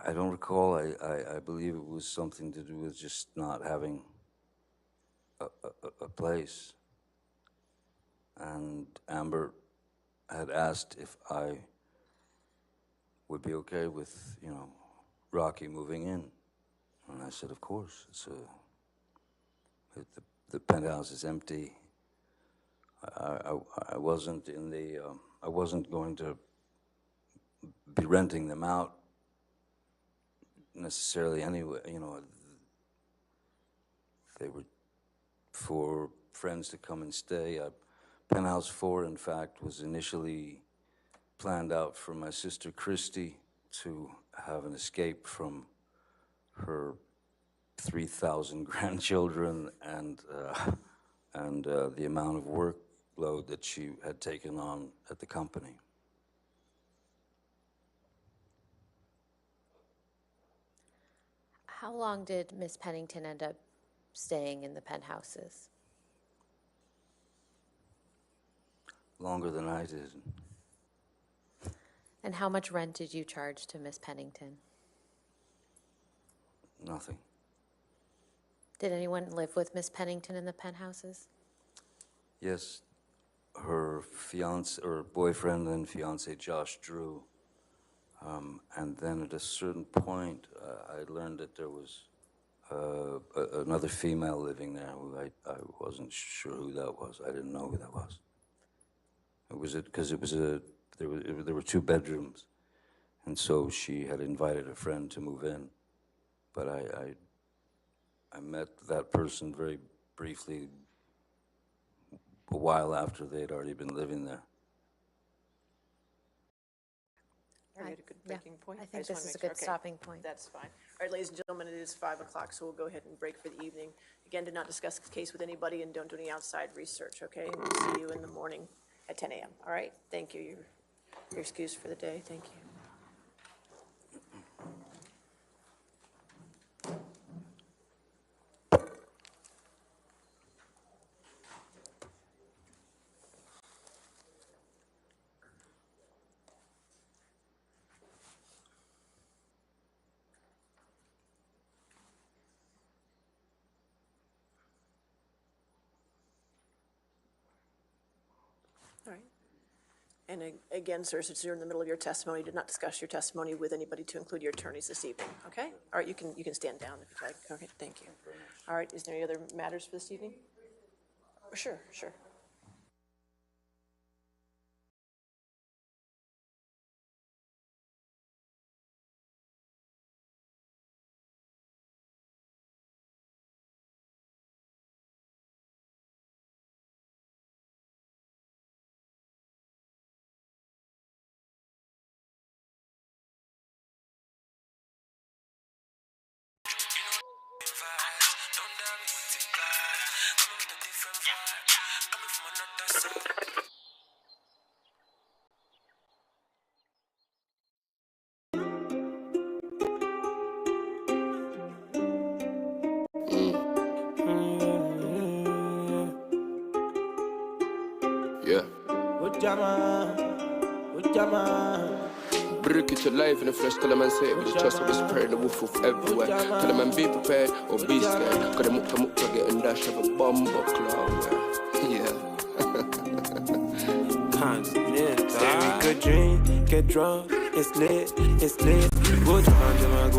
I don't recall. I believe it was something to do with just not having a place. And Amber had asked if I would be okay with, Rocky moving in. And I said, of course. The penthouse is empty. I wasn't I wasn't going to be renting them out necessarily anyway. They were for friends to come and stay. Penthouse 4, in fact, was initially planned out for my sister Christy to have an escape from her 3,000 grandchildren and the amount of workload that she had taken on at the company. How long did Miss Pennington end up staying in the penthouses? Longer than I did. And how much rent did you charge to Miss Pennington? Nothing. Did anyone live with Miss Pennington in the penthouses? Yes, her fiance or boyfriend and fiance Josh Drew. And then at a certain point, I learned that there was another female living there who I wasn't sure who that was. I didn't know who that was. There were 2 bedrooms, and so she had invited a friend to move in. But I met that person very briefly a while after they had already been living there. Are you at a good breaking point? I think just wanna this is a make sure. good Okay, stopping point. That's fine. All right, ladies and gentlemen, it is 5 o'clock, so we'll go ahead and break for the evening. Again, do not discuss the case with anybody and don't do any outside research, okay? And we'll see you in the morning at 10 a.m., all right? Thank you. You're excused for the day. Thank you. All right. And again, sir, since you're in the middle of your testimony, do not discuss your testimony with anybody to include your attorneys this evening, okay? All right, you can stand down if you'd like. Okay, thank you. All right, is there any other matters for this evening? Sure. Don't doubt me, multiply. Coming with a different vibe. Break it your life in the flesh, tell a man say it with your chest, so whisper in the woof woof everywhere. Tell a man be prepared or be scared, cause the mukta getting dash of a bomb cloud. Yeah. Say we could drink, get drunk, it's lit, it's lit. Go jama,